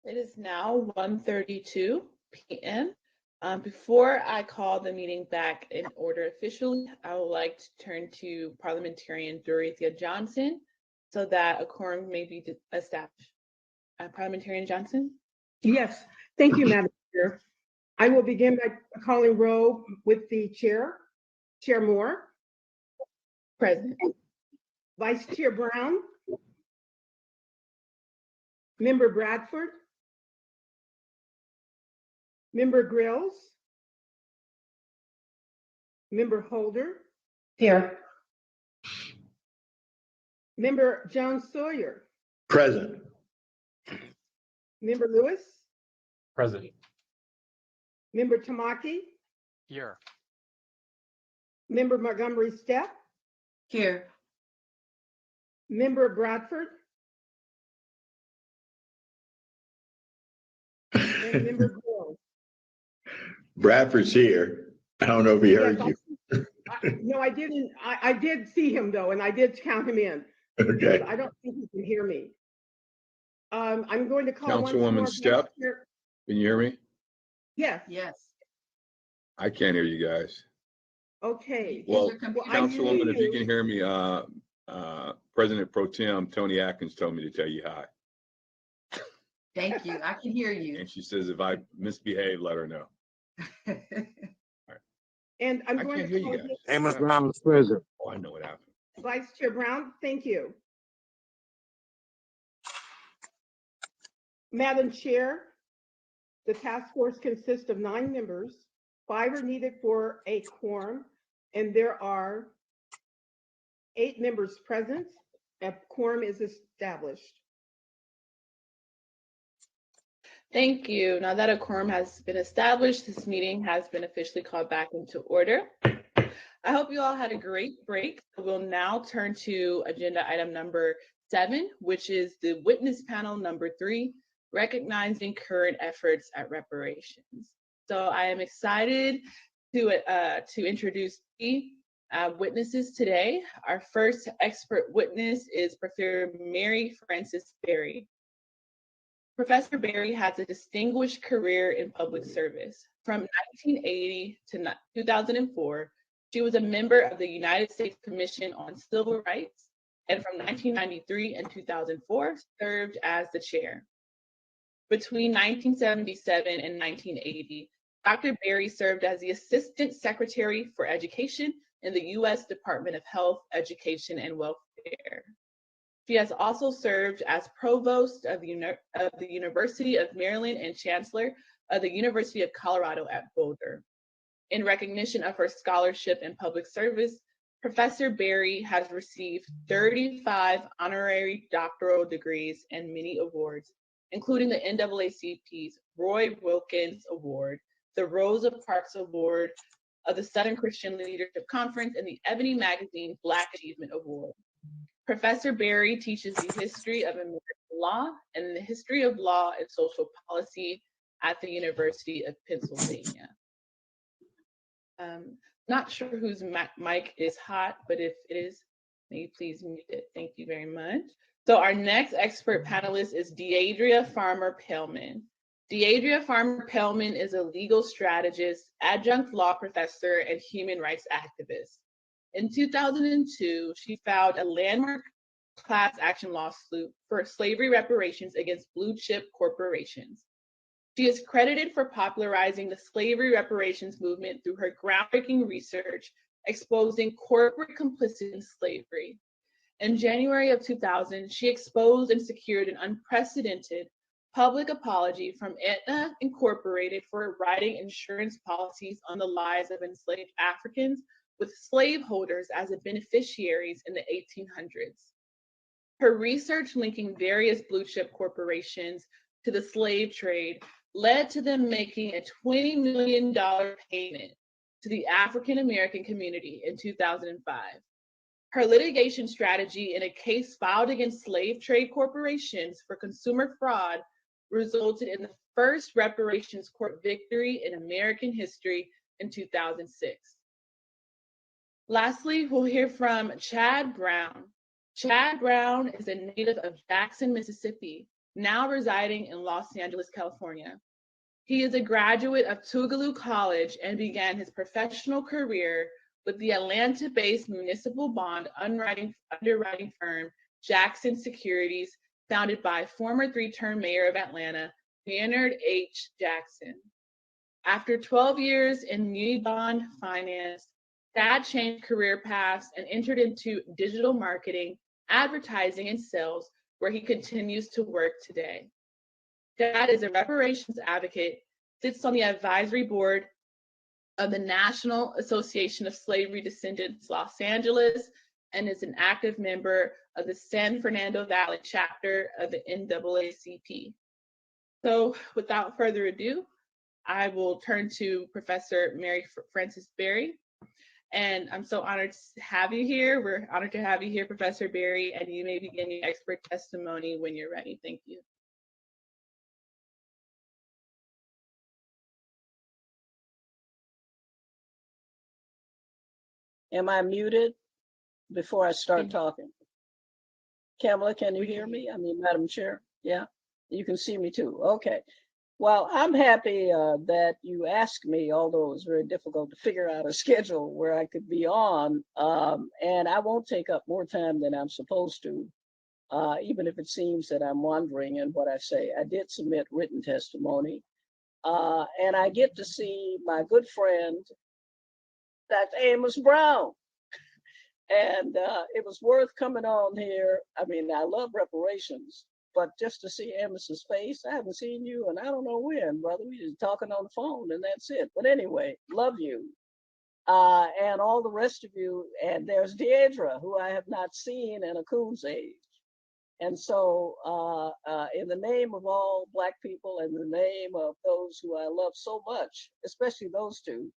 It is now 1:32 p.m. Before I call the meeting back in order officially, I would like to turn to Parliamentarian Deadria Johnson so that a quorum may be established. Parliamentarian Johnson? Yes, thank you, Madam Chair. I will begin by calling roll with the chair. Chair Moore. Present. Vice Chair Brown. Member Bradford. Member Grills. Member Holder. Here. Member Jones Sawyer. Present. Member Lewis. Present. Member Tamaki. Here. Member Montgomery Stepp. Here. Member Bradford. And Member Grills. Bradford's here. I don't know if he heard you. No, I didn't. I did see him though, and I did count him in. Okay. I don't think he can hear me. I'm going to call Councilwoman Stepp, can you hear me? Yes. Yes. I can't hear you guys. Okay. Well, I Councilwoman, if see you can hear me, President Pro Tem Tony Atkins told me to tell you hi. Thank you. I can hear you. And she says if I misbehave, let her know. And I'm I going can't to hear call you guys. Amos Brown is present. Oh, I know what happened. Vice Chair Brown. Thank you. Madam Chair, the task force consists of 9 members. 5 are needed for a quorum, and there are 8 members present. A quorum is established. Thank you. Now that a quorum has been established, this meeting has been officially called back into order. I hope you all had a great break. We'll now turn to agenda item number 7, which is the witness panel number 3, recognizing current efforts at reparations. So I am excited to introduce the witnesses today. Our first expert witness is Professor Mary Frances Berry. Professor Berry has a distinguished career in public service. From 1980 to 2004, she was a member of the United States Commission on Civil Rights, and from 1993 and 2004, served as the chair. Between 1977 and 1980, Dr. Berry served as the Assistant Secretary for Education in the U.S. Department of Health, Education, and Welfare. She has also served as Provost of the University of Maryland and Chancellor of the University of Colorado at Boulder. In recognition of her scholarship and public service, Professor Berry has received 35 honorary doctoral degrees and many awards, including the NAACP's Roy Wilkins Award, the Rosa Parks Award of the Southern Christian Leadership Conference, and the Ebony Magazine Black Achievement Award. Professor Berry teaches the history of American law and the history of law and social policy at the University of Pennsylvania. Not sure whose mic is hot, but if it is, may you please mute it. Thank you very much. So our next expert panelist is Deadria Farmer-Paellmann. Deadria Farmer-Paellmann is a legal strategist, adjunct law professor, and human rights activist. In 2002, she filed a landmark class action lawsuit for slavery reparations against blue chip corporations. She is credited for popularizing the slavery reparations movement through her groundbreaking research exposing corporate complicity in slavery. In January of 2000, she exposed and secured an unprecedented public apology from Aetna Incorporated for writing insurance policies on the lives of enslaved Africans with slaveholders as the beneficiaries in the 1800s. Her research linking various blue chip corporations to the slave trade led to them making a $20 million payment to the African American community in 2005. Her litigation strategy in a case filed against slave trade corporations for consumer fraud resulted in the first reparations court victory in American history in 2006. Lastly, we'll hear from Chad Brown. Chad Brown is a native of Jackson, Mississippi. now residing in Los Angeles, California. He is a graduate of Tougaloo College and began his professional career with the Atlanta-based municipal bond underwriting firm Jackson Securities, founded by former three-term mayor of Atlanta, Maynard H. Jackson. After 12 years in muni bond finance, Thad changed career paths and entered into digital marketing, advertising, and sales, where he continues to work today. Thad is a reparations advocate, sits on the advisory board of the National Association of Slavery Descendants Los Angeles, and is an active member of the San Fernando Valley chapter of the NAACP. So without further ado, I will turn to Professor Mary Frances Berry. And I'm so honored to have you here. We're honored to have you here, Professor Berry, and you may begin your expert testimony when you're ready. Thank you. Am I muted before I start talking? Kamala, can you hear me? I mean, Madam Chair? Yeah, you can see me too. Okay. Well, I'm happy that you asked me, although it was very difficult to figure out a schedule where I could be on. And I won't take up more time than I'm supposed to, even if it seems that I'm wandering in what I say. I did submit written testimony, and I get to see my good friend, Dr. Amos Brown. And it was worth coming on here. I mean, I love reparations, but just to see Amos's face, I haven't seen you and I don't know when, brother. We just talking on the phone and that's it. But anyway, love you. And all the rest of you. And there's Deadria, who I have not seen in a coon's age. And so in the name of all Black people and the name of those who I love so much, especially those two,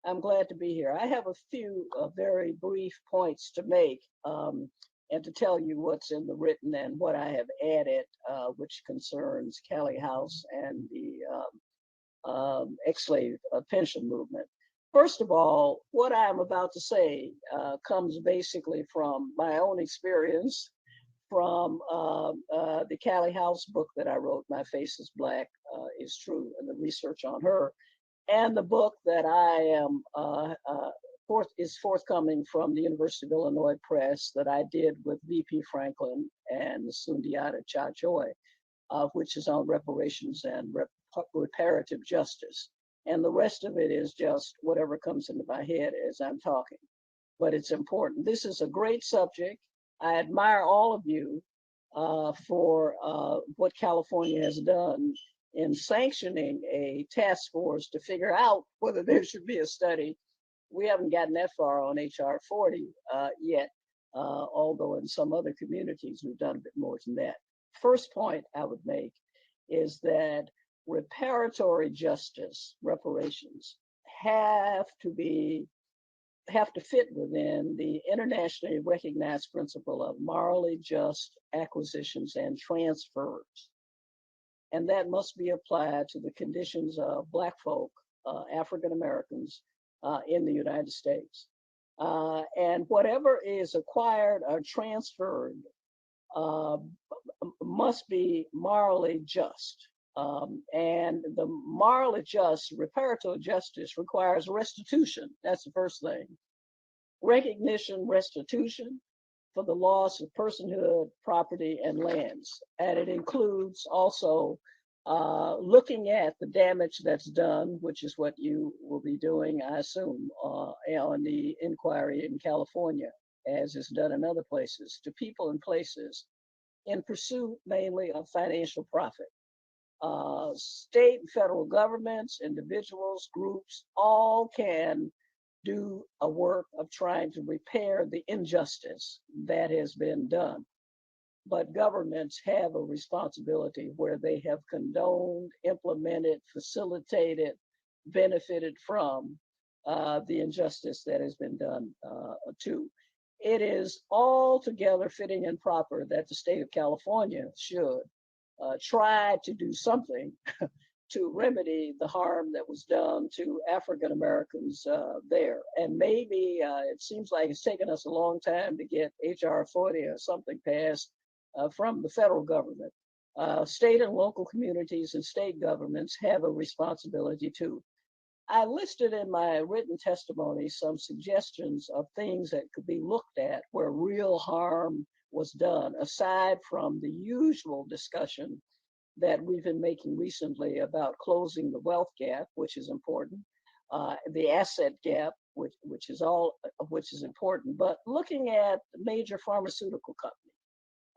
I'm glad to be here. I have a few very brief points to make and to tell you what's in the written and what I have added, which concerns Callie House and the ex-slave pension movement. First of all, what I'm about to say comes basically from my own experience, from the Callie House book that I wrote, My Face is Black is True, and the research on her. And the book that I am is forthcoming from the University of Illinois Press that I did with V.P. Franklin and Sundiata Chachoy, which is on reparations and reparative justice. And the rest of it is just whatever comes into my head as I'm talking. But it's important. This is a great subject. I admire all of you for what California has done in sanctioning a task force to figure out whether there should be a study. We haven't gotten that far on HR 40 yet, although in some other communities we've done a bit more than that. First point I would make is that reparatory justice, reparations, have to fit within the internationally recognized principle of morally just acquisitions and transfers. And that must be applied to the conditions of Black folk, African Americans in the United States. And whatever is acquired or transferred must be morally just. And the morally just reparatory justice requires restitution. That's the first thing. Recognition, restitution for the loss of personhood, property, and lands. And it includes also looking at the damage that's done, which is what you will be doing, I assume, on the inquiry in California, as is done in other places, to people and places in pursuit mainly of financial profit. State and federal governments, individuals, groups, all can do a work of trying to repair the injustice that has been done. But governments have a responsibility where they have condoned, implemented, facilitated, benefited from the injustice that has been done too. It is altogether fitting and proper that the state of California should try to do something to remedy the harm that was done to African Americans there. And maybe it seems like it's taken us a long time to get HR 40 or something passed from the federal government. State and local communities and state governments have a responsibility too. I listed in my written testimony some suggestions of things that could be looked at where real harm was done, aside from the usual discussion that we've been making recently about closing the wealth gap, which is important, the asset gap, which is important, but looking at major pharmaceutical companies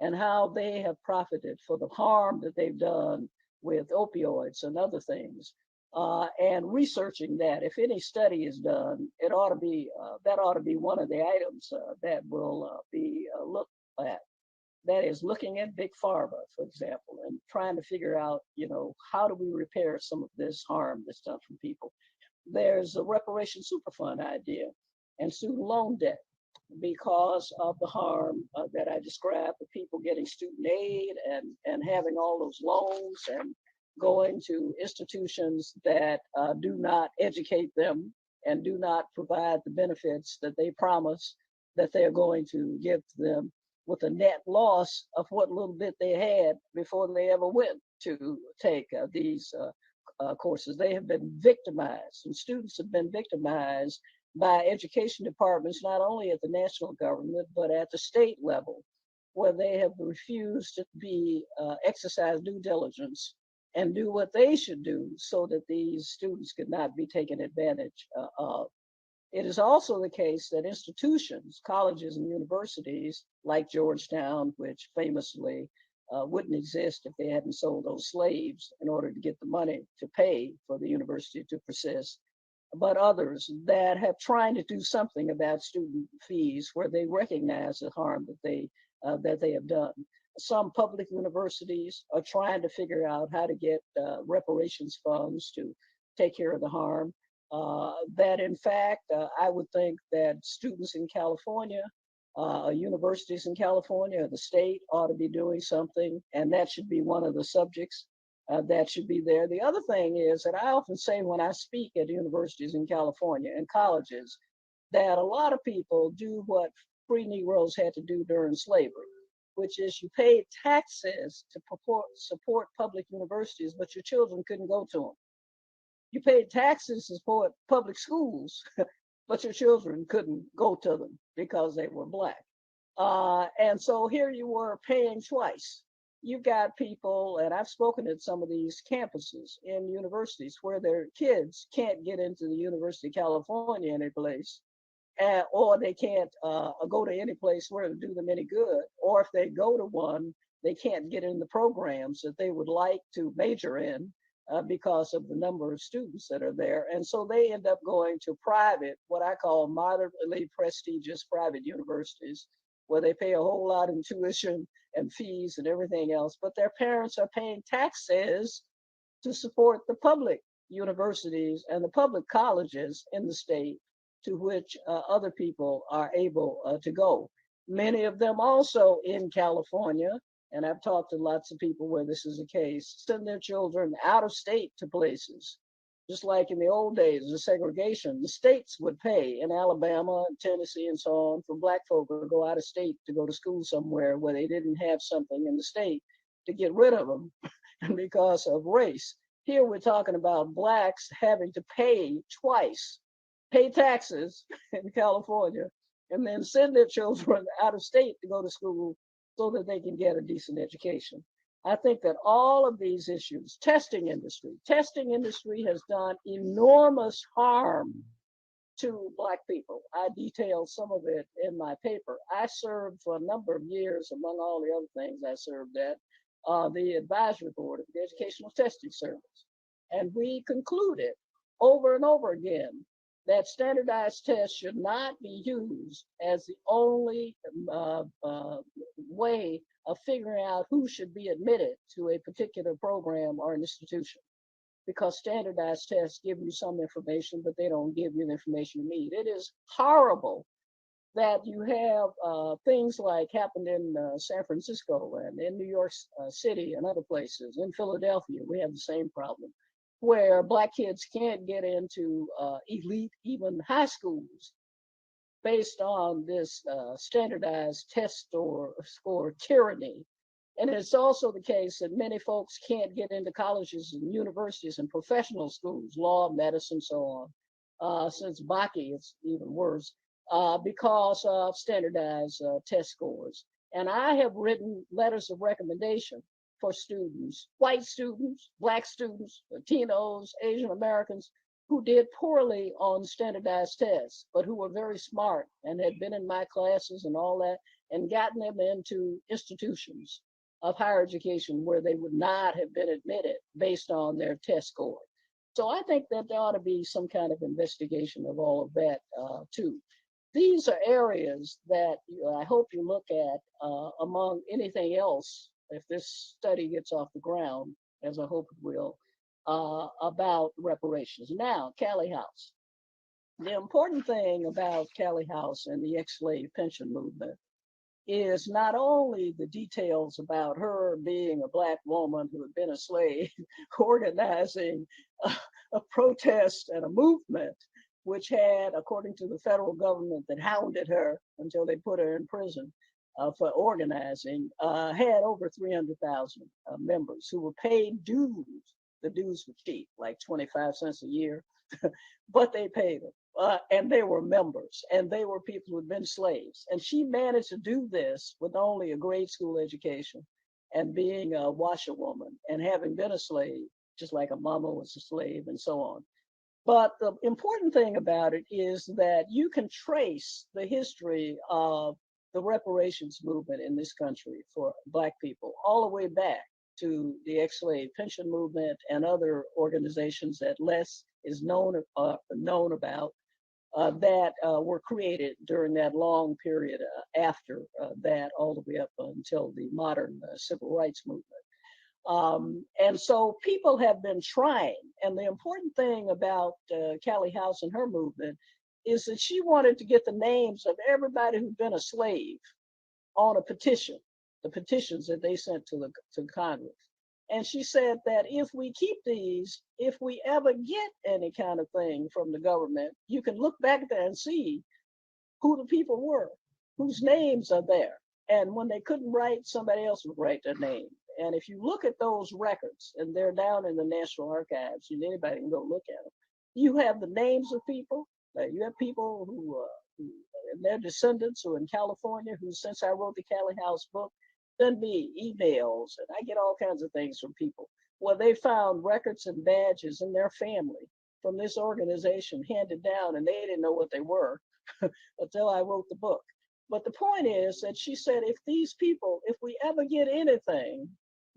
and how they have profited for the harm that they've done with opioids and other things, and researching that. If any study is done, it ought to be that ought to be one of the items that will be looked at. That is looking at big pharma, for example, and trying to figure out, how do we repair some of this harm that's done from people. There's a reparation superfund idea and student loan debt because of the harm that I described, the people getting student aid and having all those loans and going to institutions that do not educate them and do not provide the benefits that they promise that they're going to give to them, with a net loss of what little bit they had before they ever went to take these courses. They have been victimized, and students have been victimized by education departments, not only at the national government, but at the state level, where they have refused to exercise due diligence and do what they should do so that these students could not be taken advantage of. It is also the case that institutions, colleges and universities like Georgetown, which famously wouldn't exist if they hadn't sold those slaves in order to get the money to pay for the university to persist, but others that have tried to do something about student fees where they recognize the harm that they have done. Some public universities are trying to figure out how to get reparations funds to take care of the harm. That in fact, I would think that students in California, universities in California, the state ought to be doing something, and that should be one of the subjects that should be there. The other thing is that I often say when I speak at universities in California and colleges, that a lot of people do what free Negroes had to do during slavery, which is you paid taxes to support public universities, but your children couldn't go to them. You paid taxes to support public schools, but your children couldn't go to them because they were Black. And so here you were paying twice. You've got people, and I've spoken at some of these campuses in universities where their kids can't get into the University of California any place, or they can't go to any place where it'll do them any good. Or if they go to one, they can't get in the programs that they would like to major in because of the number of students that are there. And so they end up going to private, what I call moderately prestigious private universities, where they pay a whole lot in tuition and fees and everything else, but their parents are paying taxes to support the public universities and the public colleges in the state to which other people are able to go. Many of them also in California, and I've talked to lots of people where this is the case, send their children out of state to places. Just like in the old days, the segregation, the states would pay in Alabama, Tennessee, and so on for Black folk to go out of state to go to school somewhere where they didn't have something in the state to get rid of them because of race. Here we're talking about Blacks having to pay twice, pay taxes in California, and then send their children out of state to go to school so that they can get a decent education. I think that all of these issues, testing industry has done enormous harm to Black people. I detailed some of it in my paper. I served for a number of years, among all the other things I served at, the advisory board of the Educational Testing Service. And we concluded over and over again that standardized tests should not be used as the only way of figuring out who should be admitted to a particular program or an institution, because standardized tests give you some information, but they don't give you the information you need. It is horrible that you have things like happened in San Francisco and in New York City and other places. In Philadelphia, we have the same problem, where Black kids can't get into elite, even high schools, based on this standardized test score tyranny And it's also the case that many folks can't get into colleges and universities and professional schools, law, medicine, so on. Since Bakke, it's even worse, because of standardized test scores. And I have written letters of recommendation for students, white students, Black students, Latinos, Asian Americans, who did poorly on standardized tests, but who were very smart and had been in my classes and all that, and gotten them into institutions of higher education where they would not have been admitted based on their test score. So I think that there ought to be some kind of investigation of all of that too. These are areas that I hope you look at among anything else, if this study gets off the ground, as I hope it will, about reparations. Now, Callie House. The important thing about Callie House and the ex-slave pension movement is not only the details about her being a Black woman who had been a slave, organizing a protest and a movement, which had, according to the federal government that hounded her until they put her in prison for organizing, had over 300,000 members who were paid dues. The dues were cheap, like 25 cents a year, but they paid them. And they were members, and they were people who had been slaves. And she managed to do this with only a grade school education and being a washerwoman and having been a slave, just like a mama was a slave and so on. But the important thing about it is that you can trace the history of the reparations movement in this country for Black people all the way back to the ex-slave pension movement and other organizations that less is known about. That were created during that long period after that, all the way up until the modern civil rights movement. And so people have been trying. And the important thing about Callie House and her movement is that she wanted to get the names of everybody who'd been a slave on a petition, the petitions that they sent to Congress. And she said that if we keep these, if we ever get any kind of thing from the government, you can look back there and see who the people were, whose names are there. And when they couldn't write, somebody else would write their name. And if you look at those records, and they're down in the National Archives, and anybody can go look at them, you have the names of people. You have people who and their descendants who are in California, who since I wrote the Callie House book, send me emails, and I get all kinds of things from people where they found records and badges in their family from this organization handed down, and they didn't know what they were until I wrote the book. But the point is that she said, if these people, if we ever get anything,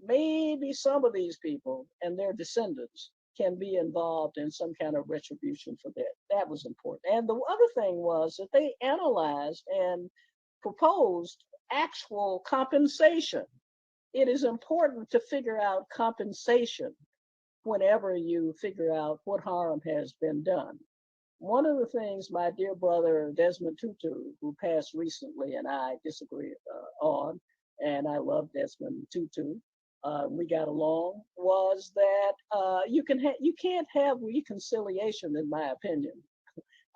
maybe some of these people and their descendants can be involved in some kind of retribution for that. That was important. And the other thing was that they analyzed and proposed actual compensation. It is important to figure out compensation whenever you figure out what harm has been done. One of the things my dear brother Desmond Tutu, who passed recently, and I disagree on, and I love Desmond Tutu, we got along, was that you can't have reconciliation, in my opinion,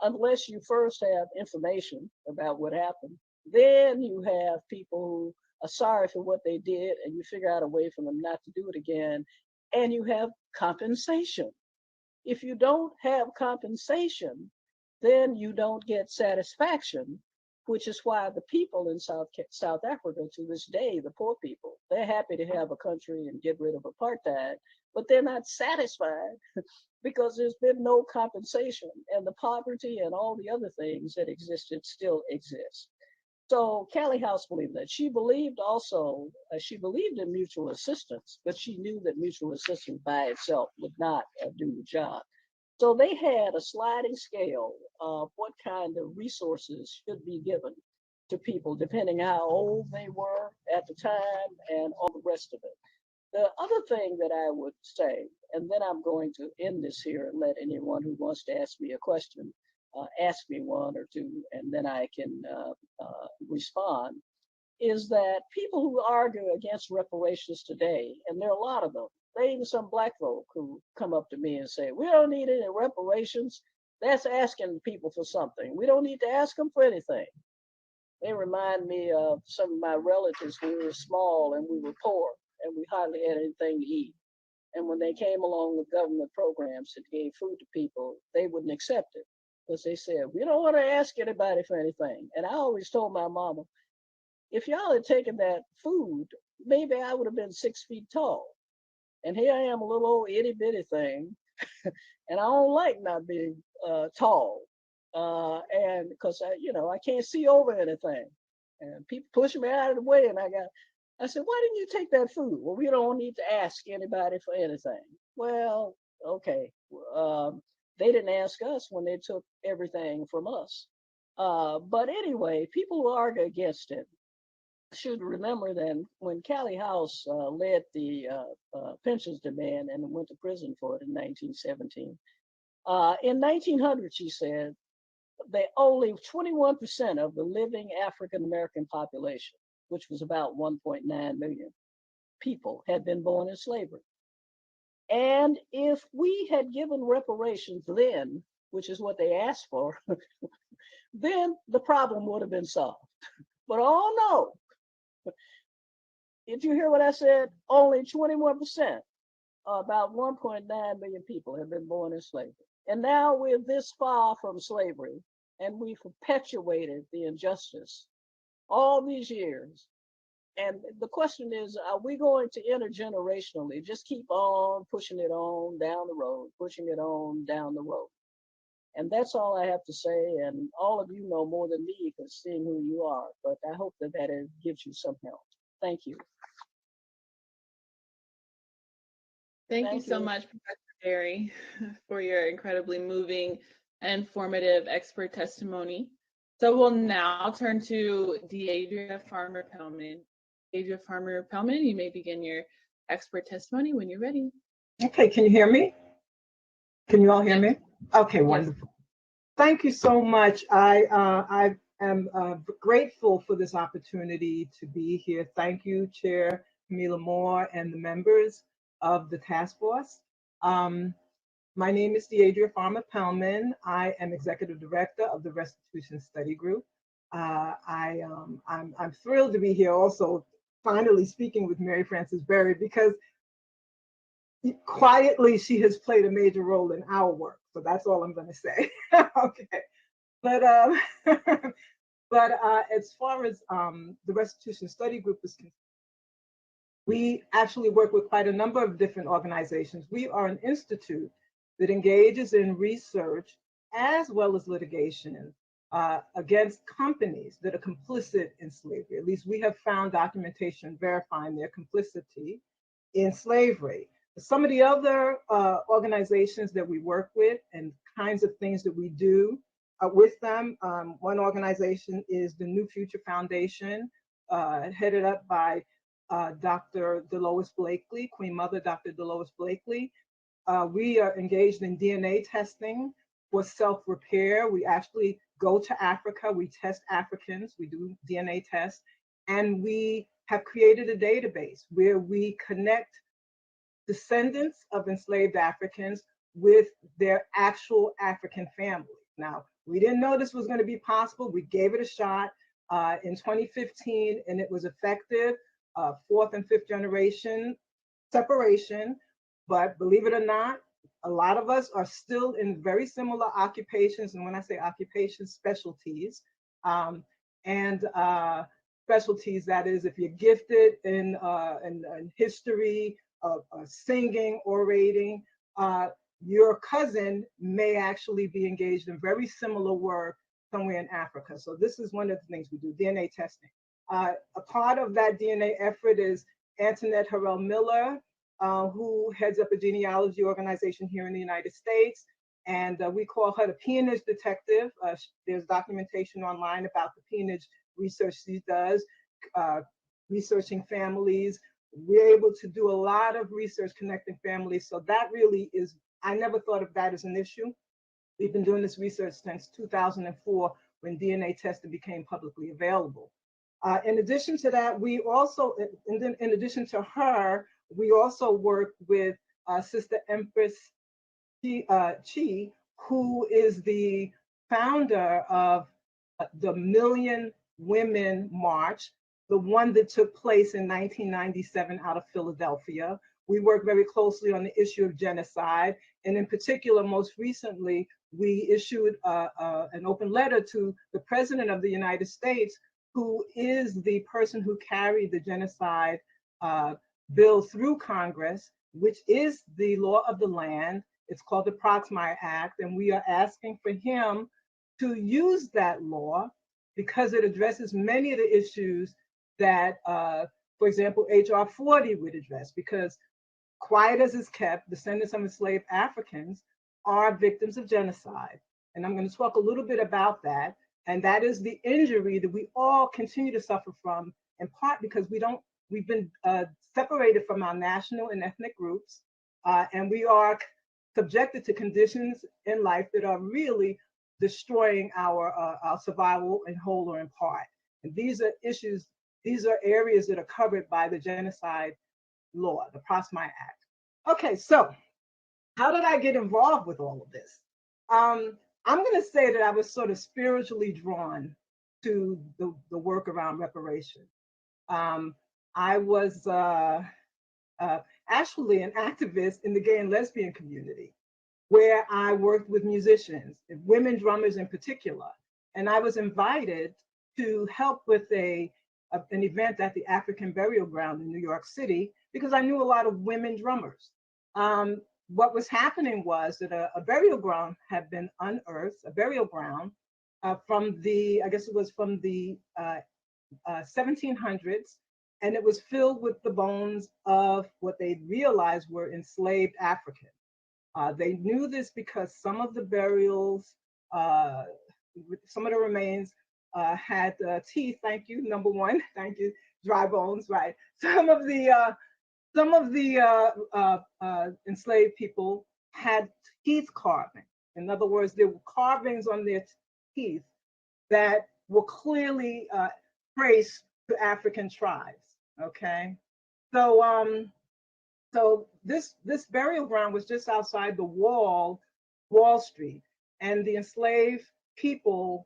unless you first have information about what happened. Then you have people who are sorry for what they did, and you figure out a way for them not to do it again, and you have compensation. If you don't have compensation, then you don't get satisfaction, which is why the people in South Africa to this day, the poor people, they're happy to have a country and get rid of apartheid, but they're not satisfied because there's been no compensation, and the poverty and all the other things that existed still exist. So Callie House believed that. She believed also, she believed in mutual assistance, but she knew that mutual assistance by itself would not do the job. So they had a sliding scale of what kind of resources should be given to people, depending how old they were at the time and all the rest of it. The other thing that I would say, and then I'm going to end this here and let anyone who wants to ask me a question ask me one or two, and then I can respond, is that people who argue against reparations today, and there are a lot of them, there are even some Black folk who come up to me and say, we don't need any reparations. That's asking people for something. We don't need to ask them for anything. They remind me of some of my relatives when we were small and we were poor and we hardly had anything to eat. And when they came along with government programs that gave food to people, they wouldn't accept it because they said, we don't want to ask anybody for anything. And I always told my mama, if y'all had taken that food, maybe I would have been 6 feet tall. And here I am, a little old itty bitty thing. And I don't like not being tall. And because I can't see over anything. And people push me out of the way. And I said, why didn't you take that food? Well, we don't need to ask anybody for anything. Well, okay. They didn't ask us when they took everything from us. But anyway, people who argue against it should remember that when Callie House led the pensions demand and went to prison for it in 1917, in 1900, she said, they only 21% of the living African American population, which was about 1.9 million people, had been born in slavery. And if we had given reparations then, which is what they asked for, then the problem would have been solved. But oh no, did you hear what I said? Only 21%, about 1.9 million people have been born in slavery. And now we're this far from slavery, and we've perpetuated the injustice all these years. And the question is, are we going to intergenerationally just keep on pushing it on down the road, pushing it on down the road? And that's all I have to say. And all of you know more than me because seeing who you are, but I hope that gives you some help. Thank you. Thank you so much, Professor Berry, for your incredibly moving and informative expert testimony. So we'll now turn to Deadria Farmer-Paellmann. Deadria Farmer-Paellmann, you may begin your expert testimony when you're ready. Okay, can you hear me? Can you all hear me? Okay, wonderful. Thank you so much. I am grateful for this opportunity to be here. Thank you, Chair Camila Moore and the members of the task force. My name is Deadria Farmer-Paellmann. I am Executive Director of the Restitution Study Group. I'm thrilled to be here also, finally speaking with Mary Frances Berry, because quietly she has played a major role in our work. So that's all I'm going to say. Okay. But as far as the Restitution Study Group is concerned, we actually work with quite a number of different organizations. We are an institute that engages in research as well as litigation against companies that are complicit in slavery. At least we have found documentation verifying their complicity in slavery. Some of the other organizations that we work with and kinds of things that we do with them, one organization is the New Future Foundation, headed up by Dr. Delois Blakely, Queen Mother Dr. Delois Blakely. We are engaged in DNA testing for self-repair. We actually go to Africa, we test Africans, we do DNA tests, and we have created a database where we connect descendants of enslaved Africans with their actual African families. Now, we didn't know this was going to be possible. We gave it a shot in 2015, and it was effective, fourth and fifth generation separation. But believe it or not, a lot of us are still in very similar occupations. And when I say occupations, specialties. Specialties, that is, if you're gifted in history, singing, orating, your cousin may actually be engaged in very similar work somewhere in Africa. So this is one of the things we do, DNA testing. A part of that DNA effort is Antoinette Harrell Miller, who heads up a genealogy organization here in the United States. And we call her the peonage detective. There's documentation online about the peonage research she does, researching families. We're able to do a lot of research connecting families. So that really is, I never thought of that as an issue. We've been doing this research since 2004 when DNA testing became publicly available. In addition to that, we also, in addition to her, we also work with Sister Empress Chi, who is the founder of the Million women march, the one that took place in 1997 out of Philadelphia. We work very closely on the issue of genocide. And in particular, most recently, we issued an open letter to the President of the United States, who is the person who carried the genocide bill through Congress, which is the law of the land. It's called the Proxmire Act, and we are asking for him to use that law because it addresses many of the issues that, for example, HR 40 would address, because quiet as is kept, descendants of enslaved Africans are victims of genocide. And I'm going to talk a little bit about that. And that is the injury that we all continue to suffer from, in part because we've been separated from our national and ethnic groups, and we are subjected to conditions in life that are really destroying our survival in whole or in part. And these are issues, these are areas that are covered by the genocide law, the Proxmire Act. Okay, so how did I get involved with all of this? I'm going to say that I was sort of spiritually drawn to the work around reparation. I was actually an activist in the gay and lesbian community, where I worked with musicians, women drummers in particular. And I was invited to help with an event at the African Burial Ground in New York City, because I knew a lot of women drummers. What was happening was that a burial ground had been unearthed, a burial ground from the, I guess it was from the 1700s, and it was filled with the bones of what they realized were enslaved Africans. They knew this because some of the burials, some of the remains had teeth. Thank you, number one. Thank you, dry bones, right? Some of the enslaved people had teeth carving. In other words, there were carvings on their teeth that were clearly traced to African tribes. Okay, so this burial ground was just outside the Wall Street, and the enslaved people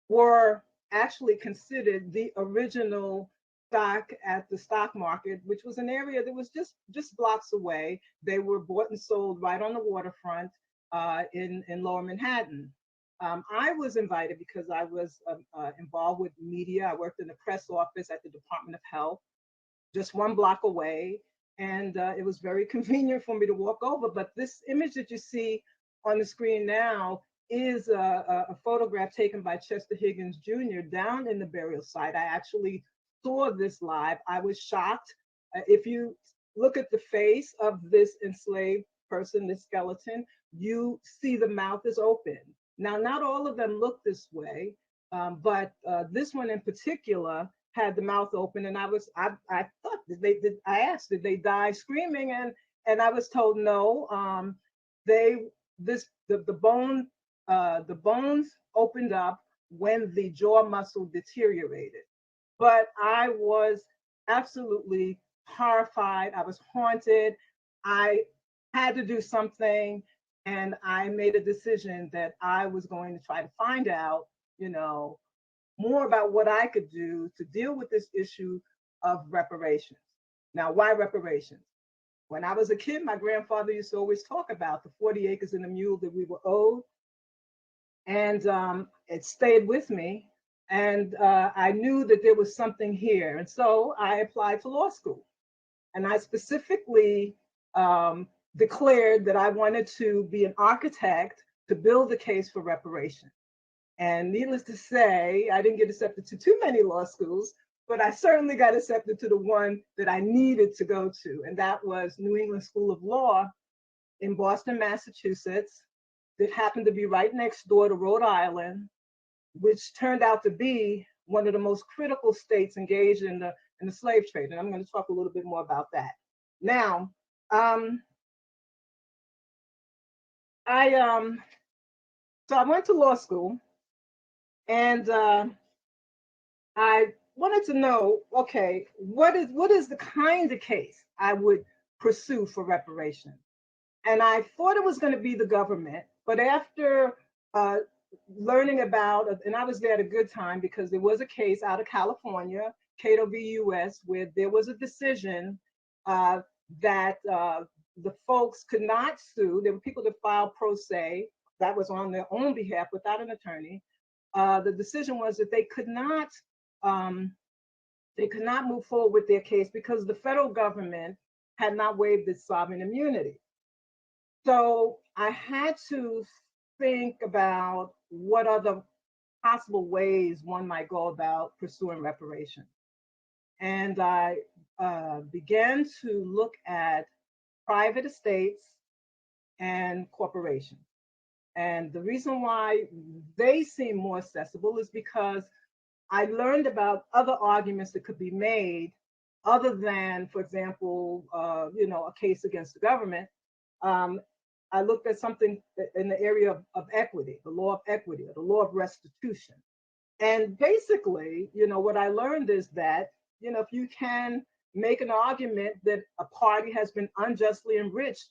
were actually considered the original stock at the stock market, which was an area that was just blocks away. They were bought and sold right on the waterfront in Lower Manhattan. I was invited because I was involved with media. I worked in the press office at the Department of Health, just one block away. And it was very convenient for me to walk over. But this image that you see on the screen now is a photograph taken by Chester Higgins Jr. down in the burial site. I actually saw this live. I was shocked. If you look at the face of this enslaved person, this skeleton, you see the mouth is open. Now, not all of them look this way, but this one in particular had the mouth open, and I thought I asked, did they die screaming? And I was told no. The bones opened up when the jaw muscle deteriorated. But I was absolutely horrified. I was haunted. I had to do something, and I made a decision that I was going to try to find out, more about what I could do to deal with this issue of reparations. Now, why reparations? When I was a kid, my grandfather used to always talk about the 40 acres and a mule that we were owed. And it stayed with me. And I knew that there was something here. And so I applied to law school. And I specifically declared that I wanted to be an architect to build the case for reparations. And needless to say, I didn't get accepted to too many law schools, but I certainly got accepted to the one that I needed to go to. And that was New England School of Law in Boston, Massachusetts. That happened to be right next door to Rhode Island, which turned out to be one of the most critical states engaged in the slave trade. And I'm going to talk a little bit more about that. Now, so I went to law school, and I wanted to know, okay, what is the kind of case I would pursue for reparations? And I thought it was going to be the government, but after learning about, and I was there at a good time because there was a case out of California, Cato v. US, where there was a decision that the folks could not sue. There were people that filed pro se, that was on their own behalf without an attorney. The decision was that they could not move forward with their case because the federal government had not waived its sovereign immunity. So I had to think about what other possible ways one might go about pursuing reparations. And I began to look at private estates and corporations. And the reason why they seem more accessible is because I learned about other arguments that could be made other than, for example, a case against the government. I looked at something in the area of equity, the law of equity, or the law of restitution. And basically, what I learned is that, if you can make an argument that a party has been unjustly enriched,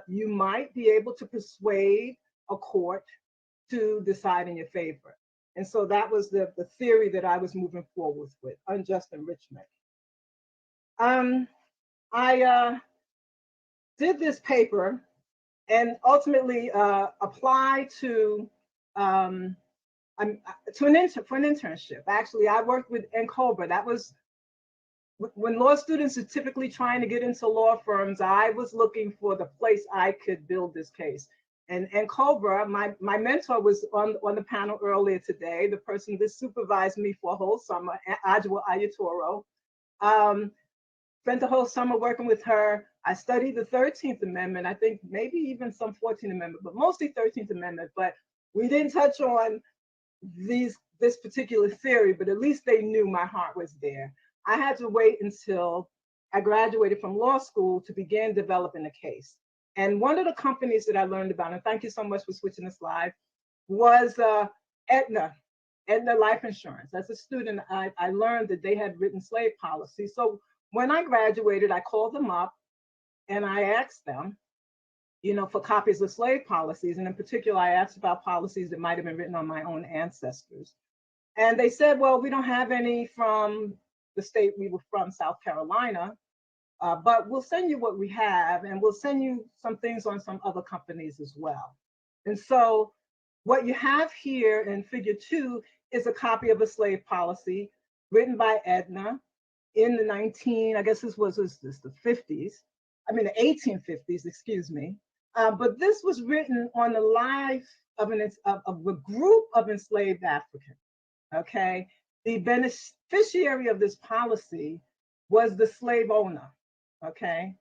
you might be able to persuade a court to decide in your favor. And so that was the theory that I was moving forward with, unjust enrichment. I did this paper and ultimately applied to an internship. Actually, I worked with NCOBRA. That was when law students are typically trying to get into law firms. I was looking for the place I could build this case. And NCOBRA, my mentor was on the panel earlier today, the person that supervised me for a whole summer, Ajwa Ayatoro. Spent the whole summer working with her. I studied the 13th Amendment, I think maybe even some 14th Amendment, but mostly 13th Amendment. But we didn't touch on this particular theory, but at least they knew my heart was there. I had to wait until I graduated from law school to begin developing a case. And one of the companies that I learned about, and thank you so much for switching the slide, was Aetna Life Insurance. As a student, I learned that they had written slave policy. So when I graduated, I called them up and I asked them, for copies of slave policies. And in particular, I asked about policies that might have been written on my own ancestors. And they said, well, we don't have any from the state we were from, South Carolina, but we'll send you what we have, and we'll send you some things on some other companies as well. And so what you have here in figure 2 is a copy of a slave policy written by Aetna in the the 50s, the 1850s, excuse me. But this was written on the life of a group of enslaved Africans, okay? The beneficiary of this policy was the slave owner, okay?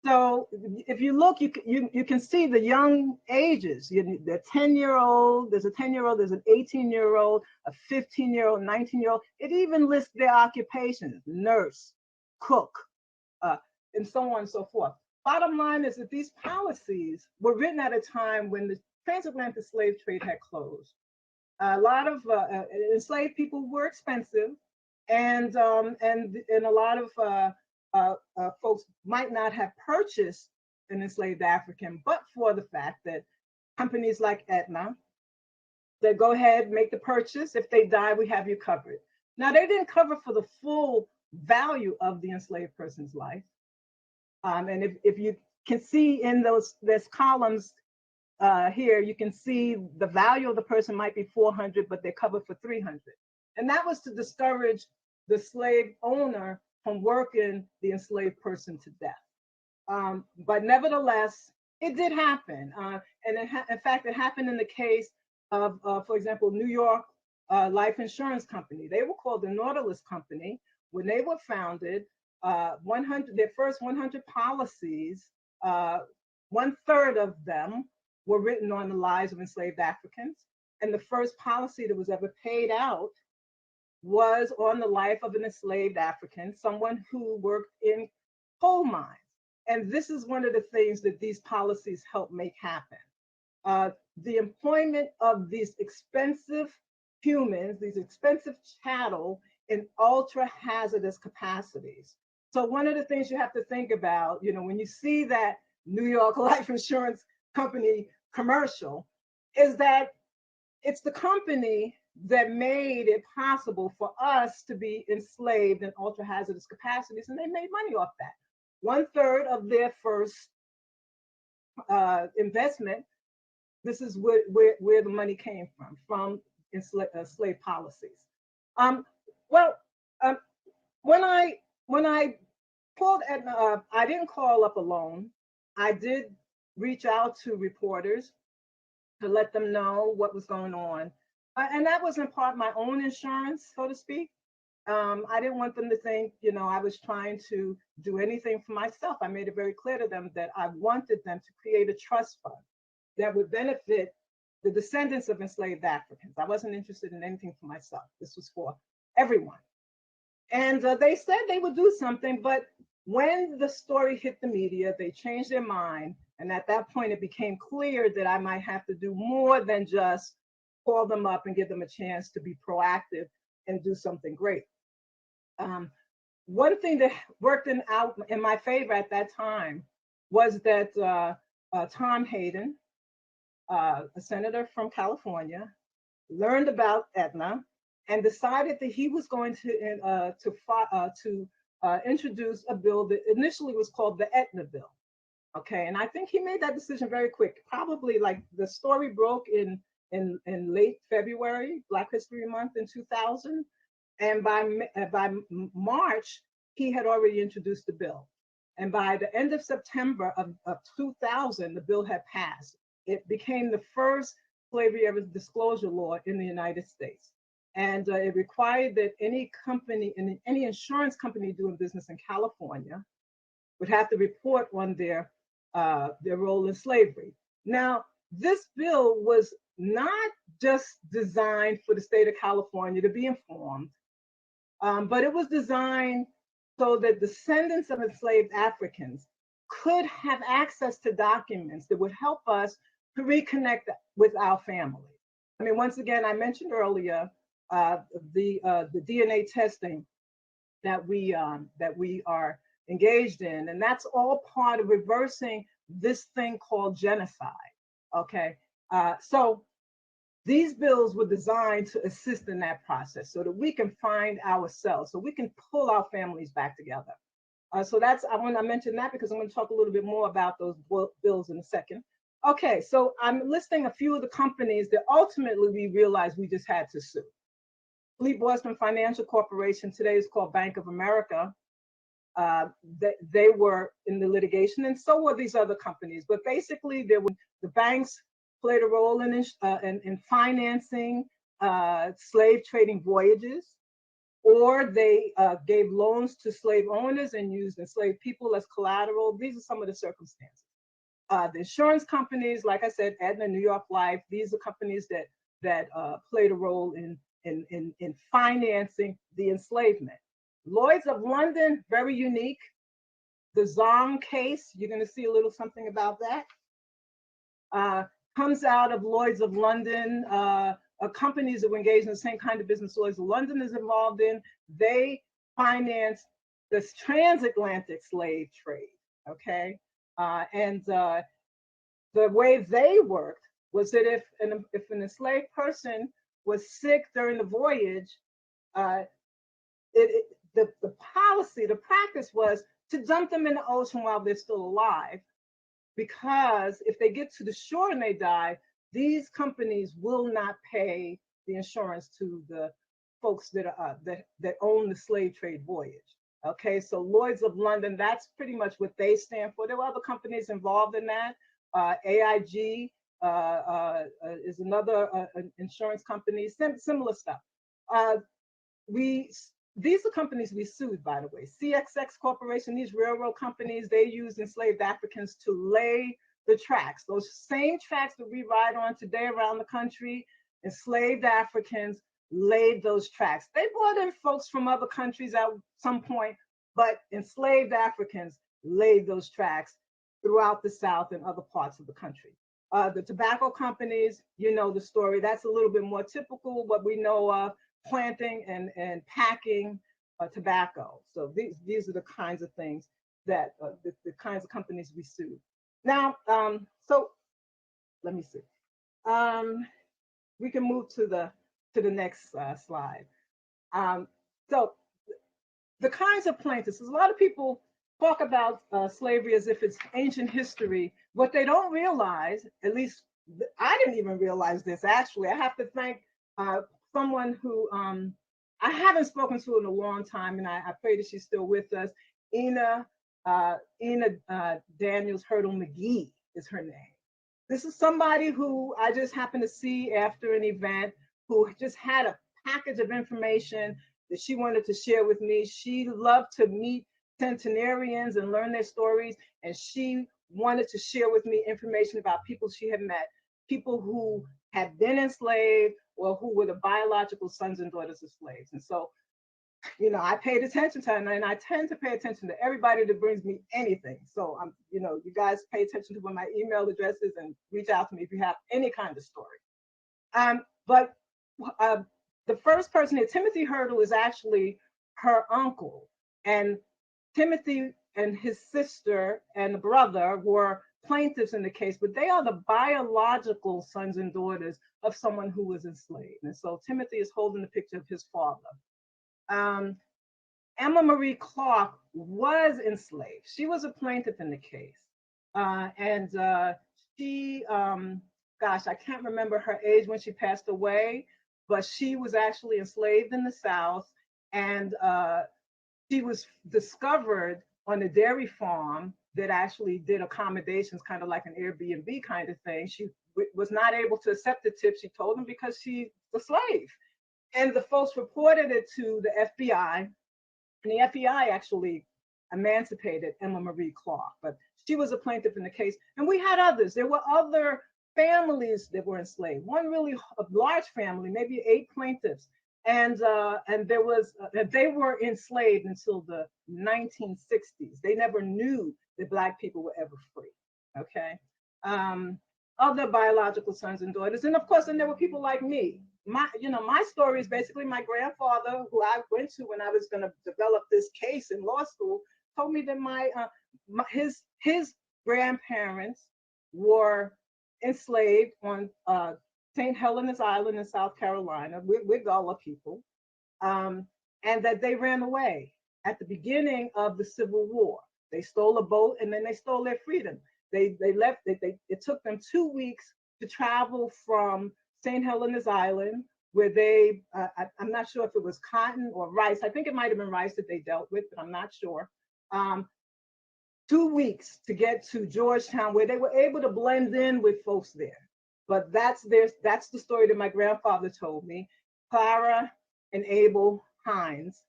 So if you look, you can see the young ages. The 10-year-old, there's a 10-year-old, there's an 18-year-old, a 15-year-old, 19-year-old. It even lists their occupations: nurse, cook, and so on and so forth. Bottom line is that these policies were written at a time when the transatlantic slave trade had closed. A lot of enslaved people were expensive, and a lot of folks might not have purchased an enslaved African, but for the fact that companies like Aetna, they go ahead, make the purchase. If they die, we have you covered. Now, they didn't cover for the full value of the enslaved person's life. And if you can see in those columns here, you can see the value of the person might be $400, but they're covered for $300. And that was to discourage the slave owner from working the enslaved person to death. But nevertheless, it did happen. And in fact, it happened in the case of, for example, New York Life Insurance Company. They were called the Nautilus Company. When they were founded, their first 100 policies, 1/3 of them were written on the lives of enslaved Africans. And the first policy that was ever paid out was on the life of an enslaved African, someone who worked in coal mines. And this is one of the things that these policies help make happen. The employment of these expensive humans, these expensive chattel, in ultra hazardous capacities. So one of the things you have to think about, when you see that New York Life Insurance Company commercial, is that it's the company that made it possible for us to be enslaved in ultra hazardous capacities, and they made money off that. 1/3 of their first investment, this is where the money came from slave policies. Well, when I pulled Aetna up, I didn't call up alone. I did reach out to reporters to let them know what was going on. And that was in part my own insurance, so to speak. I didn't want them to think, I was trying to do anything for myself. I made it very clear to them that I wanted them to create a trust fund that would benefit the descendants of enslaved Africans. I wasn't interested in anything for myself. This was for everyone. And they said they would do something, but when the story hit the media, they changed their mind. And at that point, it became clear that I might have to do more than just call them up and give them a chance to be proactive and do something great. One thing that worked out in my favor at that time was that Tom Hayden, a senator from California, learned about Aetna and decided that he was going to introduce a bill that initially was called the Aetna bill. Okay, and I think he made that decision very quick. Probably like the story broke in late February, Black History Month in 2000, and by March he had already introduced the bill. And by the end of September of 2000, the bill had passed. It became the first slavery ever disclosure law in the United States. And it required that any company, any insurance company doing business in California would have to report on their role in slavery. Now, this bill was not just designed for the state of California to be informed, but it was designed so that descendants of enslaved Africans could have access to documents that would help us to reconnect with our family. I mean, once again, I mentioned earlier the DNA testing that we are engaged in, and that's all part of reversing this thing called genocide. Okay, so these bills were designed to assist in that process so that we can find ourselves, so we can pull our families back together. So that's, I want to mention that because I'm going to talk a little bit more about those bills in a second. Okay, so I'm listing a few of the companies that ultimately we realized we just had to sue. Fleet Boston Financial Corporation, today is called Bank of America. They were in the litigation, and so were these other companies. But basically, the banks played a role in financing slave trading voyages, or they gave loans to slave owners and used enslaved people as collateral. These are some of the circumstances. The insurance companies, like I said, Aetna, New York Life, these are companies that played a role in financing the enslavement. Lloyd's of London, very unique. The Zong case, you're going to see a little something about that. Comes out of Lloyd's of London. Companies that were engaged in the same kind of business Lloyd's of London is involved in. They finance this transatlantic slave trade, okay? And the way they worked was that if an enslaved person was sick during the voyage, the policy, the practice was to dump them in the ocean while they're still alive, because if they get to the shore and they die, these companies will not pay the insurance to the folks that own the slave trade voyage. Okay, so Lloyd's of London, that's pretty much what they stand for. There were other companies involved in that. AIG is another insurance company, similar stuff. These are companies we sued, by the way. CXX Corporation, these railroad companies, they used enslaved Africans to lay the tracks. Those same tracks that we ride on today around the country, enslaved Africans laid those tracks. They brought in folks from other countries at some point, but enslaved Africans laid those tracks throughout the South and other parts of the country. The tobacco companies, you know the story. That's a little bit more typical, what we know of, planting and packing tobacco. So these are the kinds of things that, the kinds of companies we sued. Now, so let me see. we can move to the next slide. So the kinds of plaintiffs, a lot of people talk about slavery as if it's ancient history. What they don't realize, at least I didn't even realize this actually. I have to thank someone who I haven't spoken to in a long time, and I pray that she's still with us. Ina Daniels Hurdle McGee is her name. This is somebody who I just happened to see after an event, who just had a package of information that she wanted to share with me. She loved to meet centenarians and learn their stories, and she wanted to share with me information about people she had met, people who had been enslaved or who were the biological sons and daughters of slaves. And so, you know, I paid attention to her, and I tend to pay attention to everybody that brings me anything. So you know, you guys pay attention to what my email address is and reach out to me if you have any kind of story. But the first person here, Timothy Hurdle, is actually her uncle, and Timothy and his sister and brother were plaintiffs in the case, but they are the biological sons and daughters of someone who was enslaved. And so Timothy is holding the picture of his father. Emma Marie Clark was enslaved. She was a plaintiff in the case. She, gosh, I can't remember her age when she passed away, but she was actually enslaved in the South, and she was discovered on a dairy farm that actually did accommodations, kind of like an Airbnb kind of thing. She was not able to accept the tip she told them because she's a slave. And the folks reported it to the FBI, and the FBI actually emancipated Emma Marie Clark, but she was a plaintiff in the case. And we had others. There were other families that were enslaved. One really large family, maybe 8 plaintiffs. And there was, they were enslaved until the 1960s. They never knew that Black people were ever free, okay? Other biological sons and daughters. And of course, then there were people like me. My story is basically my grandfather, who I went to when I was gonna develop this case in law school, told me that his grandparents were enslaved on St. Helena's Island in South Carolina. We're Gullah people, and that they ran away at the beginning of the Civil War. They stole a boat and then they stole their freedom. They left. It took them 2 weeks to travel from St. Helena's Island, where they, I'm not sure if it was cotton or rice. I think it might have been rice that they dealt with, but I'm not sure. 2 weeks to get to Georgetown, where they were able to blend in with folks there. But that's the story that my grandfather told me, Clara and Abel Hines,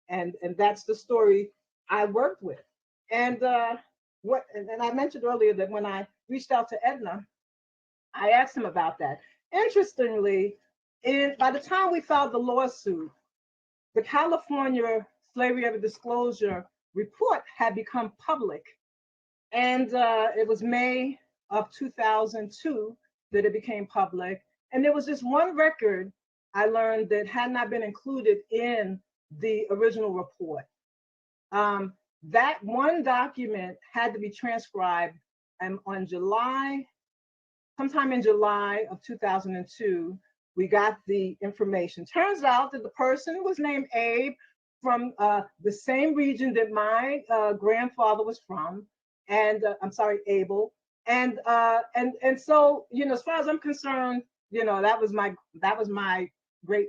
and that's the story I worked with. And I mentioned earlier that when I reached out to Edna, I asked him about that. Interestingly, by the time we filed the lawsuit, the California Slavery Ever Disclosure report had become public. And it was May of 2002 that it became public. And there was just one record I learned that had not been included in the original report. That one document had to be transcribed, and sometime in July of 2002, we got the information. Turns out that the person was named Abe, from the same region that my grandfather was from, and I'm sorry, Abel. And so, you know, as far as I'm concerned, you know, that was my great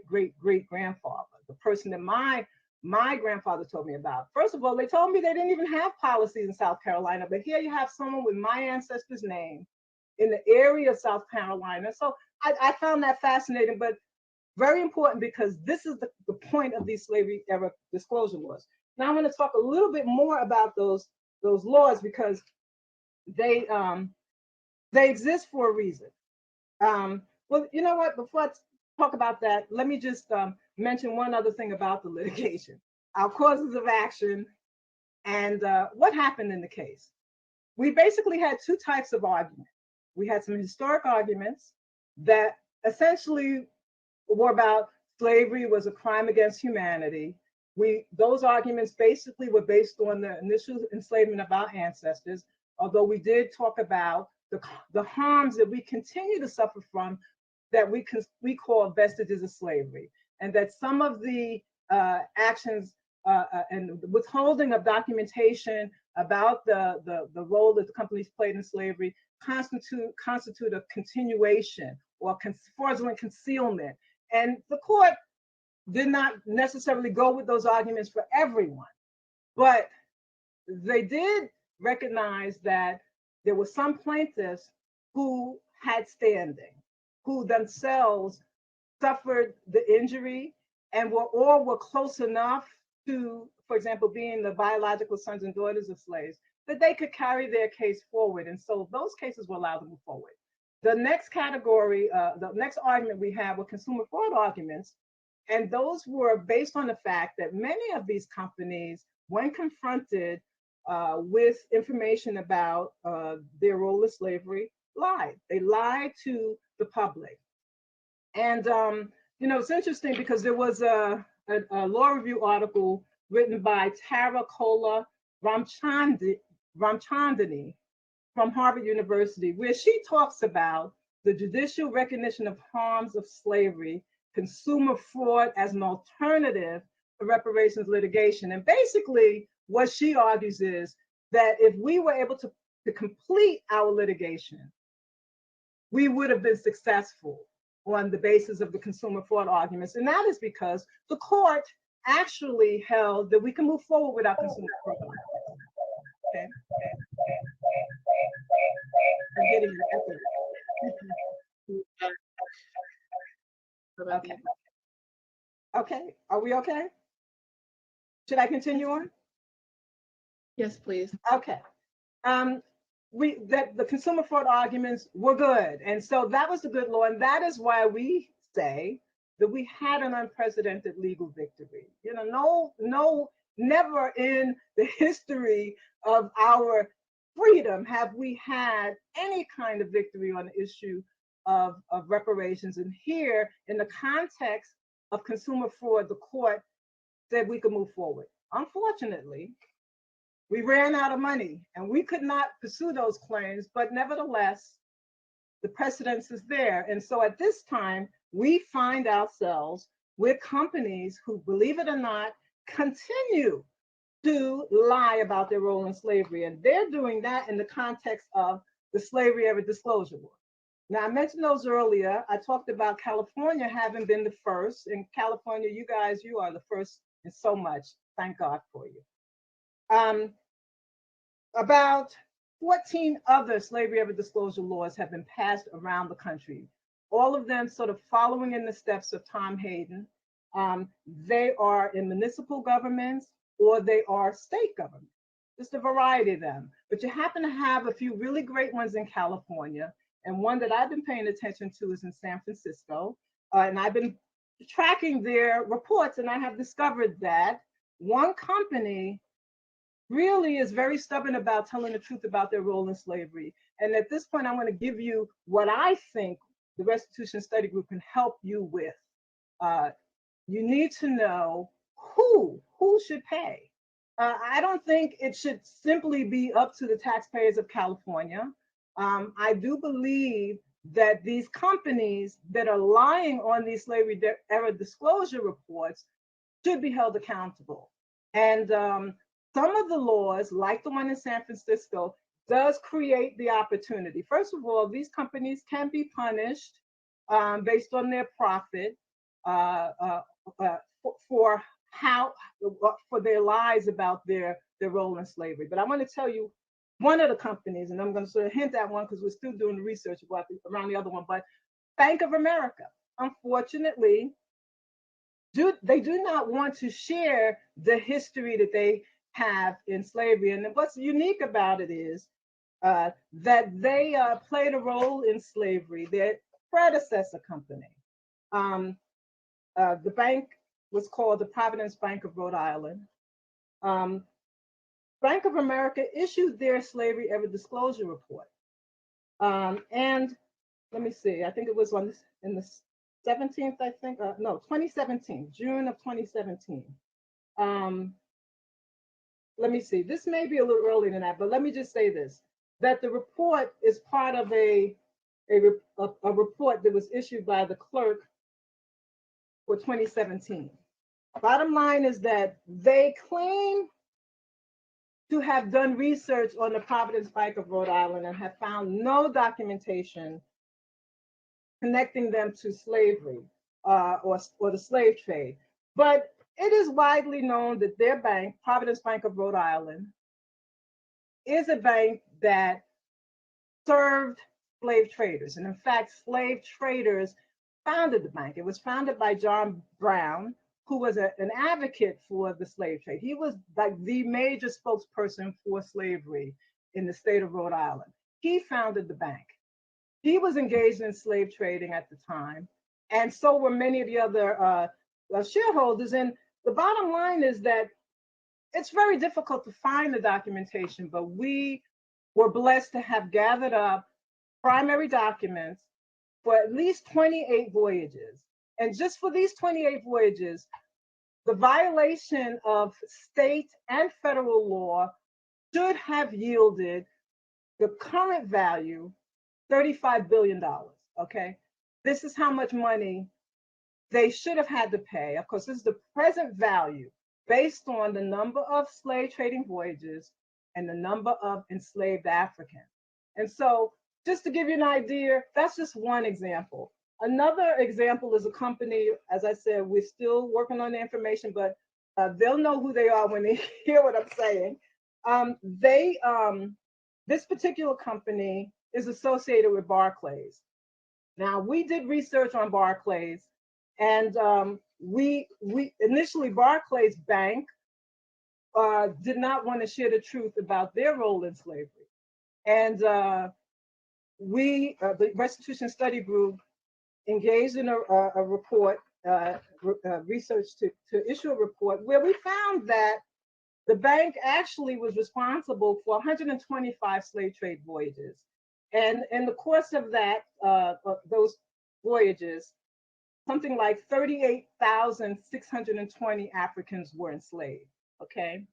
grandfather, the person that my grandfather told me about. First of all, they told me they didn't even have policies in South Carolina, but here you have someone with my ancestor's name in the area of South Carolina. So I found that fascinating, but very important, because this is the point of these slavery era disclosure laws. Now I'm going to talk a little bit more about those laws, because they exist for a reason. Well, you know what? Before I talk about that, let me just mention one other thing about the litigation, our causes of action, and what happened in the case. We basically had 2 types of arguments. We had some historic arguments that essentially were about slavery was a crime against humanity. Those arguments basically were based on the initial enslavement of our ancestors, although we did talk about the harms that we continue to suffer from that we call vestiges of slavery, and that some of the actions and withholding of documentation about the role that the companies played in slavery constitute a continuation or fraudulent concealment. And the court did not necessarily go with those arguments for everyone, but they did recognize that there were some plaintiffs who had standing, who themselves suffered the injury and were close enough to, for example, being the biological sons and daughters of slaves, that they could carry their case forward. And so those cases were allowed to move forward. The next category, the next argument we have were consumer fraud arguments. And those were based on the fact that many of these companies, when confronted with information about their role in slavery, lied. They lied to the public. And it's interesting because there was a law review article written by Tara Kola Ramchandani from Harvard University, where she talks about the judicial recognition of harms of slavery, consumer fraud as an alternative to reparations litigation. And basically, what she argues is that if we were able to complete our litigation, we would have been successful on the basis of the consumer fraud arguments. And that is because the court actually held that we can move forward without consumer fraud. Okay. I'm getting an echo. Okay. Okay. Are we okay? Should I continue on? Yes, please. Okay. The consumer fraud arguments were good. And so that was a good law. And that is why we say that we had an unprecedented legal victory. Never in the history of our freedom have we had any kind of victory on the issue of reparations. And here, in the context of consumer fraud, the court said we could move forward. Unfortunately, we ran out of money and we could not pursue those claims, but nevertheless, the precedence is there. And so at this time, we find ourselves with companies who, believe it or not, continue to lie about their role in slavery. And they're doing that in the context of the slavery era disclosure law. Now, I mentioned those earlier. I talked about California having been the first. In California, you are the first in so much. Thank God for you. About 14 other slavery era disclosure laws have been passed around the country, all of them sort of following in the steps of Tom Hayden. They are in municipal governments or they are state governments, just a variety of them. But you happen to have a few really great ones in California, and one that I've been paying attention to is in San Francisco. And I've been tracking their reports, and I have discovered that one company really is very stubborn about telling the truth about their role in slavery. And at this point, I'm going to give you what I think the Restitution Study Group can help you with. You need to know who should pay. I don't think it should simply be up to the taxpayers of California. I do believe that these companies that are lying on these slavery era disclosure reports should be held accountable. And some of the laws, like the one in San Francisco, does create the opportunity. First of all, these companies can be punished based on their profit for their lies about their role in slavery. But I want to tell you one of the companies, and I'm going to sort of hint at one because we're still doing research around the other one, but Bank of America, unfortunately, they do not want to share the history that they have in slavery. And what's unique about it is that they played a role in slavery, their predecessor company. The bank was called the Providence Bank of Rhode Island. Bank of America issued their slavery era disclosure report. And let me see, I think it was in the 17th, 2017, June of 2017. Let me see, this may be a little earlier than that, but let me just say this, that the report is part of a a report that was issued by the clerk for 2017. Bottom line is that they claim to have done research on the Providence Bank of Rhode Island and have found no documentation connecting them to slavery or the slave trade. But it is widely known that their bank, Providence Bank of Rhode Island, is a bank that served slave traders. And in fact, slave traders founded the bank. It was founded by John Brown, who was an advocate for the slave trade. He was like the major spokesperson for slavery in the state of Rhode Island. He founded the bank. He was engaged in slave trading at the time, and so were many of the other shareholders. And the bottom line is that it's very difficult to find the documentation, but we were blessed to have gathered up primary documents for at least 28 voyages. And just for these 28 voyages, the violation of state and federal law should have yielded the current value, $35 billion, okay? This is how much money they should have had to pay. Of course, this is the present value based on the number of slave trading voyages and the number of enslaved Africans. And so just to give you an idea, that's just one example. Another example is a company, as I said, we're still working on the information, but they'll know who they are when they hear what I'm saying. This particular company is associated with Barclays. Now, we did research on Barclays, and we initially, Barclays Bank did not want to share the truth about their role in slavery. And the Restitution Study Group, engaged in a report, research to issue a report where we found that the bank actually was responsible for 125 slave trade voyages. And in the course of that, those voyages, something like 38,620 Africans were enslaved, okay?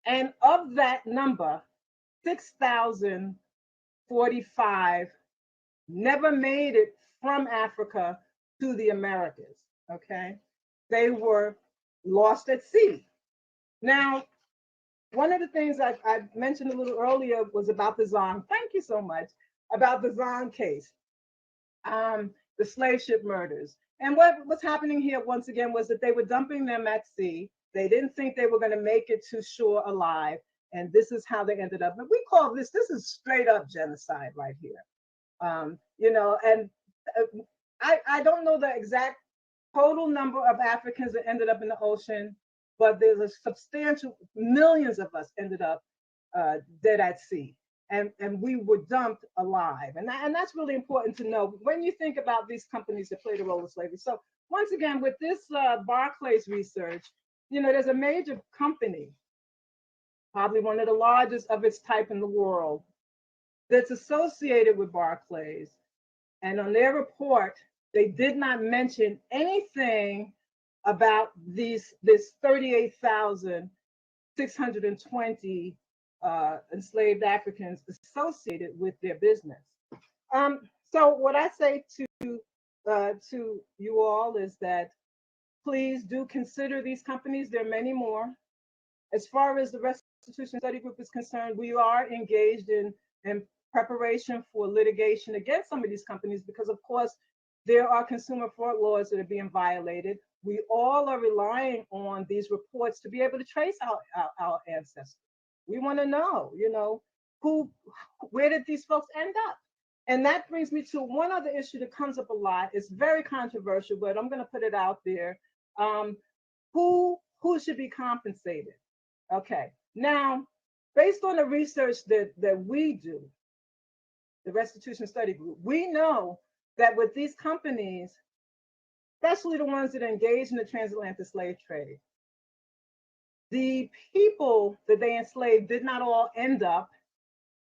And of that number, 6,045 never made it from Africa to the Americas, okay? They were lost at sea. Now, one of the things I mentioned a little earlier was about the Zong. Thank you so much. About the Zong case, the slave ship murders. And what was happening here, once again, was that they were dumping them at sea. They didn't think they were going to make it to shore alive. And this is how they ended up. But we call this is straight up genocide right here. You know, and I don't know the exact total number of Africans that ended up in the ocean, but there's a substantial, millions of us ended up dead at sea. And we were dumped alive. And that's really important to know when you think about these companies that played a role in slavery. So once again, with this Barclays research, you know, there's a major company, probably one of the largest of its type in the world, that's associated with Barclays. And on their report, they did not mention anything about this 38,620 enslaved Africans associated with their business. So what I say to you all is that please do consider these companies. There are many more. As far as the Restitution Study Group is concerned, we are engaged in preparation for litigation against some of these companies because, of course, there are consumer fraud laws that are being violated. We all are relying on these reports to be able to trace our ancestors. We want to know, you know, where did these folks end up? And that brings me to one other issue that comes up a lot. It's very controversial, but I'm going to put it out there. Who should be compensated? Okay, now, based on the research that we do, the Restitution Study Group, we know that with these companies, especially the ones that are engaged in the transatlantic slave trade, the people that they enslaved did not all end up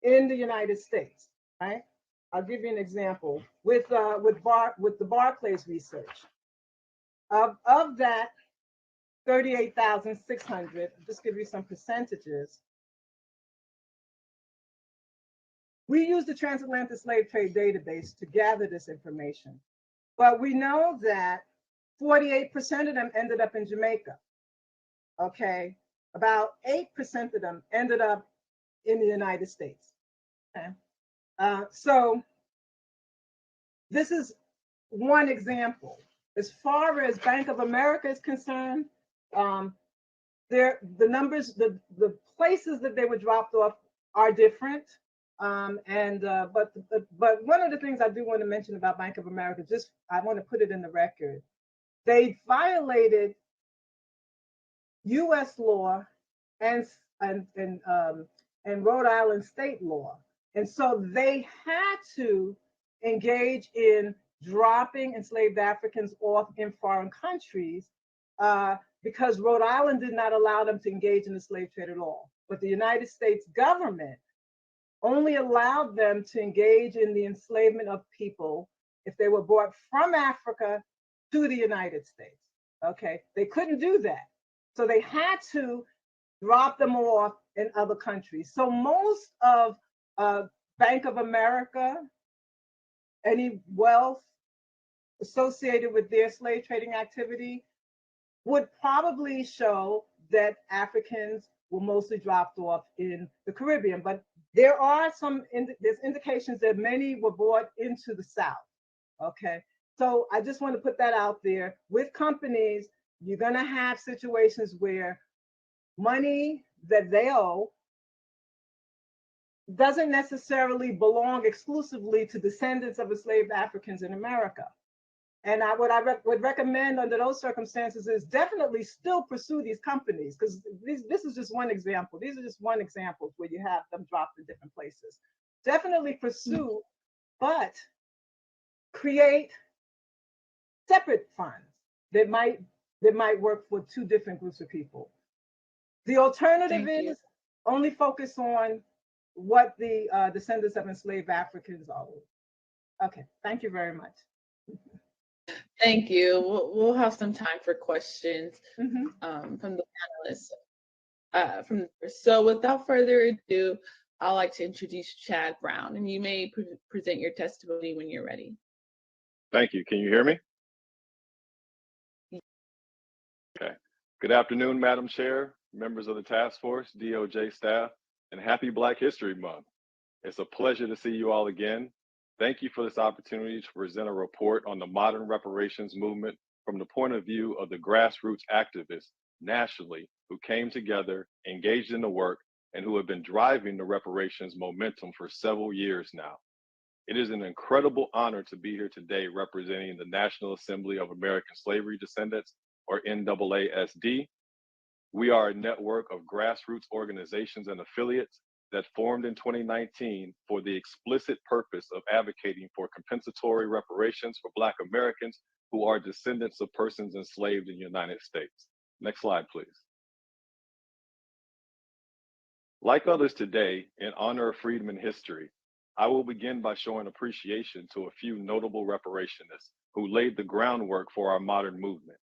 in the United States, right? I'll give you an example with the Barclays research. Of that 38,600, just give you some percentages. We use the Transatlantic Slave Trade Database to gather this information, but we know that 48% of them ended up in Jamaica. Okay, about 8% of them ended up in the United States. Okay, so this is one example. As far as Bank of America is concerned, the numbers, the places that they were dropped off are different. But one of the things I do want to mention about Bank of America, just I want to put it in the record, they violated U.S. law and Rhode Island state law, and so they had to engage in dropping enslaved Africans off in foreign countries because Rhode Island did not allow them to engage in the slave trade at all. But the United States government only allowed them to engage in the enslavement of people if they were brought from Africa to the United States. Okay, they couldn't do that. So they had to drop them off in other countries. So most of Bank of America, any wealth associated with their slave trading activity would probably show that Africans were mostly dropped off in the Caribbean. But there are there's indications that many were brought into the South. Okay, so I just want to put that out there. With companies, you're going to have situations where money that they owe doesn't necessarily belong exclusively to descendants of enslaved Africans in America. And what I would recommend under those circumstances is definitely still pursue these companies, because this is just one example. These are just one example where you have them dropped in different places. Definitely pursue, but create separate funds that might work for two different groups of people. The alternative is only focus on what the descendants of enslaved Africans owe. Okay, thank you very much. Thank you. We'll have some time for questions from the panelists. So without further ado, I'd like to introduce Chad Brown, and you may present your testimony when you're ready. Thank you. Can you hear me? Okay. Good afternoon, Madam Chair, members of the task force, DOJ staff, and happy Black History Month. It's a pleasure to see you all again. Thank you for this opportunity to present a report on the modern reparations movement from the point of view of the grassroots activists nationally who came together, engaged in the work, and who have been driving the reparations momentum for several years now. It is an incredible honor to be here today representing the National Assembly of American Slavery Descendants, or NAASD. We are a network of grassroots organizations and affiliates that formed in 2019 for the explicit purpose of advocating for compensatory reparations for Black Americans who are descendants of persons enslaved in the United States. Next slide, please. Like others today, in honor of freedmen history, I will begin by showing appreciation to a few notable reparationists who laid the groundwork for our modern movement.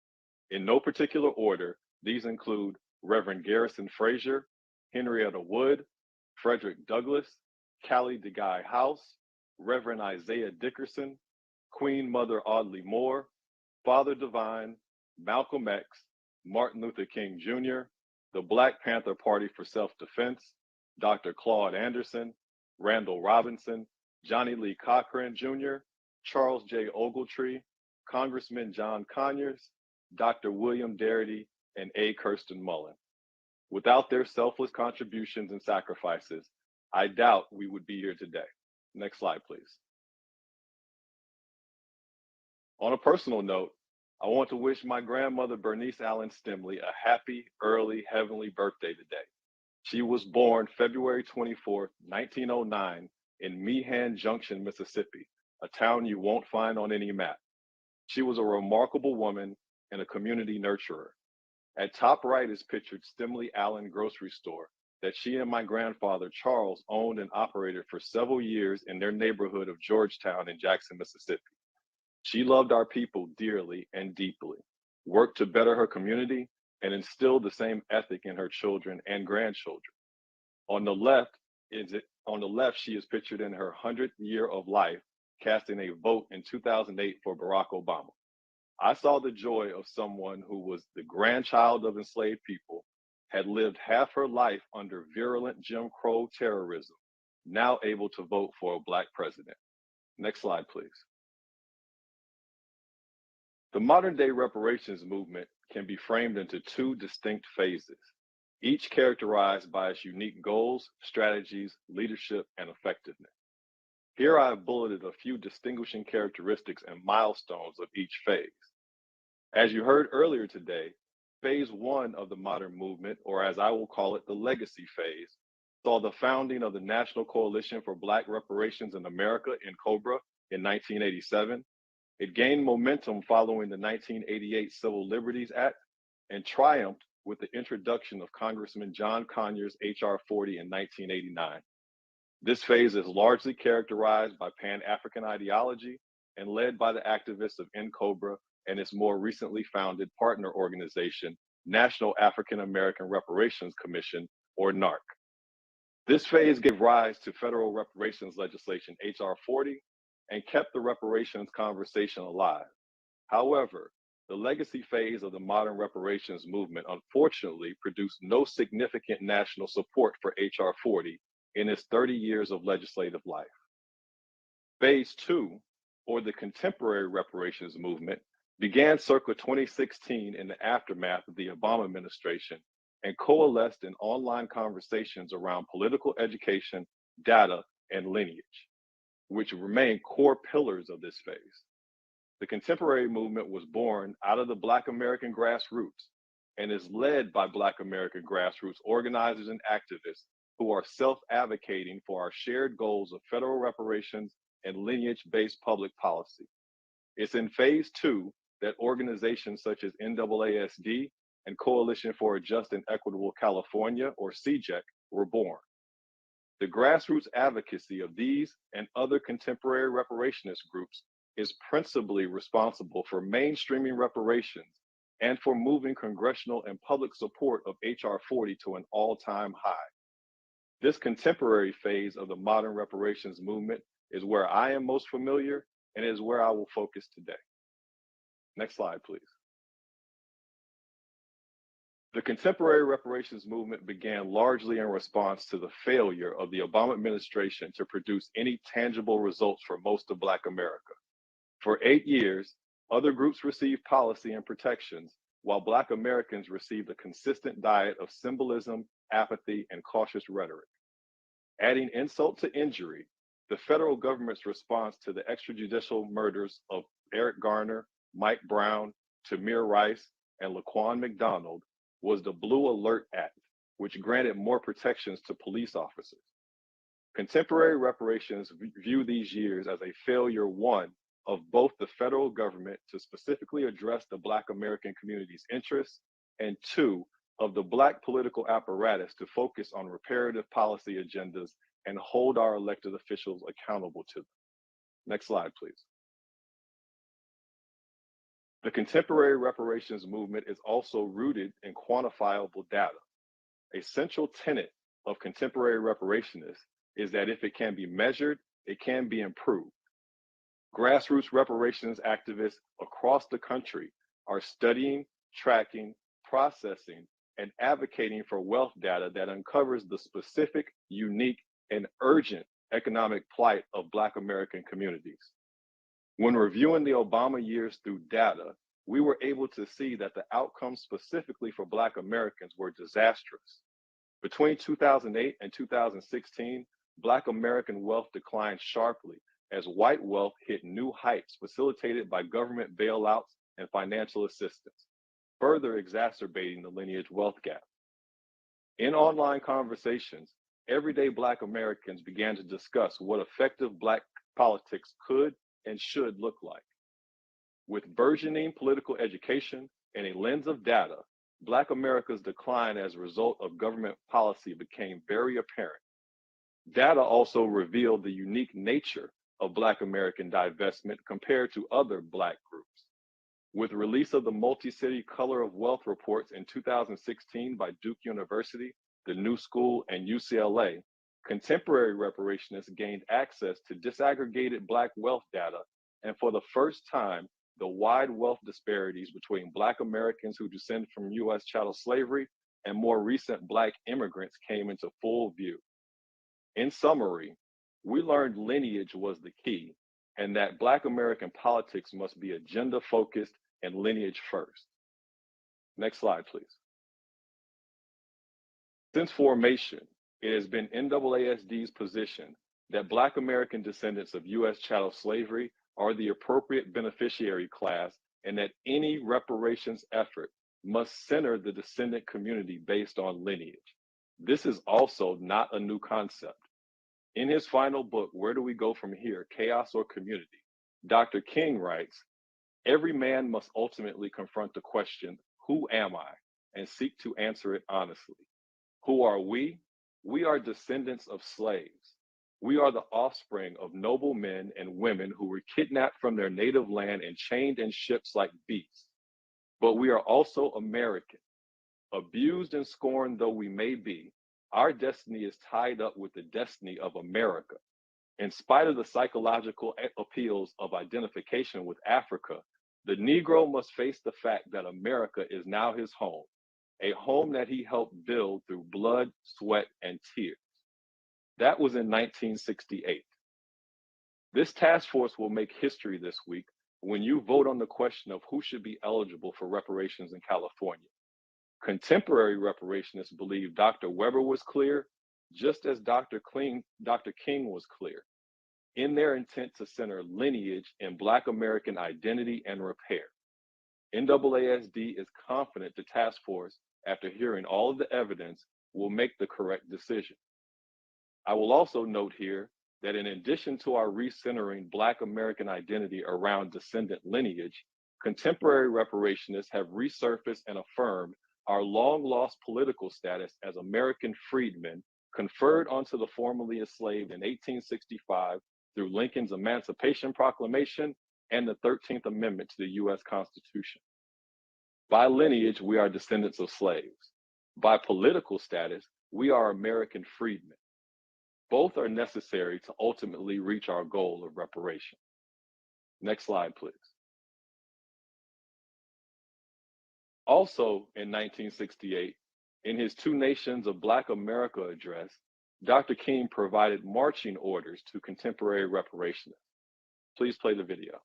In no particular order, these include Reverend Garrison Frazier, Henrietta Wood, Frederick Douglass, Callie DeGuy House, Reverend Isaiah Dickerson, Queen Mother Audley Moore, Father Divine, Malcolm X, Martin Luther King Jr., the Black Panther Party for Self-Defense, Dr. Claude Anderson, Randall Robinson, Johnny Lee Cochran Jr., Charles J. Ogletree, Congressman John Conyers, Dr. William Darity, and A. Kirsten Mullen. Without their selfless contributions and sacrifices, I doubt we would be here today. Next slide, please. On a personal note, I want to wish my grandmother, Bernice Allen Stimley, a happy, early, heavenly birthday today. She was born February 24th, 1909 in Meehan Junction, Mississippi, a town you won't find on any map. She was a remarkable woman and a community nurturer. At top right is pictured Stimley Allen Grocery Store that she and my grandfather, Charles, owned and operated for several years in their neighborhood of Georgetown in Jackson, Mississippi. She loved our people dearly and deeply, worked to better her community, and instilled the same ethic in her children and grandchildren. On the left On the left, she is pictured in her 100th year of life, casting a vote in 2008 for Barack Obama. I saw the joy of someone who was the grandchild of enslaved people, had lived half her life under virulent Jim Crow terrorism, now able to vote for a Black president. Next slide, please. The modern day reparations movement can be framed into two distinct phases, each characterized by its unique goals, strategies, leadership, and effectiveness. Here I have bulleted a few distinguishing characteristics and milestones of each phase. As you heard earlier today, phase one of the modern movement, or as I will call it, the legacy phase, saw the founding of the National Coalition for Black Reparations in America in COBRA in 1987. It gained momentum following the 1988 Civil Liberties Act and triumphed with the introduction of Congressman John Conyers' H.R. 40 in 1989. This phase is largely characterized by Pan-African ideology and led by the activists of NCOBRA and its more recently founded partner organization, National African American Reparations Commission, or NARC. This phase gave rise to federal reparations legislation H.R. 40 and kept the reparations conversation alive. However, the legacy phase of the modern reparations movement unfortunately produced no significant national support for H.R. 40 in its 30 years of legislative life. Phase two, or the contemporary reparations movement, began circa 2016 in the aftermath of the Obama administration and coalesced in online conversations around political education, data, and lineage, which remain core pillars of this phase. The contemporary movement was born out of the Black American grassroots and is led by Black American grassroots organizers and activists who are self-advocating for our shared goals of federal reparations and lineage-based public policy. It's in phase two that organizations such as NAASD and Coalition for a Just and Equitable California, or CJEC, were born. The grassroots advocacy of these and other contemporary reparationist groups is principally responsible for mainstreaming reparations and for moving congressional and public support of H.R. 40 to an all-time high. This contemporary phase of the modern reparations movement is where I am most familiar and is where I will focus today. Next slide, please. The contemporary reparations movement began largely in response to the failure of the Obama administration to produce any tangible results for most of Black America. For 8 years, other groups received policy and protections, while Black Americans received a consistent diet of symbolism, apathy, and cautious rhetoric. Adding insult to injury, the federal government's response to the extrajudicial murders of Eric Garner, Mike Brown, Tamir Rice, and Laquan McDonald was the Blue Alert Act, which granted more protections to police officers. Contemporary reparations view these years as a failure, one, of both the federal government to specifically address the Black American community's interests, and two, of the Black political apparatus to focus on reparative policy agendas and hold our elected officials accountable to them. Next slide, please. The contemporary reparations movement is also rooted in quantifiable data. A central tenet of contemporary reparationists is that if it can be measured, it can be improved. Grassroots reparations activists across the country are studying, tracking, processing, and advocating for wealth data that uncovers the specific, unique, and urgent economic plight of Black American communities. When reviewing the Obama years through data, we were able to see that the outcomes specifically for Black Americans were disastrous. Between 2008 and 2016, Black American wealth declined sharply as white wealth hit new heights facilitated by government bailouts and financial assistance, further exacerbating the lineage wealth gap. In online conversations, everyday Black Americans began to discuss what effective Black politics could and should look like. With burgeoning political education and a lens of data, Black America's decline as a result of government policy became very apparent. Data also revealed the unique nature of Black American divestment compared to other Black groups. With release of the multi-city Color of Wealth reports in 2016 by Duke University, the New School, and UCLA, Contemporary reparationists gained access to disaggregated Black wealth data, and for the first time, the wide wealth disparities between Black Americans who descend from US chattel slavery and more recent Black immigrants came into full view. In summary, we learned lineage was the key and that Black American politics must be agenda focused and lineage first. Next slide, please. Since formation, it has been NAASD's position that Black American descendants of US chattel slavery are the appropriate beneficiary class and that any reparations effort must center the descendant community based on lineage. This is also not a new concept. In his final book, Where Do We Go From Here, Chaos or Community, Dr. King writes, every man must ultimately confront the question, who am I? And seek to answer it honestly. Who are we? We are descendants of slaves. We are the offspring of noble men and women who were kidnapped from their native land and chained in ships like beasts. But we are also American. Abused and scorned though we may be, our destiny is tied up with the destiny of America. In spite of the psychological appeals of identification with Africa, the Negro must face the fact that America is now his home, a home that he helped build through blood, sweat, and tears. That was in 1968. This task force will make history this week when you vote on the question of who should be eligible for reparations in California. Contemporary reparationists believe Dr. Weber was clear, just as Dr. King was clear, in their intent to center lineage in Black American identity and repair. NAASD is confident the task force, after hearing all of the evidence, will make the correct decision. I will also note here that in addition to our recentering Black American identity around descendant lineage, contemporary reparationists have resurfaced and affirmed our long-lost political status as American freedmen conferred onto the formerly enslaved in 1865 through Lincoln's Emancipation Proclamation and the 13th Amendment to the US Constitution. By lineage, we are descendants of slaves. By political status, we are American freedmen. Both are necessary to ultimately reach our goal of reparation. Next slide, please. Also in 1968, in his Two Nations of Black America address, Dr. King provided marching orders to contemporary reparationists. Please play the video.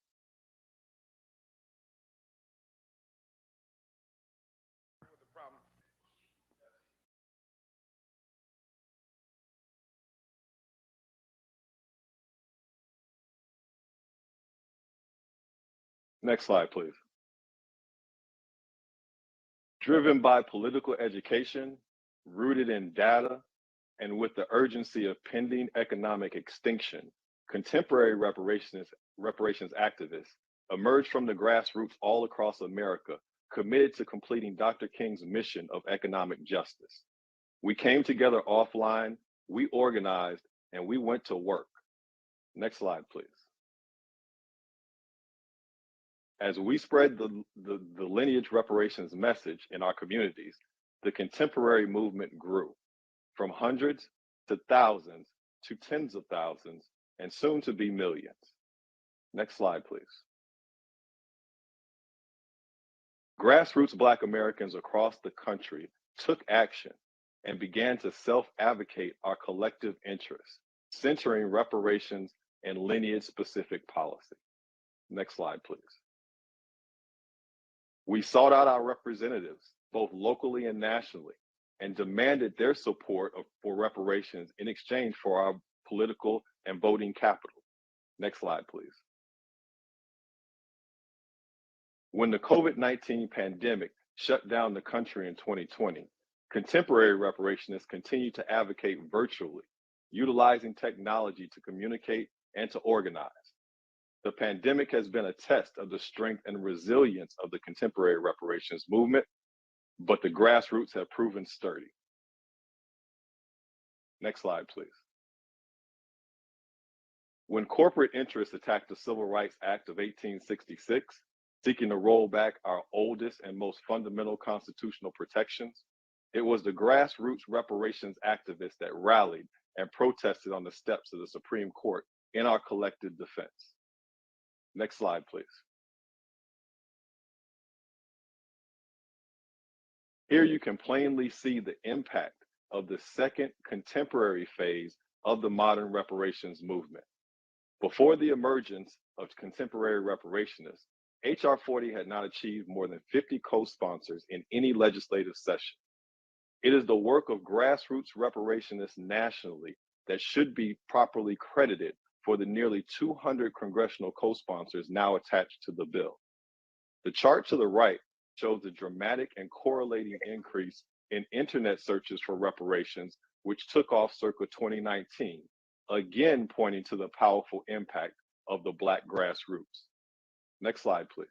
Next slide, please. Driven by political education, rooted in data, and with the urgency of pending economic extinction, contemporary reparations activists emerged from the grassroots all across America, committed to completing Dr. King's mission of economic justice. We came together offline, we organized, and we went to work. Next slide, please. As we spread the lineage reparations message in our communities, the contemporary movement grew from hundreds to thousands to tens of thousands and soon to be millions. Next slide, please. Grassroots Black Americans across the country took action and began to self-advocate our collective interests, centering reparations and lineage-specific policy. Next slide, please. We sought out our representatives, both locally and nationally, and demanded their support for reparations in exchange for our political and voting capital. Next slide, please. When the COVID-19 pandemic shut down the country in 2020, contemporary reparationists continued to advocate virtually, utilizing technology to communicate and to organize. The pandemic has been a test of the strength and resilience of the contemporary reparations movement, but the grassroots have proven sturdy. Next slide, please. When corporate interests attacked the Civil Rights Act of 1866, seeking to roll back our oldest and most fundamental constitutional protections, it was the grassroots reparations activists that rallied and protested on the steps of the Supreme Court in our collective defense. Next slide, please. Here you can plainly see the impact of the second contemporary phase of the modern reparations movement. Before the emergence of contemporary reparationists, H.R. 40 had not achieved more than 50 co-sponsors in any legislative session. It is the work of grassroots reparationists nationally that should be properly credited for the nearly 200 congressional co-sponsors now attached to the bill. The chart to the right shows the dramatic and correlating increase in internet searches for reparations, which took off circa 2019, again pointing to the powerful impact of the Black grassroots. Next slide, please.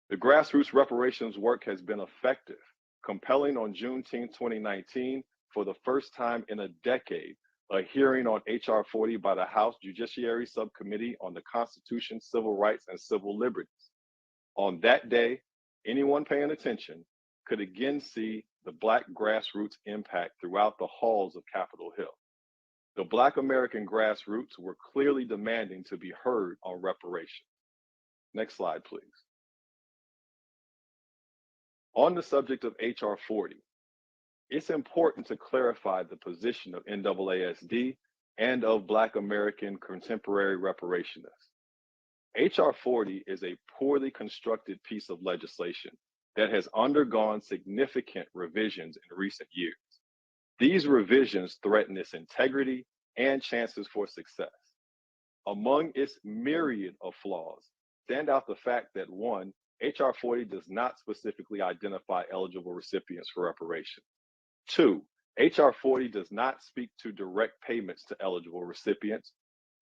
The grassroots reparations work has been effective, compelling on Juneteenth 2019, for the first time in a decade, a hearing on H.R. 40 by the House Judiciary Subcommittee on the Constitution, Civil Rights, and Civil Liberties. On that day, anyone paying attention could again see the Black grassroots impact throughout the halls of Capitol Hill. The Black American grassroots were clearly demanding to be heard on reparations. Next slide, please. On the subject of H.R. 40, it's important to clarify the position of NAASD and of Black American contemporary reparationists. H.R. 40 is a poorly constructed piece of legislation that has undergone significant revisions in recent years. These revisions threaten its integrity and chances for success. Among its myriad of flaws, stand out the fact that 1, H.R. 40 does not specifically identify eligible recipients for reparations. 2, H.R. 40 does not speak to direct payments to eligible recipients.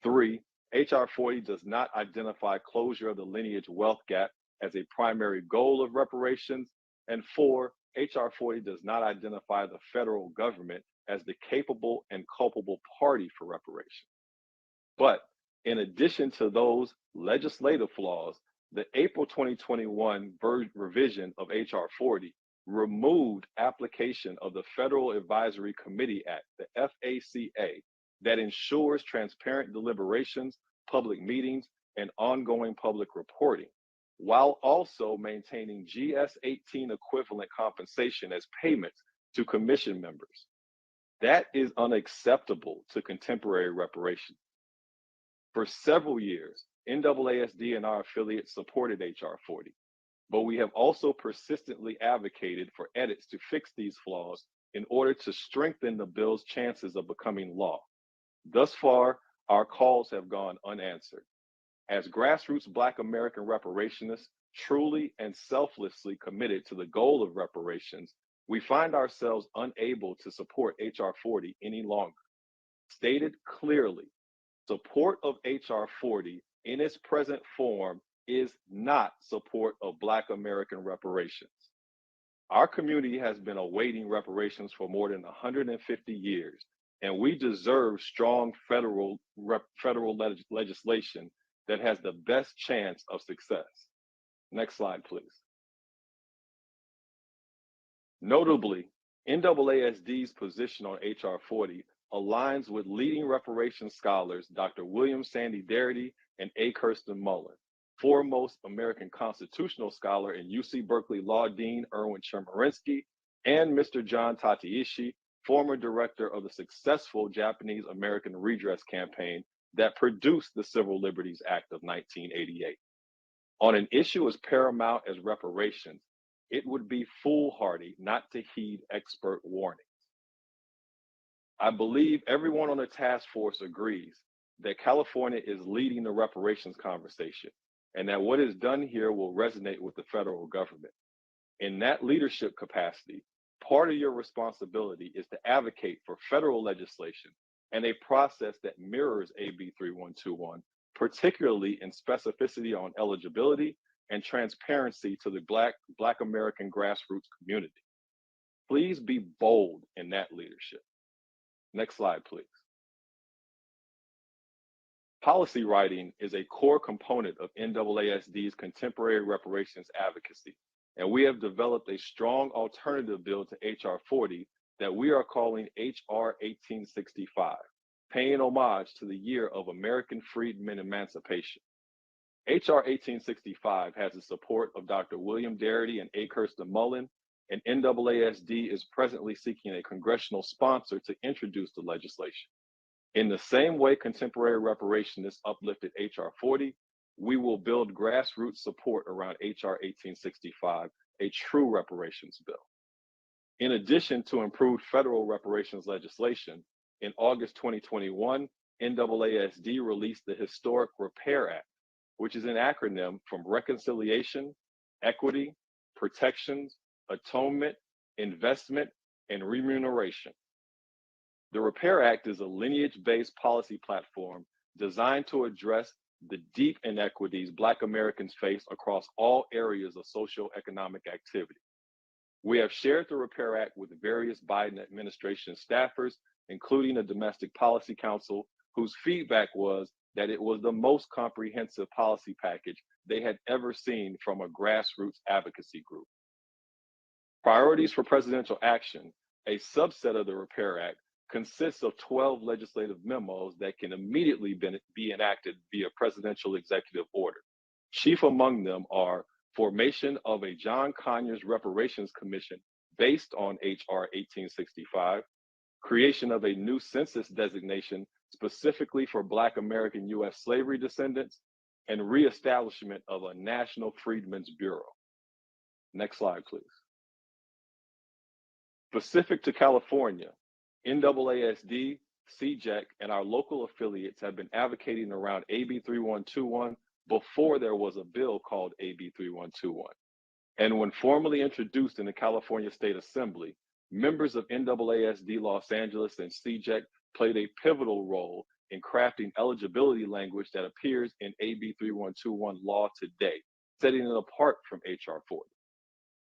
3, H.R. 40 does not identify closure of the lineage wealth gap as a primary goal of reparations. And 4, H.R. 40 does not identify the federal government as the capable and culpable party for reparations. But in addition to those legislative flaws, the April 2021 revision of H.R. 40 removed application of the Federal Advisory Committee Act, the FACA, that ensures transparent deliberations, public meetings, and ongoing public reporting, while also maintaining GS-18 equivalent compensation as payments to commission members. That is unacceptable to contemporary reparations. For several years, NAASD and our affiliates supported H.R. 40, but we have also persistently advocated for edits to fix these flaws in order to strengthen the bill's chances of becoming law. Thus far, our calls have gone unanswered. As grassroots Black American reparationists, truly and selflessly committed to the goal of reparations, we find ourselves unable to support H.R. 40 any longer. Stated clearly, support of H.R. 40 in its present form is not support of Black American reparations. Our community has been awaiting reparations for more than 150 years, and we deserve strong federal legislation that has the best chance of success. Next slide, please. Notably, NAASD's position on H.R. 40 aligns with leading reparations scholars Dr. William Sandy Deadria and A. Kirsten Mullen, foremost American constitutional scholar and UC Berkeley Law Dean Erwin Chemerinsky, and Mr. John Tateishi, former director of the successful Japanese American Redress Campaign that produced the Civil Liberties Act of 1988. On an issue as paramount as reparations, it would be foolhardy not to heed expert warnings. I believe everyone on the task force agrees that California is leading the reparations conversation and that what is done here will resonate with the federal government. In that leadership capacity, part of your responsibility is to advocate for federal legislation and a process that mirrors AB 3121, particularly in specificity on eligibility and transparency to the Black American grassroots community. Please be bold in that leadership. Next slide, please. Policy writing is a core component of NAASD's contemporary reparations advocacy, and we have developed a strong alternative bill to H.R. 40 that we are calling H.R. 1865, paying homage to the year of American freedmen emancipation. H.R. 1865 has the support of Dr. William Deadria and A. Kirsten Mullen, and NAASD is presently seeking a congressional sponsor to introduce the legislation. In the same way contemporary reparationists uplifted H.R. 40, we will build grassroots support around H.R. 1865, a true reparations bill. In addition to improved federal reparations legislation, in August 2021, NAASD released the historic Repair Act, which is an acronym from reconciliation, equity, protections, atonement, investment, and remuneration. The Repair Act is a lineage-based policy platform designed to address the deep inequities Black Americans face across all areas of socioeconomic activity. We have shared the Repair Act with various Biden administration staffers, including the Domestic Policy Council, whose feedback was that it was the most comprehensive policy package they had ever seen from a grassroots advocacy group. Priorities for presidential action, a subset of the Repair Act, consists of 12 legislative memos that can immediately be enacted via presidential executive order. Chief among them are formation of a John Conyers Reparations Commission based on H.R. 1865, creation of a new census designation specifically for Black American U.S. slavery descendants, and reestablishment of a National Freedmen's Bureau. Next slide, please. Specific to California, NAASD, CJEC, and our local affiliates have been advocating around AB 3121 before there was a bill called AB 3121. And when formally introduced in the California State Assembly, members of NAASD Los Angeles and CJEC played a pivotal role in crafting eligibility language that appears in AB 3121 law today, setting it apart from HR 40.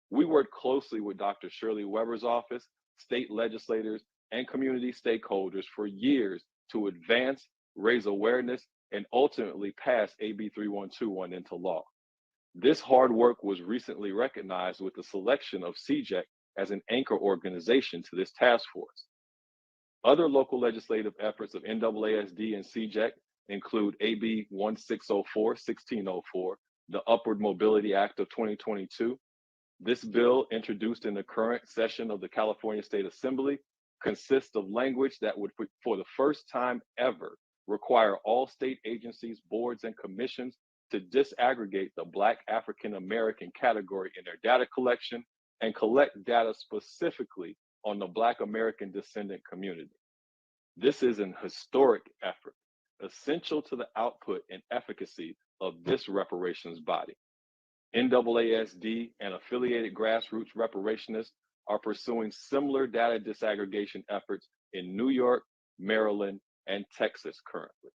We worked closely with Dr. Shirley Weber's office, state legislators, and community stakeholders for years to advance, raise awareness, and ultimately pass AB 3121 into law. This hard work was recently recognized with the selection of CJEC as an anchor organization to this task force. Other local legislative efforts of NAASD and CJEC include AB 1604, the Upward Mobility Act of 2022. This bill, introduced in the current session of the California State Assembly, consists of language that would, for the first time ever, require all state agencies, boards, and commissions to disaggregate the Black African American category in their data collection and collect data specifically on the Black American descendant community. This is an historic effort, essential to the output and efficacy of this reparations body. NAASD and affiliated grassroots reparationists are pursuing similar data disaggregation efforts in New York, Maryland, and Texas currently.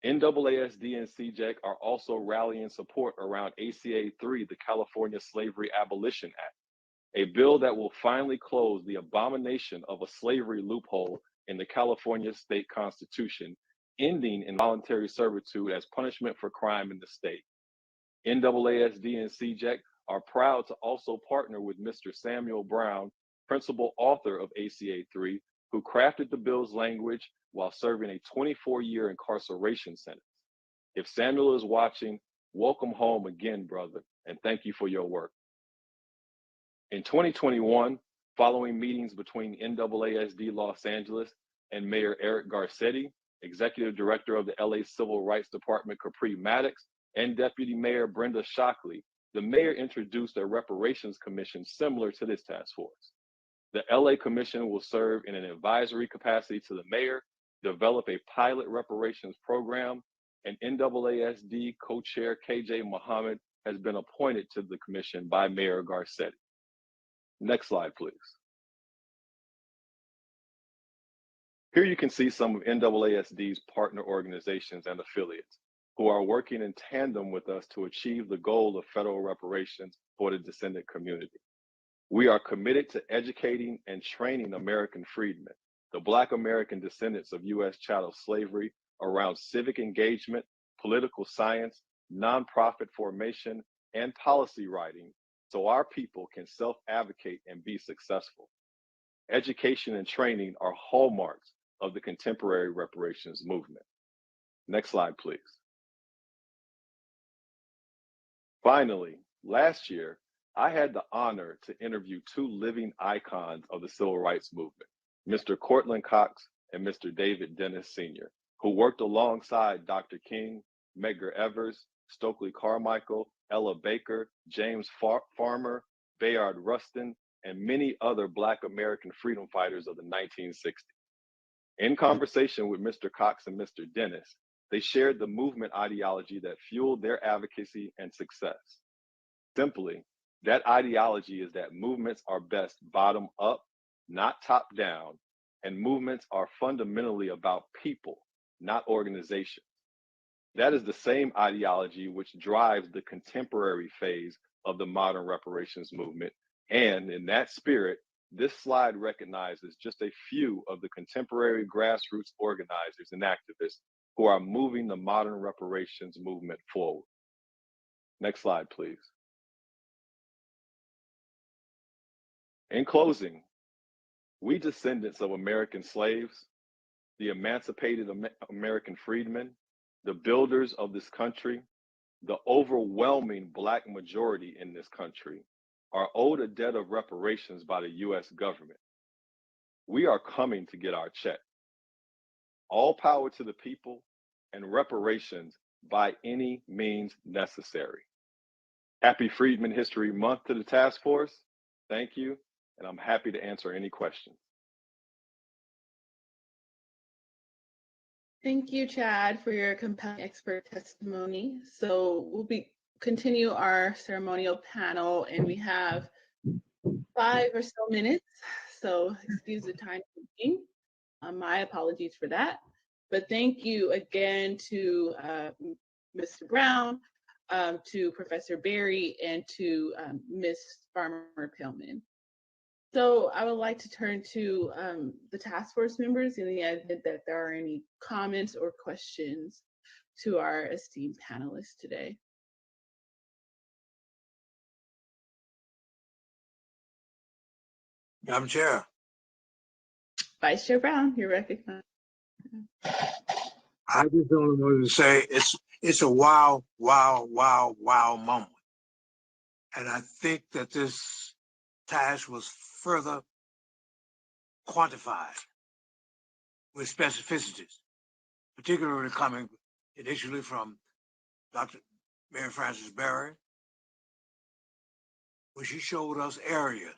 NAASD and CJEC are also rallying support around ACA 3, the California Slavery Abolition Act, a bill that will finally close the abomination of a slavery loophole in the California state constitution, ending involuntary servitude as punishment for crime in the state. NAASD and CJEC are proud to also partner with Mr. Samuel Brown, principal author of ACA 3, who crafted the bill's language while serving a 24-year incarceration sentence. If Samuel is watching, welcome home again, brother, and thank you for your work. In 2021, following meetings between NAASD Los Angeles and Mayor Eric Garcetti, Executive Director of the LA Civil Rights Department Capri Maddox, and Deputy Mayor Brenda Shockley, the mayor introduced a reparations commission similar to this task force. The LA Commission will serve in an advisory capacity to the mayor, develop a pilot reparations program, and NAASD co-chair KJ Muhammad has been appointed to the commission by Mayor Garcetti. Next slide, please. Here you can see some of NAASD's partner organizations and affiliates who are working in tandem with us to achieve the goal of federal reparations for the descendant community. We are committed to educating and training American freedmen, the Black American descendants of U.S. chattel slavery, around civic engagement, political science, nonprofit formation, and policy writing, so our people can self-advocate and be successful. education and training are hallmarks of the contemporary reparations movement. Next slide, please. Finally, last year, I had the honor to interview two living icons of the civil rights movement, Mr. Cortland Cox and Mr. David Dennis Sr., who worked alongside Dr. King, Medgar Evers, Stokely Carmichael, Ella Baker, James Farmer, Bayard Rustin, and many other Black American freedom fighters of the 1960s. In conversation with Mr. Cox and Mr. Dennis, they shared the movement ideology that fueled their advocacy and success. Simply, that ideology is that movements are best bottom up, not top down, and movements are fundamentally about people, not organizations. That is the same ideology which drives the contemporary phase of the modern reparations movement. And in that spirit, this slide recognizes just a few of the contemporary grassroots organizers and activists who are moving the modern reparations movement forward. Next slide, please. In closing, we descendants of American slaves, the emancipated American freedmen, the builders of this country, the overwhelming Black majority in this country, are owed a debt of reparations by the US government. We are coming to get our check. All power to the people and reparations by any means necessary. Happy Freedmen History Month to the task force. Thank you, and I'm happy to answer any questions. Thank you, Chad, for your compelling expert testimony. So we'll continue our ceremonial panel, and we have 5 or so minutes. So excuse the time taking. My apologies for that. But thank you again to Mr. Brown, to Professor Berry, and to Ms. Farmer-Paellmann. So I would like to turn to the task force members in the event that there are any comments or questions to our esteemed panelists today. Madam Chair. Vice Chair Brown, you're recognized. I just only wanted to say it's a wow moment. And I think that this task was further quantified with specificities, particularly coming initially from Dr. Mary Frances Berry, where she showed us areas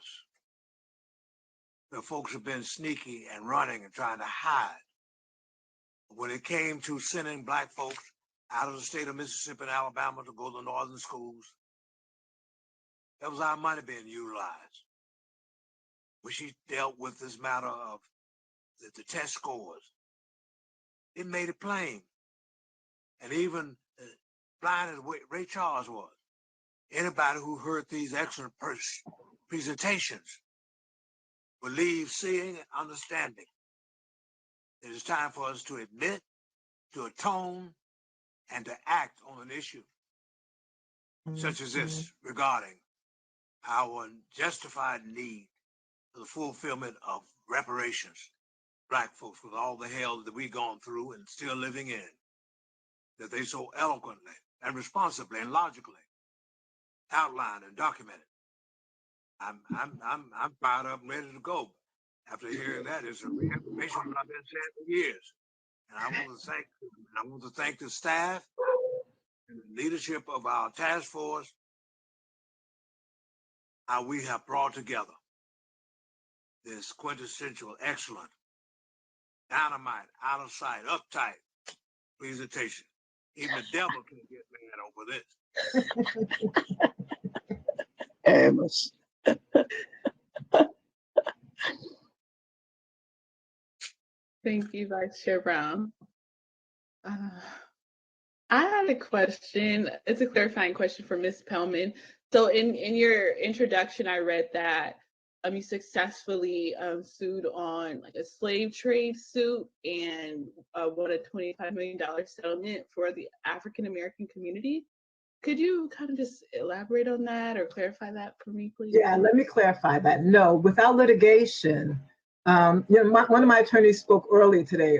where folks have been sneaky and running and trying to hide. When it came to sending Black folks out of the state of Mississippi and Alabama to go to northern schools, that was our money being utilized. When she dealt with this matter of the test scores, it made it plain. And even blind as Ray Charles was, anybody who heard these excellent presentations will leave seeing and understanding. It is time for us to admit, to atone, and to act on an issue such as this regarding our justified need for the fulfillment of reparations, Black folks, with all the hell that we've gone through and still living in, that they so eloquently and responsibly and logically outlined and documented. I'm fired up and ready to go. After hearing that, it's a reaffirmation of what I've been saying for years. And I want to thank the staff and the leadership of our task force, how we have brought together this quintessential, excellent, dynamite, out of sight, uptight presentation. Even the devil can get mad over this. Amos. Thank you, Vice Chair Brown. I had a question. It's a clarifying question for Ms. Paellmann. So in your introduction, I read that you successfully sued on like a slave trade suit and won a $25 million settlement for the African American community. Could you kind of just elaborate on that or clarify that for me, please? Yeah, let me clarify that. No, without litigation, One of my attorneys spoke earlier today.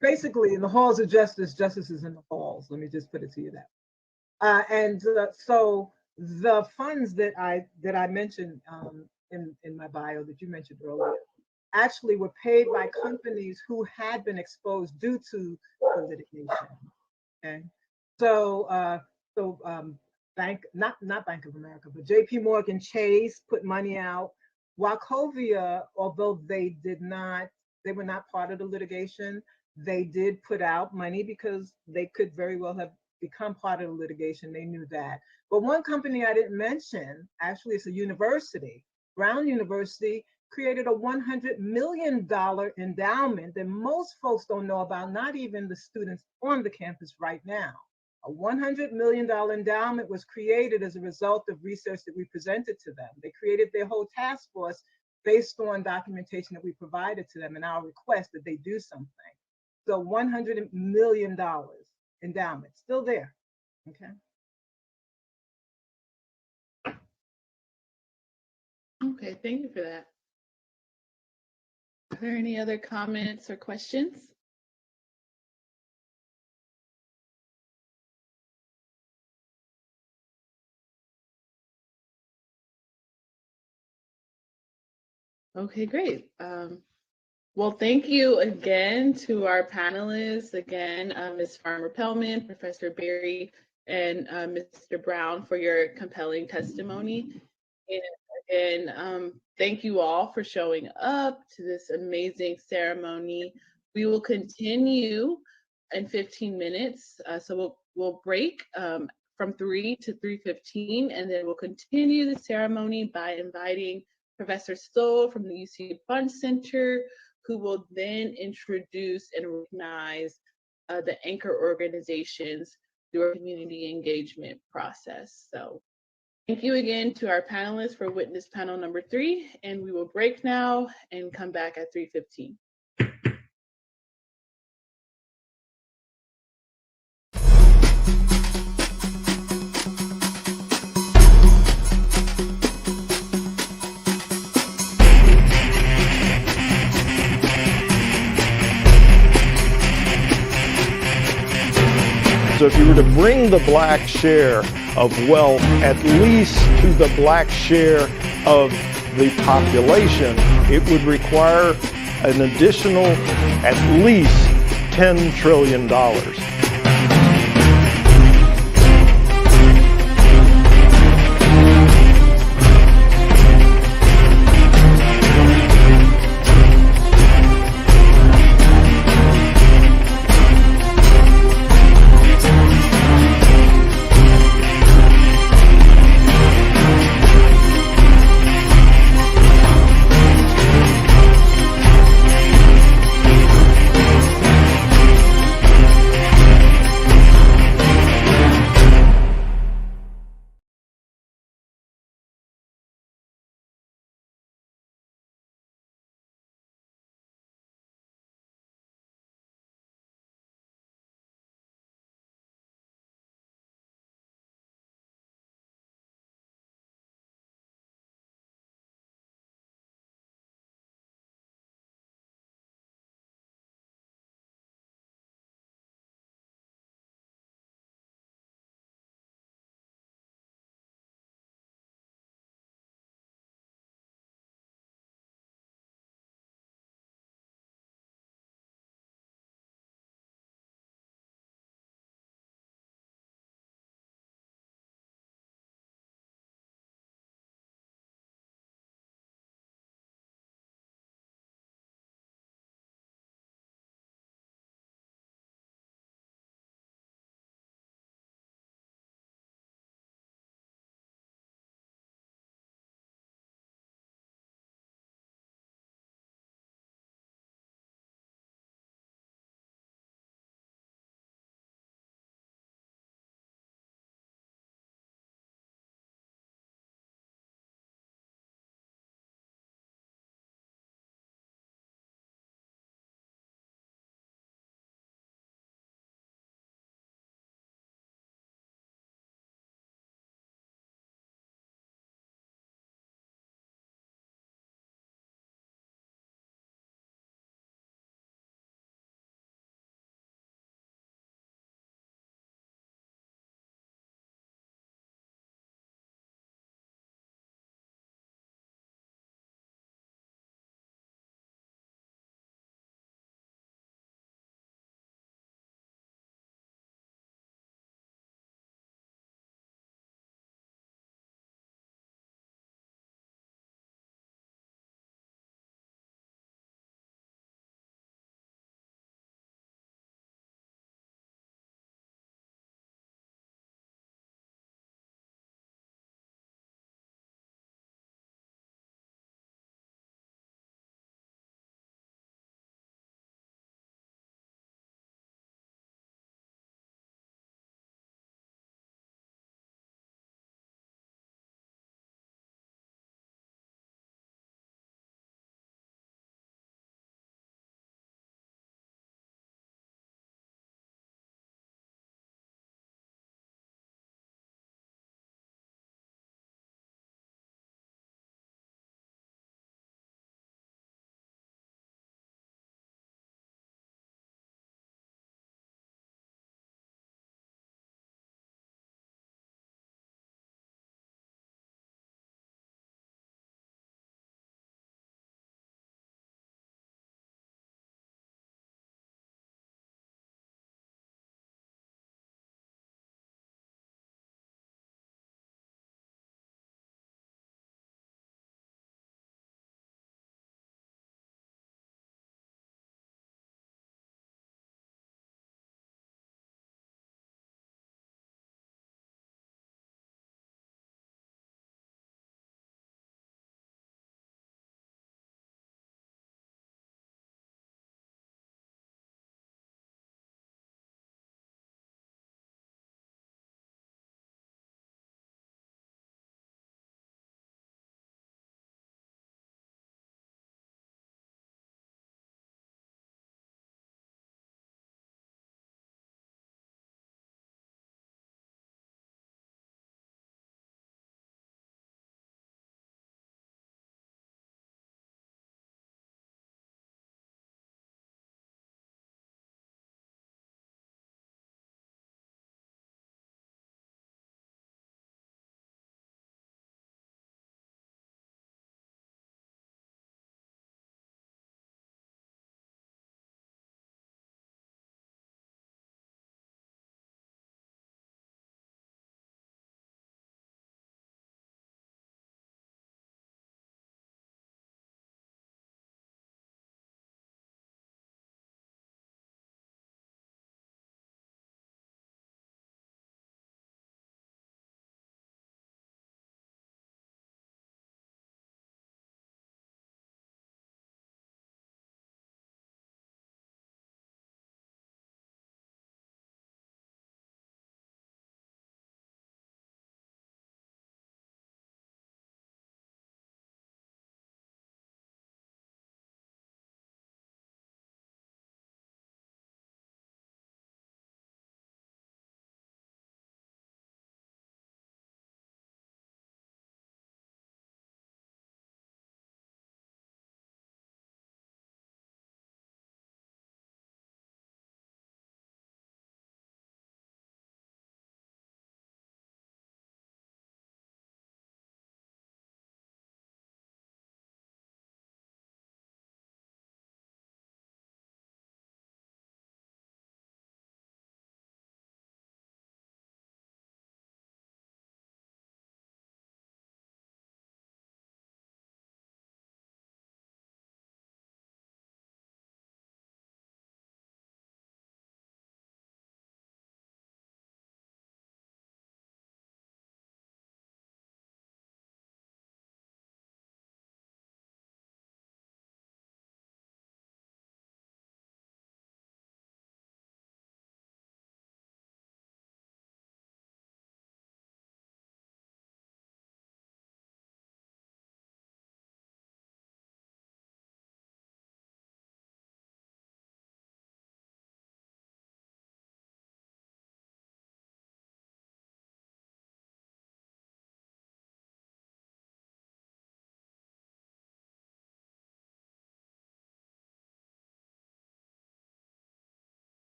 Basically, in the halls of justice, justice is in the halls. Let me just put it to you that. So the funds that I mentioned in my bio that you mentioned earlier actually were paid by companies who had been exposed due to the litigation. Okay, so not Bank of America, but J.P. Morgan Chase put money out. Wachovia, although they were not part of the litigation, they did put out money because they could very well have become part of the litigation. They knew that. But one company I didn't mention, actually it's a university, Brown University, created a $100 million endowment that most folks don't know about, not even the students on the campus right now. A $100 million endowment was created as a result of research that we presented to them. They created their whole task force based on documentation that we provided to them and our request that they do something. So $100 million endowment, still there, okay? Okay, thank you for that. Are there any other comments or questions? Okay, great. Well, thank you again to our panelists, again, Ms. Farmer-Paellmann, Professor Berry, and Mr. Brown for your compelling testimony. And again, thank you all for showing up to this amazing ceremony. We will continue in 15 minutes. So we'll break from 3 to 3:15, and then we'll continue the ceremony by inviting Professor Stoll from the UC Fund Center, who will then introduce and recognize the anchor organizations through our community engagement process. So thank you again to our panelists for witness panel number 3, and we will break now and come back at 3:15. So if you were to bring the Black share of wealth at least to the Black share of the population, it would require an additional at least $10 trillion.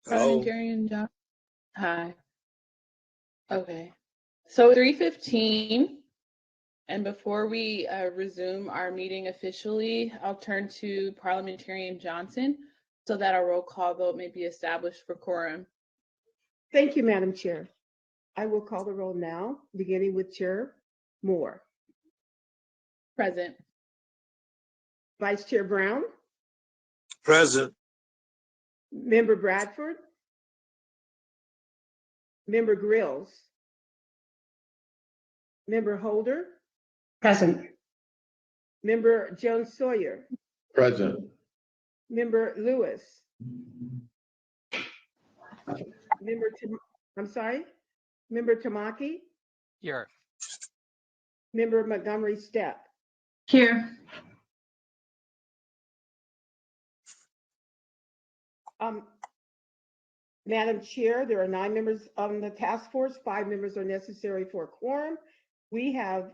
Hello? Parliamentarian John. Hi. Okay. So 3:15, and before we resume our meeting officially, I'll turn to Parliamentarian Johnson so that a roll call vote may be established for quorum. Thank you, Madam Chair. I will call the roll now, beginning with Chair Moore. Present. Vice Chair Brown, Present. Member Bradford, Member Grills, Member Holder, Present. Member Jones Sawyer, Present. Member Lewis, Member Tamaki, Here. Member Montgomery Stepp. Here. Madam Chair, there are 9 members on the task force. 5 members are necessary for a quorum. We have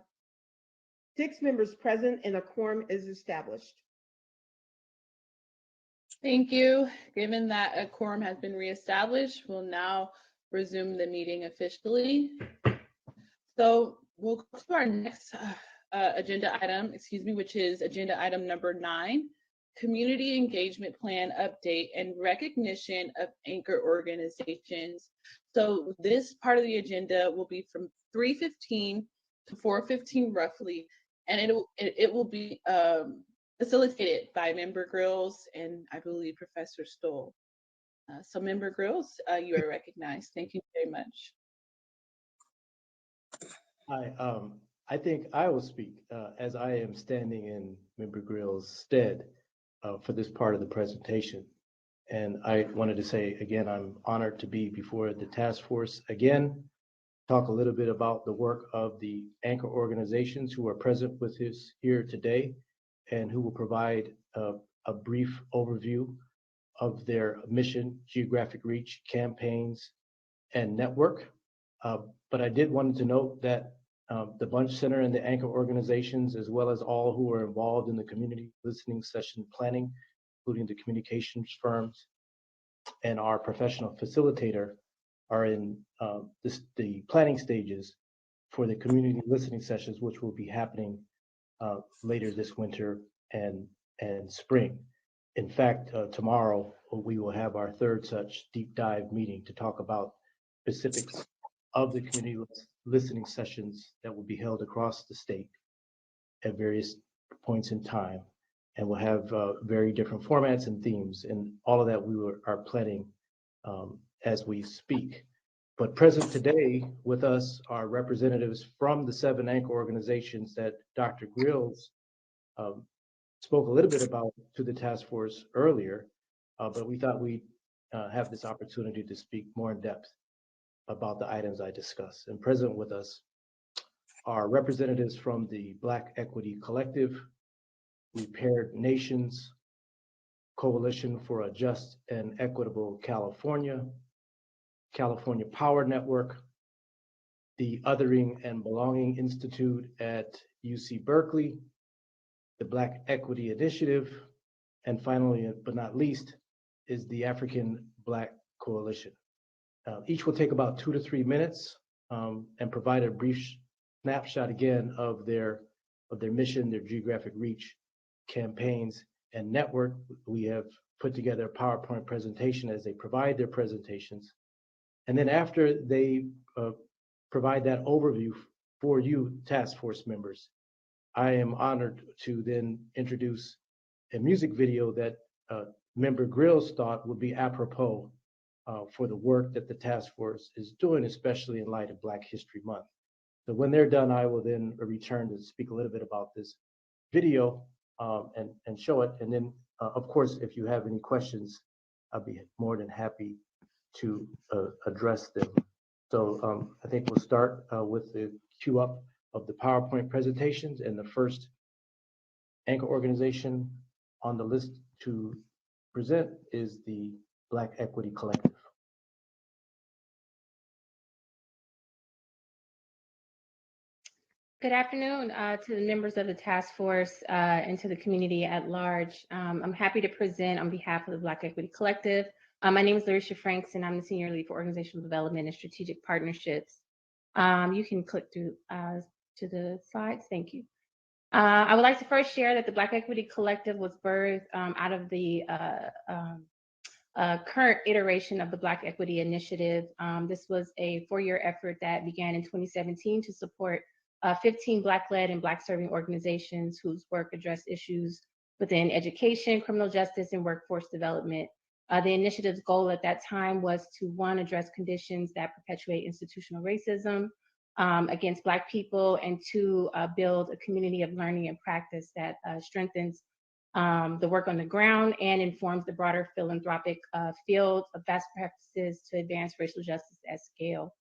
6 members present and a quorum is established. Thank you. Given that a quorum has been reestablished, we'll now resume the meeting officially. So we'll go to our next agenda item, which is agenda item number 9, Community Engagement Plan Update and Recognition of Anchor Organizations. So this part of the agenda will be from 3:15 to 4:15 roughly, and it will be facilitated by Member Grills and I believe Professor Stoll. So Member Grills, you are recognized. Thank you very much. Hi, I think I will speak as I am standing in Member Grill's stead for this part of the presentation. And I wanted to say again, I'm honored to be before the task force again, talk a little bit about the work of the anchor organizations who are present with us here today and who will provide a brief overview of their mission, geographic reach, campaigns, and network. But I did want to note that the Bunch Center and the anchor organizations, as well as all who are involved in the community listening session planning, including the communications firms and our professional facilitator, are in the planning stages for the community listening sessions, which will be happening later this winter and spring. In fact, tomorrow we will have our 3rd such deep dive meeting to talk about specifics of the community listening sessions that will be held across the state at various points in time. And we'll have very different formats and themes, and all of that we are planning as we speak. But present today with us are representatives from the 7 anchor organizations that Dr. Grills spoke a little bit about to the task force earlier, but we thought we'd have this opportunity to speak more in depth about the items I discussed. And present with us are representatives from the Black Equity Collective, Repaired Nations, Coalition for a Just and Equitable California, California Power Network, the Othering and Belonging Institute at UC Berkeley, the Black Equity Initiative, and finally, but not least, is the African Black Coalition. Each will take about 2 to 3 minutes and provide a brief snapshot again of their mission, their geographic reach, campaigns, and network. We have put together a PowerPoint presentation as they provide their presentations. And then after they provide that overview for you task force members, I am honored to then introduce a music video that Member Grills thought would be apropos for the work that the task force is doing, especially in light of Black History Month. So when they're done, I will then return to speak a little bit about this video and show it. And then, of course, if you have any questions, I'll be more than happy to address them. So I think we'll start with the queue up of the PowerPoint presentations, and the first anchor organization on the list to present is the Black Equity Collective. Good afternoon to the members of the task force and to the community at large. I'm happy to present on behalf of the Black Equity Collective. My name is Larisha Franks, and I'm the Senior Lead for Organizational Development and Strategic Partnerships. You can click through to the slides. Thank you. I would like to first share that the Black Equity Collective was birthed out of the current iteration of the Black Equity Initiative. This was a 4-year effort that began in 2017 to support 15 Black-led and Black-serving organizations whose work addressed issues within education, criminal justice, and workforce development. The initiative's goal at that time was to, 1, address conditions that perpetuate institutional racism against Black people, and 2, build a community of learning and practice that strengthens the work on the ground and informs the broader philanthropic field of best practices to advance racial justice at scale.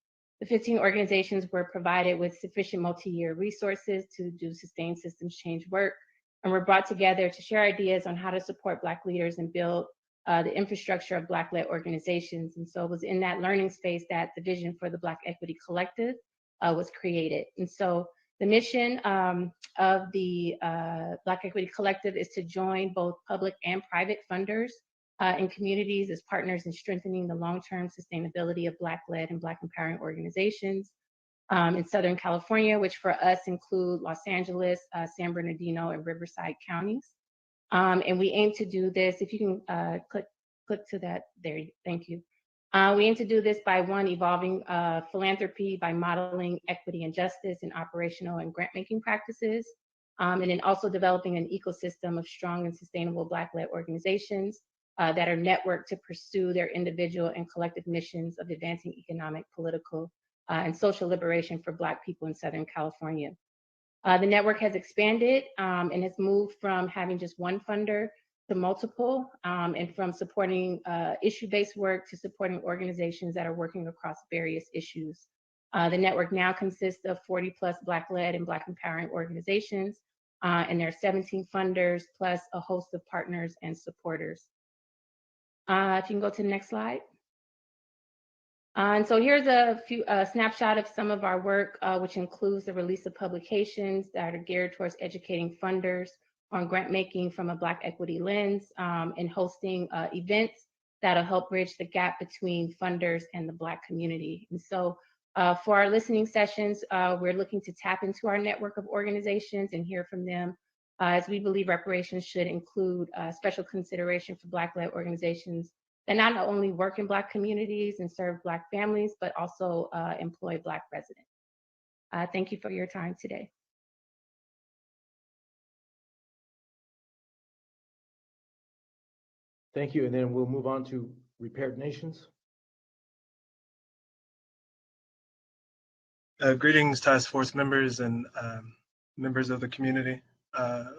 The 15 organizations were provided with sufficient multi-year resources to do sustained systems change work, and were brought together to share ideas on how to support Black leaders and build the infrastructure of Black-led organizations. And so it was in that learning space that the vision for the Black Equity Collective was created. And so the mission of the Black Equity Collective is to join both public and private funders in communities as partners in strengthening the long-term sustainability of Black-led and Black empowering organizations in Southern California, which for us include Los Angeles, San Bernardino, and Riverside counties. And we aim to do this, if you can click to that, there, thank you. We aim to do this by, 1, evolving philanthropy by modeling equity and justice in operational and grant-making practices, and then also developing an ecosystem of strong and sustainable Black-led organizations that are networked to pursue their individual and collective missions of advancing economic, political, and social liberation for Black people in Southern California. The network has expanded and has moved from having just 1 funder to multiple, and from supporting issue-based work to supporting organizations that are working across various issues. The network now consists of 40+ Black-led and Black empowering organizations, and there are 17 funders plus a host of partners and supporters. If you can go to the next slide. And so here's a few snapshot of some of our work, which includes the release of publications that are geared towards educating funders on grant making from a Black equity lens, and hosting events that'll help bridge the gap between funders and the Black community. And so for our listening sessions, we're looking to tap into our network of organizations and hear from them, as we believe reparations should include special consideration for Black-led organizations that not only work in Black communities and serve Black families, but also employ Black residents. Thank you for your time today. Thank you, and then we'll move on to Repaired Nations. Greetings, task force members and members of the community.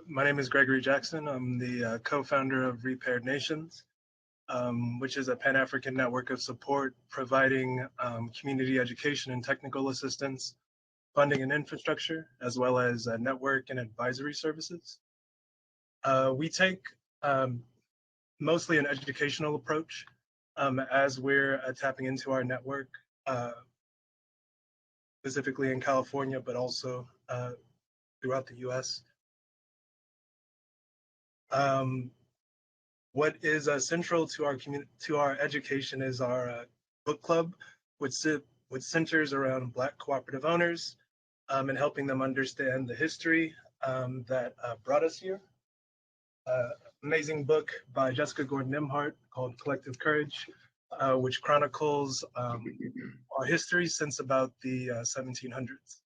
My name is Gregory Jackson. I'm the co-founder of Repaired Nations, which is a Pan-African network of support providing community education and technical assistance, funding and infrastructure, as well as network and advisory services. We take mostly an educational approach as we're tapping into our network, specifically in California, but also throughout the US. What is central to our education is our book club, which centers around Black cooperative owners and helping them understand the history that brought us here. Amazing book by Jessica Gordon Nimhart called Collective Courage, which chronicles our history since about the 1700s.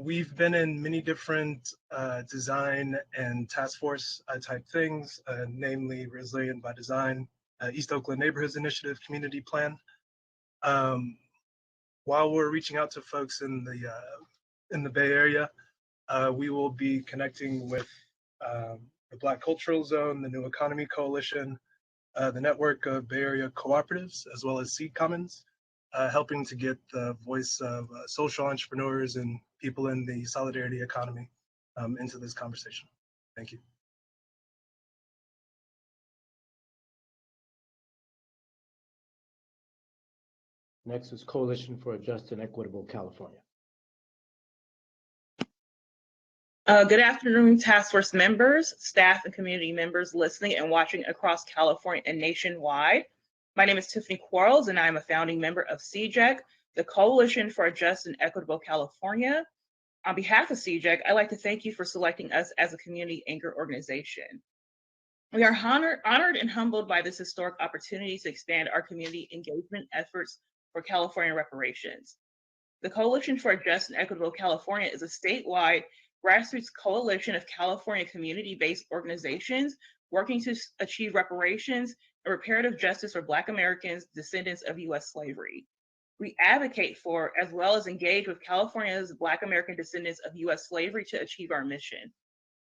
We've been in many different design and task force type things, namely Resilient by Design, East Oakland Neighborhoods Initiative Community Plan. While we're reaching out to folks in the Bay Area, we will be connecting with the Black Cultural Zone, the New Economy Coalition, the network of Bay Area cooperatives, as well as Seed Commons, helping to get the voice of social entrepreneurs and people in the solidarity economy into this conversation. Thank you. Next is Coalition for a Just and Equitable California. Good afternoon, task force members, staff, and community members listening and watching across California and nationwide. My name is Tiffany Quarles, and I'm a founding member of CJEC, the Coalition for a Just and Equitable California. On behalf of CJEC, I'd like to thank you for selecting us as a community anchor organization. We are honored and humbled by this historic opportunity to expand our community engagement efforts for California reparations. The Coalition for a Just and Equitable California is a statewide grassroots coalition of California community-based organizations working to achieve reparations and reparative justice for Black Americans, descendants of U.S. slavery. We advocate for, as well as engage with California's Black American descendants of U.S. slavery to achieve our mission.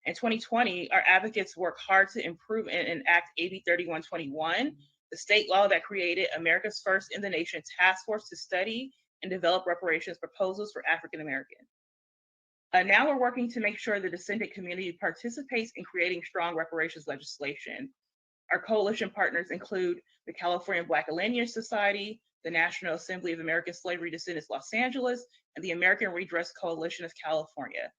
In 2020, our advocates worked hard to improve and enact AB 3121, the state law that created America's first in the nation task force to study and develop reparations proposals for African Americans. Now we're working to make sure the descendant community participates in creating strong reparations legislation. Our coalition partners include the California Black Lineage Society, the National Assembly of American Slavery Descendants Los Angeles, and the American Redress Coalition of California.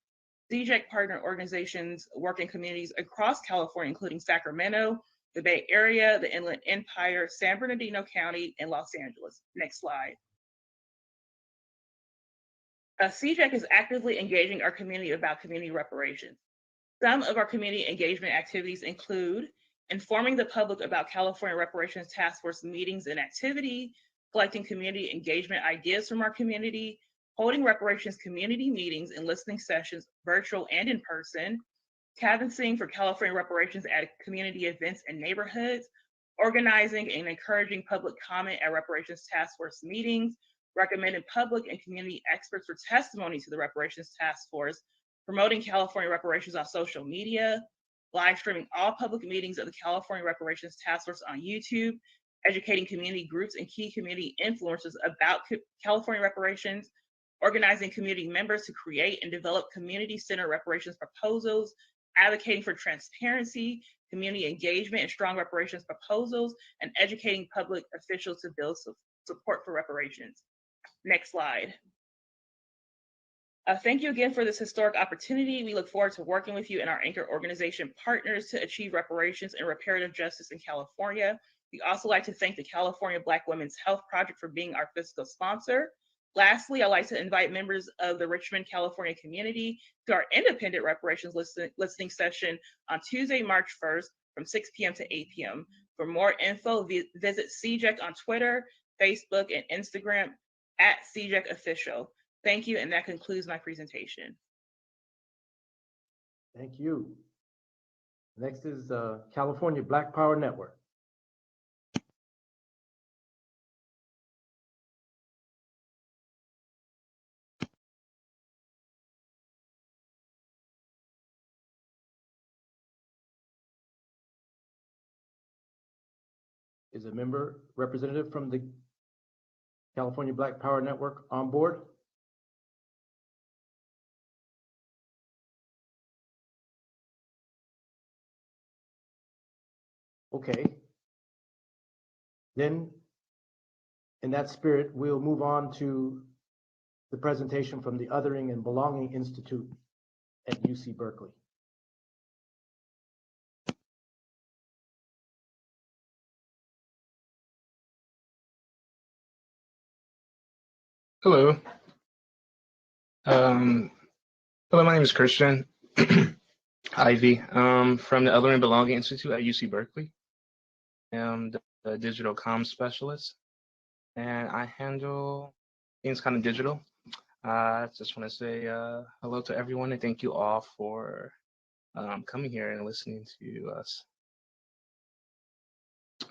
CJEC partner organizations work in communities across California, including Sacramento, the Bay Area, the Inland Empire, San Bernardino County, and Los Angeles. Next slide. CJEC is actively engaging our community about community reparations. Some of our community engagement activities include informing the public about California Reparations Task Force meetings and activity, collecting community engagement ideas from our community, holding reparations community meetings and listening sessions, virtual and in person, canvassing for California reparations at community events and neighborhoods, organizing and encouraging public comment at reparations task force meetings, recommending public and community experts for testimony to the reparations task force, promoting California reparations on social media, live streaming all public meetings of the California Reparations Task Force on YouTube, educating community groups and key community influencers about California reparations, organizing community members to create and develop community-centered reparations proposals, advocating for transparency, community engagement, and strong reparations proposals, and educating public officials to build support for reparations. Next slide. Thank you again for this historic opportunity. We look forward to working with you and our anchor organization partners to achieve reparations and reparative justice in California. We also like to thank the California Black Women's Health Project for being our fiscal sponsor. Lastly, I'd like to invite members of the Richmond, California community to our independent reparations listening session on Tuesday, March 1st from 6 p.m. to 8 p.m. For more info, visit CJEC on Twitter, Facebook, and Instagram at CJEC Official. Thank you, and that concludes my presentation. Thank you. Next is California Black Power Network. Is a member representative from the California Black Power Network on board? Okay. Then, in that spirit, we'll move on to the presentation from the Othering and Belonging Institute at UC Berkeley. Hello. Hello, my name is Christian Ivy from the Othering and Belonging Institute at UC Berkeley. I'm the digital comms specialist, and I handle things kind of digital. I just want to say hello to everyone and thank you all for coming here and listening to us.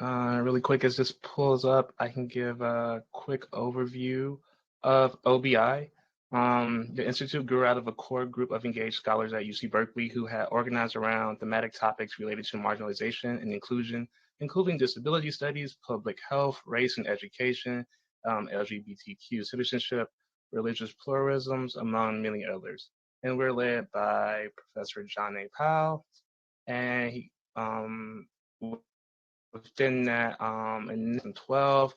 Really quick, as this pulls up, I can give a quick overview of OBI. The Institute grew out of a core group of engaged scholars at UC Berkeley who had organized around thematic topics related to marginalization and inclusion, including disability studies, public health, race and education, LGBTQ citizenship, religious pluralisms, among many others. And we're led by Professor John A. Powell. And he, within that, in 2012,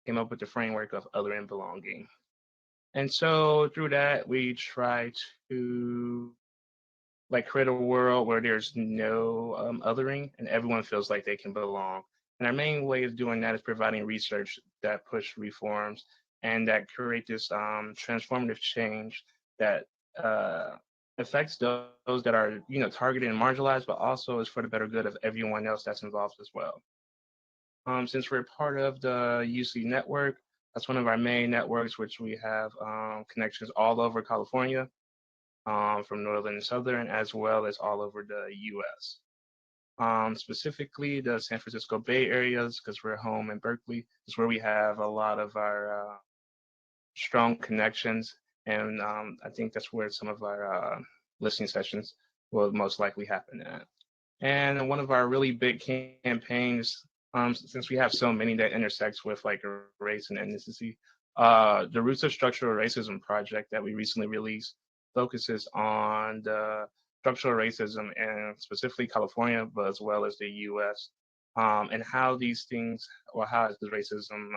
came up with the framework of other and belonging. And so through that, we try to like create a world where there's no othering and everyone feels like they can belong. And our main way of doing that is providing research that push reforms and that create this transformative change that affects those that are, targeted and marginalized, but also is for the better good of everyone else that's involved as well. Since we're part of the UC network, that's one of our main networks, which we have connections all over California, from northern and southern, as well as all over the US. Specifically the San Francisco Bay areas, because we're home in Berkeley, is where we have a lot of our strong connections. And I think that's where some of our listening sessions will most likely happen at. And one of our really big campaigns, since we have so many that intersects with like race and ethnicity, the Roots of Structural Racism project that we recently released focuses on the structural racism in specifically California, but as well as the US, and how these things, or how has the racism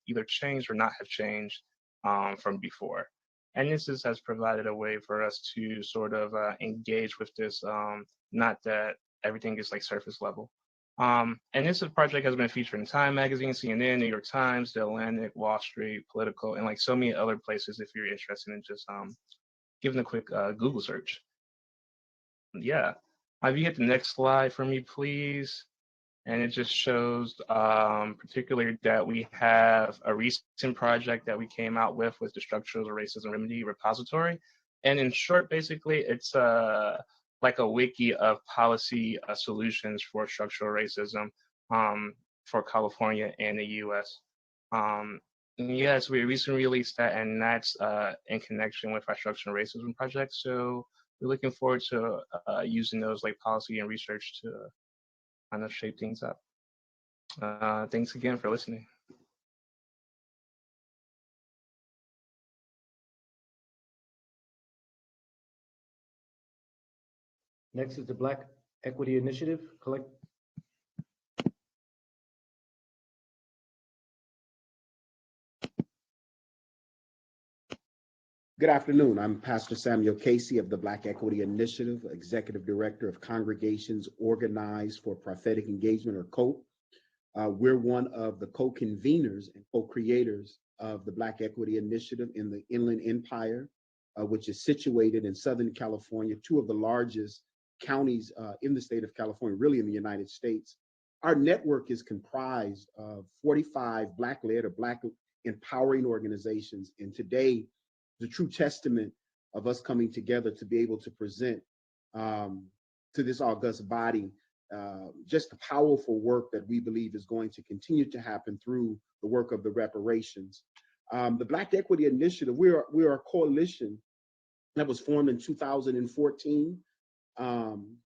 either changed or not have changed from before. And has provided a way for us to sort of engage with this, not that everything is like surface level. And this project has been featured in Time Magazine, CNN, New York Times, The Atlantic, Wall Street, Political, and like so many other places if you're interested in just giving a quick Google search. Yeah. If you hit the next slide for me, please. And it just shows particularly that we have a recent project that we came out with the Structural Racism Remedy Repository. And in short, basically, it's like a wiki of policy solutions for structural racism for California and the US. Yes, we recently released that, and that's in connection with our structural racism project. So we're looking forward to using those like policy and research to kind of shape things up. Thanks again for listening. Next is the Black Equity Initiative. Good afternoon. I'm Pastor Samuel Casey of the Black Equity Initiative, Executive Director of Congregations Organized for Prophetic Engagement, or COPE. We're one of the co-conveners and co-creators of the Black Equity Initiative in the Inland Empire, which is situated in Southern California, two of the largest counties in the state of California, really in the United States. Our network is comprised of 45 Black-led or Black empowering organizations, and today, the true testament of us coming together to be able to present to this august body just the powerful work that we believe is going to continue to happen through the work of the reparations. The Black Equity Initiative, we are a coalition that was formed in 2014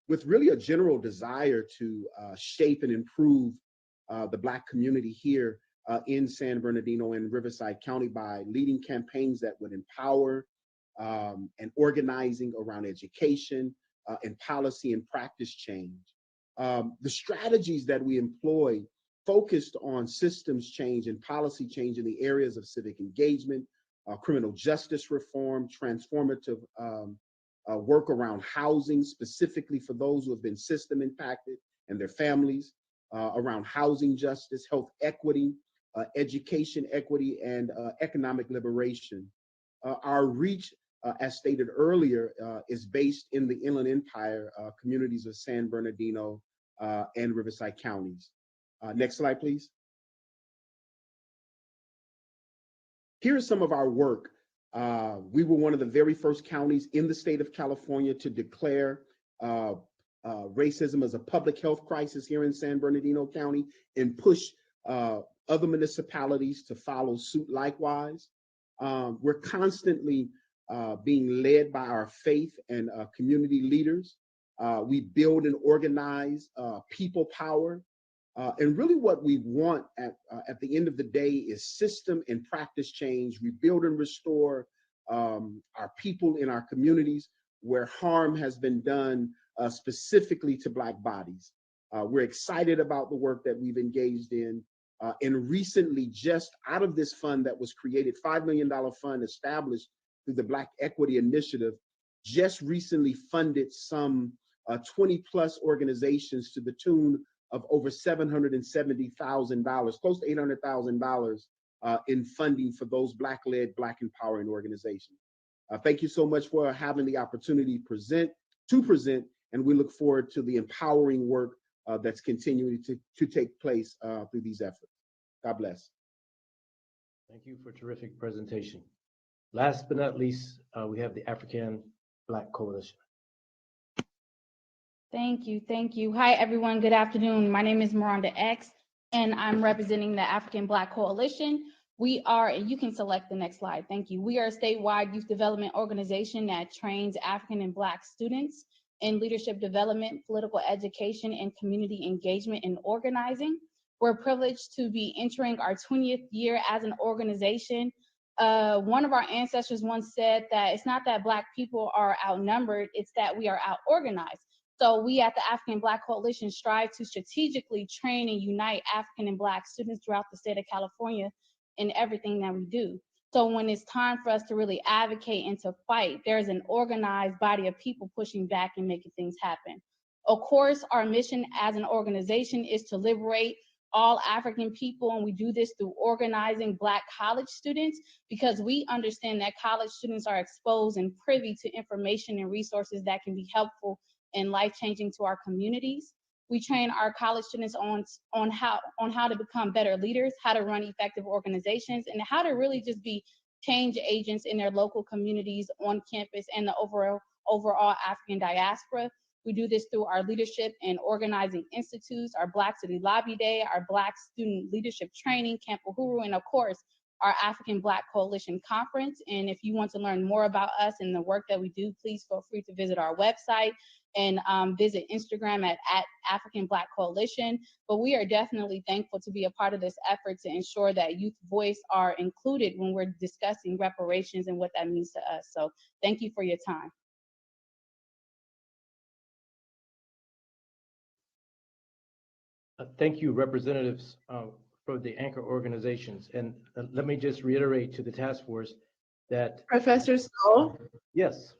with really a general desire to shape and improve the Black community here in San Bernardino and Riverside County by leading campaigns that would empower and organizing around education and policy and practice change. The strategies that we employ focused on systems change and policy change in the areas of civic engagement, criminal justice reform, transformative work around housing, specifically for those who have been system impacted and their families, around housing justice, health equity, education equity, and economic liberation. Our reach, as stated earlier, is based in the Inland Empire communities of San Bernardino and Riverside counties. Next slide, please. Here's some of our work. We were one of the very first counties in the state of California to declare racism as a public health crisis here in San Bernardino County and push other municipalities to follow suit likewise. We're constantly being led by our faith and community leaders. We build and organize people power. And really what we want at the end of the day is system and practice change. We build and restore our people in our communities where harm has been done specifically to Black bodies. We're excited about the work that we've engaged in. And recently, just out of this fund that was created, $5 million fund established through the Black Equity Initiative, just recently funded some 20 plus organizations to the tune of over $770,000, close to $800,000 in funding for those Black-led, Black empowering organizations. Thank you so much for having the opportunity to present, and we look forward to the empowering work that's continuing to take place through these efforts. God bless. Thank you for a terrific presentation. Last but not least, we have the African Black Coalition. Thank you. Thank you. Hi, everyone. Good afternoon. My name is Miranda X, and I'm representing the African Black Coalition. We are, and you can select the next slide. Thank you. We are a statewide youth development organization that trains African and Black students in leadership development, political education, and community engagement and organizing. We're privileged to be entering our 20th year as an organization. One of our ancestors once said that it's not that Black people are outnumbered, it's that we are out-organized. So we at the African Black Coalition strive to strategically train and unite African and Black students throughout the state of California in everything that we do. So when it's time for us to really advocate and to fight, there's an organized body of people pushing back and making things happen. Of course, our mission as an organization is to liberate all African people, and we do this through organizing Black college students, because we understand that college students are exposed and privy to information and resources that can be helpful and life-changing to our communities. We train our college students on how to become better leaders, how to run effective organizations, and how to really just be change agents in their local communities, on campus, and the overall African diaspora. We do this through our leadership and organizing institutes, our Black City Lobby Day, our Black Student Leadership Training, Camp Uhuru, and of course, our African Black Coalition Conference. And if you want to learn more about us and the work that we do, please feel free to visit our website and visit Instagram at African Black Coalition. But we are definitely thankful to be a part of this effort to ensure that youth voice are included when we're discussing reparations and what that means to us. So thank you for your time. Thank you, representatives for the anchor organizations. And let me just reiterate to the task force that— Professor Stoll? Yes.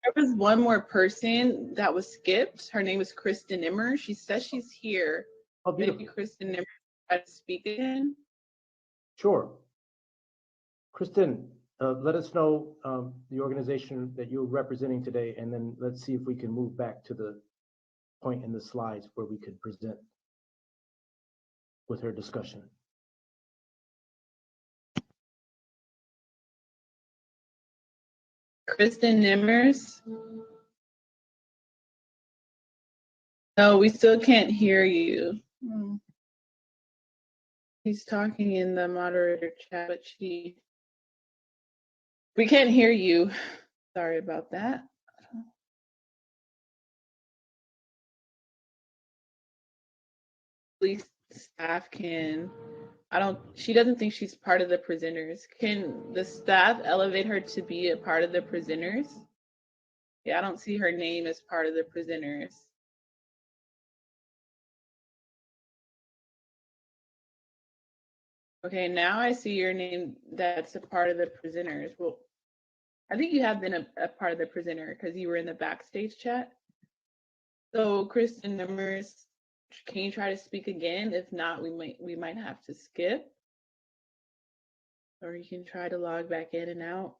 There was one more person that was skipped. Her name is Kristen Nimmer. She says she's here. Oh, beautiful. Maybe Kristen Nimmer try to speak again. Sure. Kristen, let us know the organization that you're representing today, and then let's see if we can move back to the point in the slides where we could present with her discussion. Kristen Nimmers? No, we still can't hear you. He's talking in the moderator chat, but we can't hear you. Sorry about that. At least staff can, she doesn't think she's part of the presenters. Can the staff elevate her to be a part of the presenters? Yeah, I don't see her name as part of the presenters. Okay, now I see your name that's a part of the presenters. Well, I think you have been a part of the presenter because you were in the backstage chat. So Kristen Nimmers, can you try to speak again? If not, we might have to skip. Or you can try to log back in and out.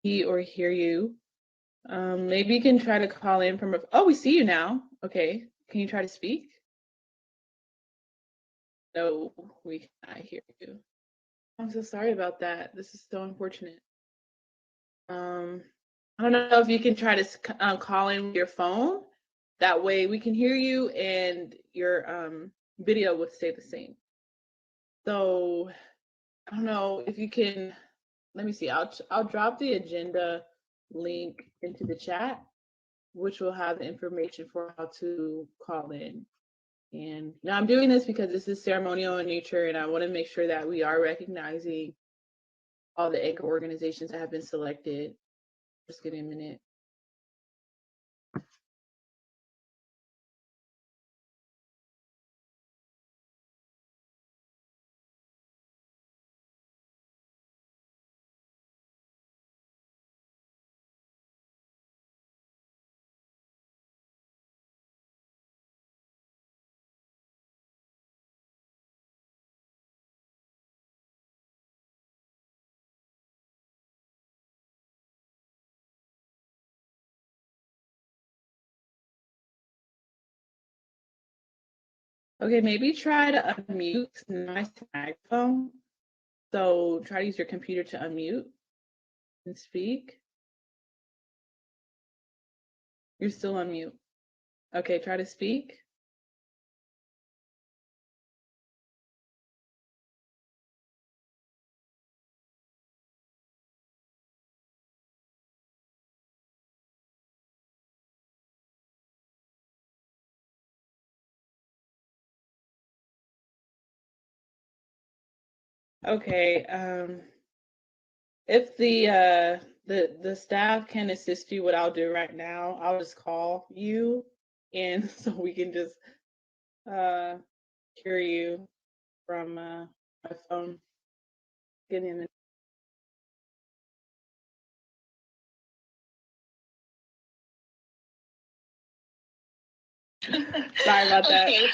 He or hear you. Maybe you can try to call in from oh, we see you now. Okay, can you try to speak? No, we cannot hear you. I'm so sorry about that. This is so unfortunate. I don't know if you can try to call in with your phone. That way we can hear you and your video will stay the same. So I don't know if you can, let me see, I'll drop the agenda link into the chat, which will have the information for how to call in. And now I'm doing this because this is ceremonial in nature and I want to make sure that we are recognizing all the anchor organizations that have been selected. Just give me a minute. Okay, maybe try to unmute. Nice microphone. So try to use your computer to unmute and speak. You're still on mute. Okay, try to speak. Okay, if the staff can assist you, what I'll do right now, I'll just call you and so we can just hear you from my phone. Give me a minute. Sorry about that. Okay.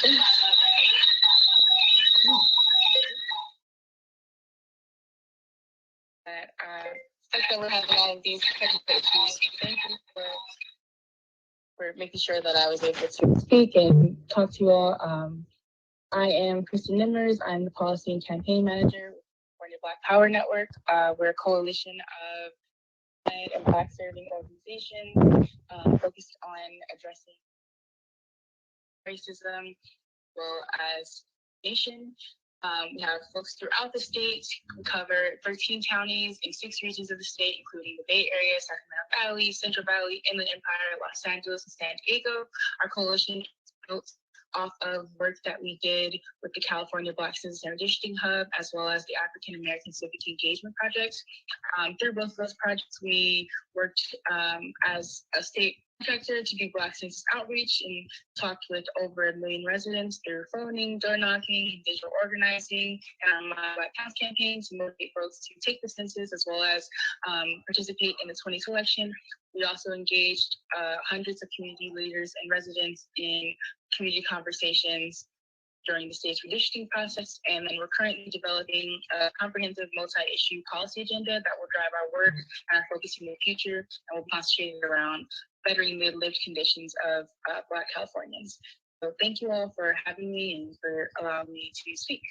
That we're having all of these technical issues. Thank you for making sure that I was able to speak and talk to you all. I am Kristen Nimmers. I'm the Policy and Campaign Manager for the Black Power Network. We're a coalition of Black and Black serving organizations focused on addressing racism as well as nation. We have folks throughout the state. We cover 13 counties in 6 regions of the state, including the Bay Area, Sacramento Valley, Central Valley, Inland Empire, Los Angeles, and San Diego. Our coalition is built off of work that we did with the California Black Citizen Redistricting Hub, as well as the African American Civic Engagement Project. Through both of those projects, we worked as a state contractor to do Black census outreach and talked with over 1 million residents through phoning, door knocking, digital organizing, and Black House campaign to motivate folks to take the census as well as participate in the 2020 election. We also engaged hundreds of community leaders and residents in community conversations during the state's redistricting process, and then we're currently developing a comprehensive multi-issue policy agenda that will drive our work and our focus in the future, and will concentrate around bettering the lived conditions of Black Californians. So thank you all for having me and for allowing me to speak.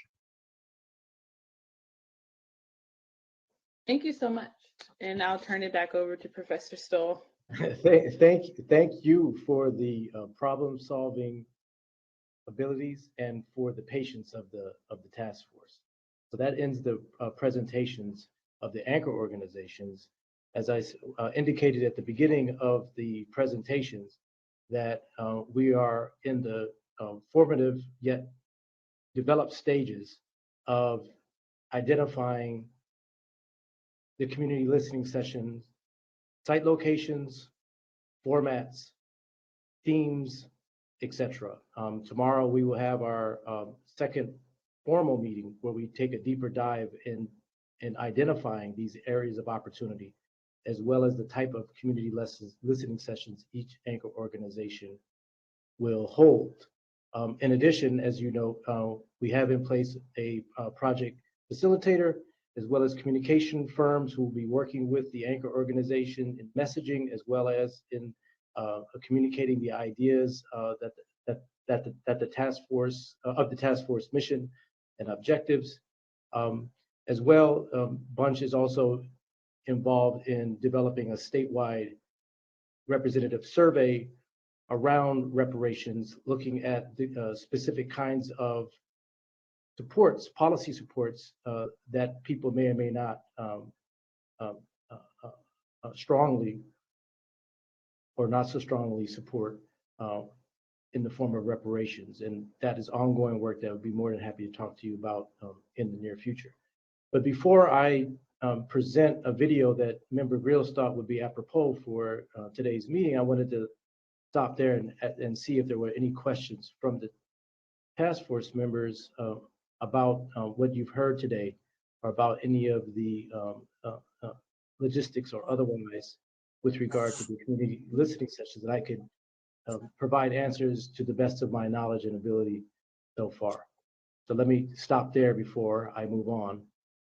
Thank you so much. And I'll turn it back over to Professor Stoll. Thank you for the problem-solving abilities and for the patience of the task force. So that ends the presentations of the anchor organizations. As I indicated at the beginning of the presentations, that we are in the formative yet developed stages of identifying the community listening sessions, site locations, formats, themes, etc. Tomorrow we will have our second formal meeting where we take a deeper dive in identifying these areas of opportunity, as well as the type of community listening sessions each anchor organization will hold. In addition, as you know, we have in place a project facilitator, as well as communication firms who will be working with the anchor organization in messaging, as well as in communicating the ideas that the task force mission and objectives. As well, Bunch is also involved in developing a statewide representative survey around reparations, looking at the specific kinds of supports, policy supports that people may or may not strongly or not so strongly support in the form of reparations. And that is ongoing work that I would be more than happy to talk to you about in the near future. But before I present a video that Member Grills thought would be apropos for today's meeting, I wanted to stop there and see if there were any questions from the task force members about what you've heard today, or about any of the logistics or otherwise with regard to the community listening sessions, that I could provide answers to the best of my knowledge and ability so far. So let me stop there before I move on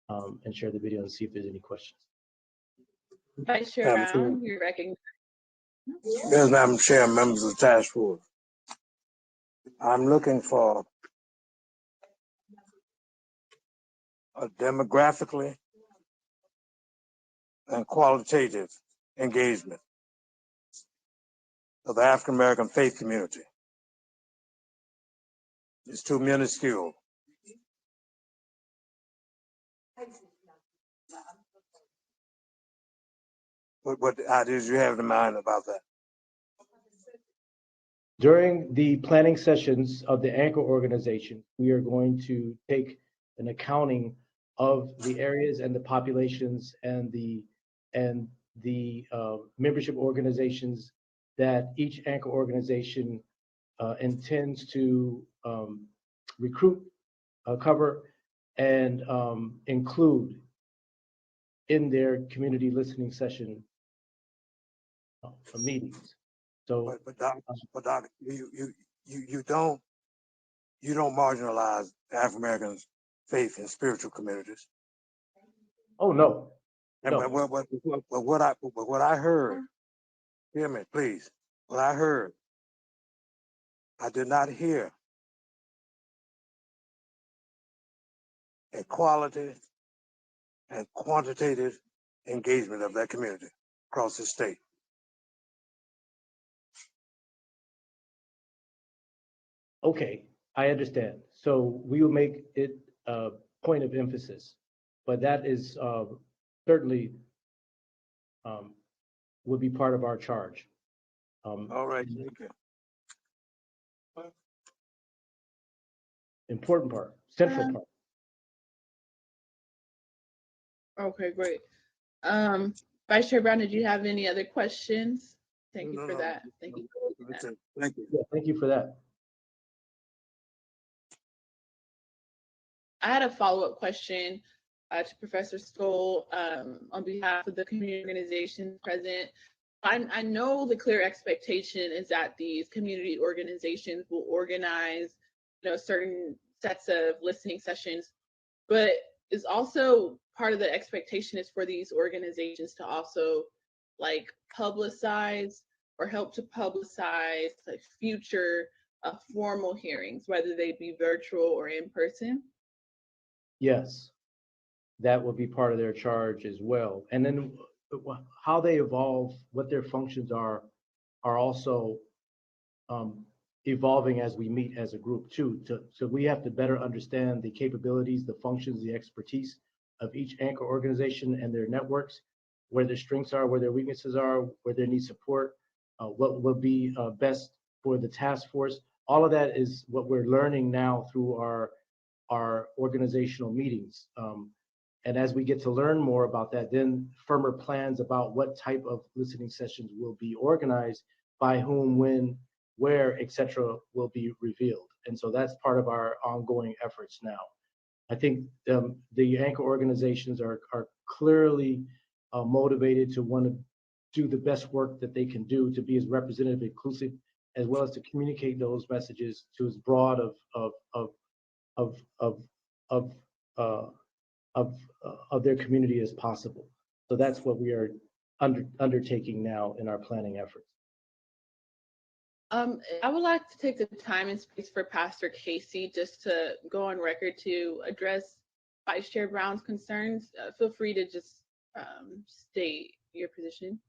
and share the video and see if there's any questions. Vice Chair Brown, you're recognized. Yes, Madam Chair, members of the task force. I'm looking for a demographically and qualitative engagement of the African American faith community. It's too minuscule. What ideas you have in mind about that? During the planning sessions of the anchor organization, we are going to take an accounting of the areas and the populations and the membership organizations that each anchor organization intends to recruit, cover, and include in their community listening session meetings. So, but Doc, you don't marginalize African Americans' faith and spiritual communities. oh no, And no. but what I heard, hear me, please. What I heard, I did not hear a quality and quantitative engagement of that community across the state. Okay, I understand. So we will make it a point of emphasis, but that is certainly would be part of our charge. All right, thank you. Important part, central part. Okay, great. Vice Chair Brown, did you have any other questions? Thank you for that. Thank you. Thank you. Yeah, thank you for that. I had a follow-up question to Professor Stoll on behalf of the community organizations present. I know the clear expectation is that these community organizations will organize, certain sets of listening sessions, but is also part of the expectation is for these organizations to also like publicize or help to publicize like future formal hearings, whether they be virtual or in person. Yes, that will be part of their charge as well. And then how they evolve, what their functions are also evolving as we meet as a group too. So we have to better understand the capabilities, the functions, the expertise of each anchor organization and their networks, where their strengths are, where their weaknesses are, where they need support, what will be best for the task force. All of that is what we're learning now through our organizational meetings. And as we get to learn more about that, then firmer plans about what type of listening sessions will be organized, by whom, when, where, etc., will be revealed. And so that's part of our ongoing efforts now. I think the anchor organizations are clearly motivated to want to do the best work that they can do to be as representative, inclusive, as well as to communicate those messages to as broad of their community as possible. So that's what we are undertaking now in our planning efforts. I would like to take the time and space for Pastor Casey just to go on record to address Vice Chair Brown's concerns. Feel free to just state your position.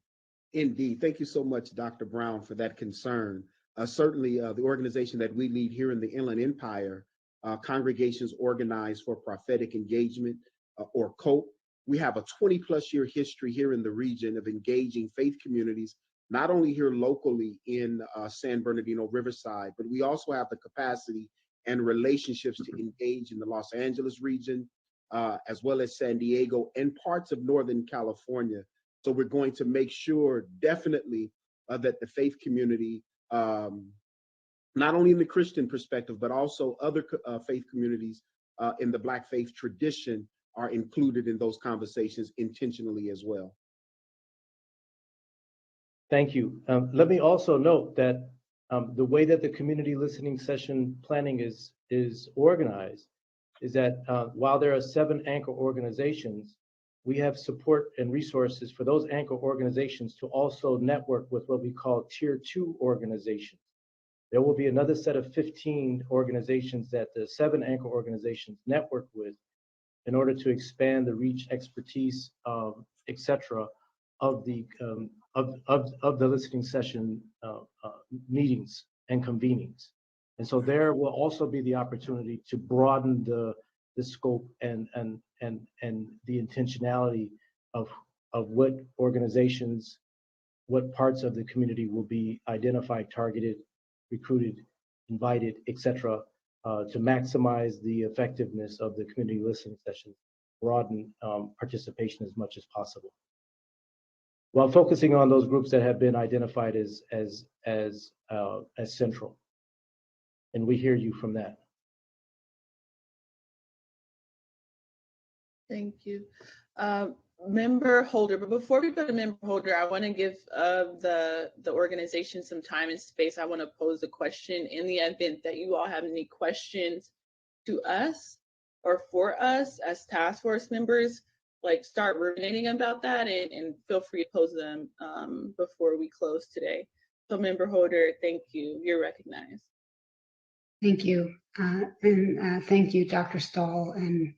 Indeed. Thank you so much, Dr. Brown, for that concern. Certainly, the organization that we lead here in the Inland Empire, Congregations Organized for Prophetic Engagement, or COPE, we have a 20+ year history here in the region of engaging faith communities, not only here locally in San Bernardino, Riverside, but we also have the capacity and relationships to engage in the Los Angeles region, as well as San Diego and parts of Northern California. So we're going to make sure definitely that the faith community, not only in the Christian perspective, but also other faith communities in the Black faith tradition are included in those conversations intentionally as well. Thank you. Let me also note that the way that the community listening session planning is organized is that while there are 7 anchor organizations, we have support and resources for those anchor organizations to also network with what we call Tier 2 organizations. There will be another set of 15 organizations that the 7 anchor organizations network with in order to expand the reach, expertise, et cetera, of the listening session meetings and convenings. And so there will also be the opportunity to broaden the scope and the intentionality of what organizations, what parts of the community will be identified, targeted, recruited, invited, et cetera, to maximize the effectiveness of the community listening sessions, broaden participation as much as possible, while focusing on those groups that have been identified as central. And we hear you from that. Thank you. Member Holder, but before we go to Member Holder, I want to give the organization some time and space. I want to pose a question in the event that you all have any questions to us or for us as task force members, like start ruminating about that and feel free to pose them before we close today. So Member Holder, thank you. You're recognized. Thank you. And thank you, Dr. Stahl, and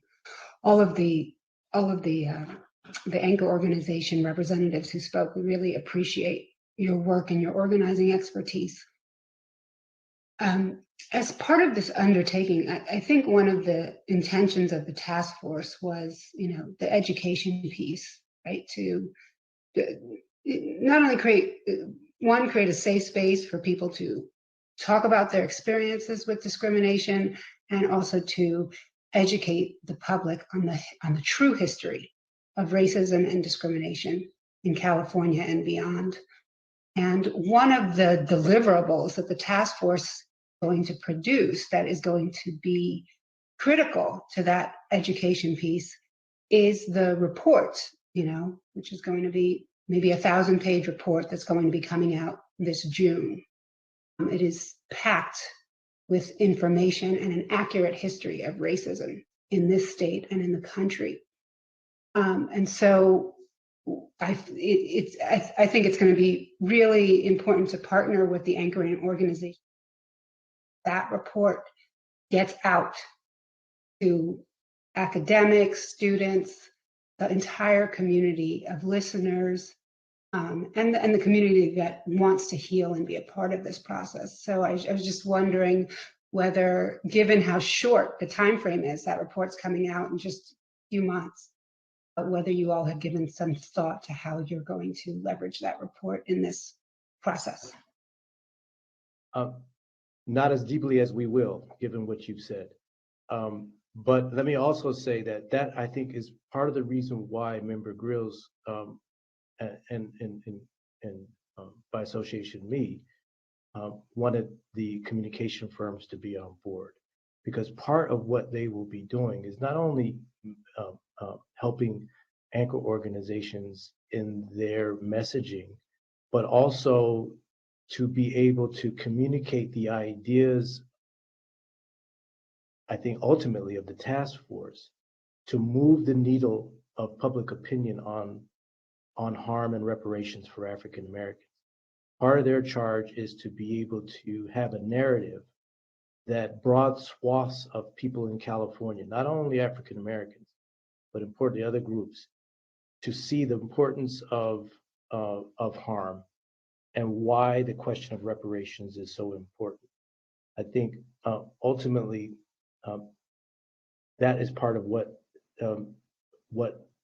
all of the anchor organization representatives who spoke. We really appreciate your work and your organizing expertise. As part of this undertaking, I think one of the intentions of the task force was, the education piece, right? To not only create a safe space for people to talk about their experiences with discrimination, and also to educate the public on the true history of racism and discrimination in California and beyond. And one of the deliverables that the task force is going to produce that is going to be critical to that education piece is the report, which is going to be maybe 1,000-page report that's going to be coming out this June. It is packed with information and an accurate history of racism in this state and in the country. And so I think it's going to be really important to partner with the anchoring organization. That report gets out to academics, students, the entire community of listeners, and the community that wants to heal and be a part of this process. So I was just wondering whether, given how short the time frame is, that report's coming out in just a few months, whether you all have given some thought to how you're going to leverage that report in this process. Not as deeply as we will, given what you've said. But let me also say that I think is part of the reason why Member Grills and by association me, wanted the communication firms to be on board, because part of what they will be doing is not only helping anchor organizations in their messaging, but also to be able to communicate the ideas, I think ultimately, of the task force to move the needle of public opinion on harm and reparations for African Americans. Part of their charge is to be able to have a narrative that broad swaths of people in California, not only African Americans, but importantly other groups, to see the importance of harm and why the question of reparations is so important. I think ultimately that is part of what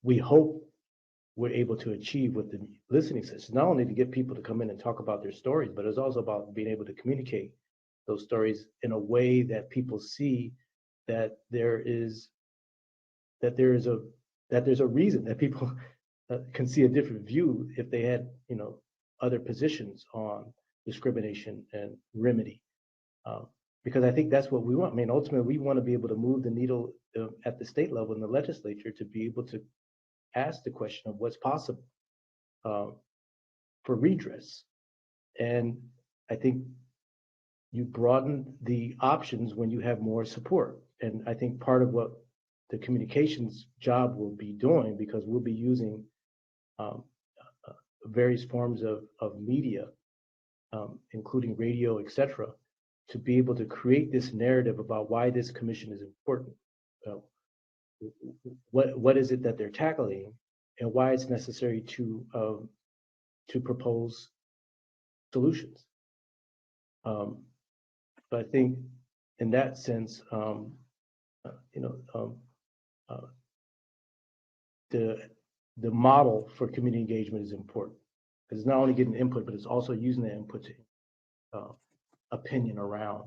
we hope we're able to achieve with the listening session, not only to get people to come in and talk about their stories, but it's also about being able to communicate those stories in a way that people see that there's a reason that people can see a different view if they had, other positions on discrimination and remedy. Because I think that's what we want. I mean, ultimately, we want to be able to move the needle at the state level in the legislature to be able to ask the question of what's possible for redress. And I think you broaden the options when you have more support. And I think part of what the communications job will be doing, because we'll be using various forms of media, including radio, et cetera, to be able to create this narrative about why this commission is important. what is it that they're tackling, and why it's necessary to propose solutions. So I think in that sense, the model for community engagement is important, because it's not only getting input, but it's also using that input to opinion around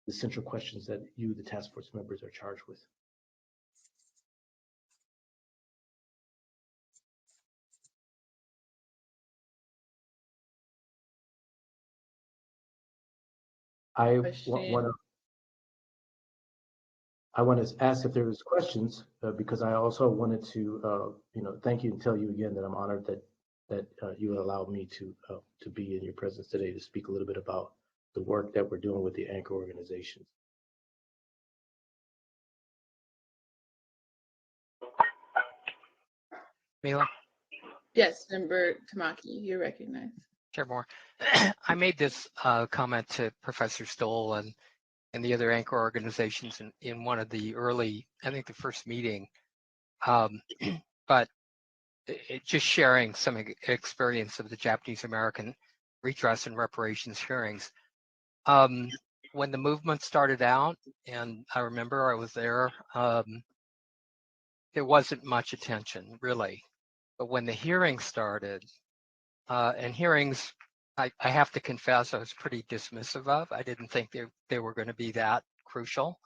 the central questions that you, the task force members, are charged with. I want to ask if there was questions, because I also wanted to, thank you and tell you again that I'm honored that you allowed me to be in your presence today to speak a little bit about the work that we're doing with the anchor organizations. Mila? Yes, Member Tamaki, you're recognized. Chair Moore. I made this comment to Professor Stoll and the other anchor organizations in one of the early, I think the first meeting, but just sharing some experience of the Japanese American redress and reparations hearings. When the movement started out, and I remember I was there, there wasn't much attention really. But when the hearings started, and hearings, I have to confess, I was pretty dismissive of. I didn't think they were going to be that crucial.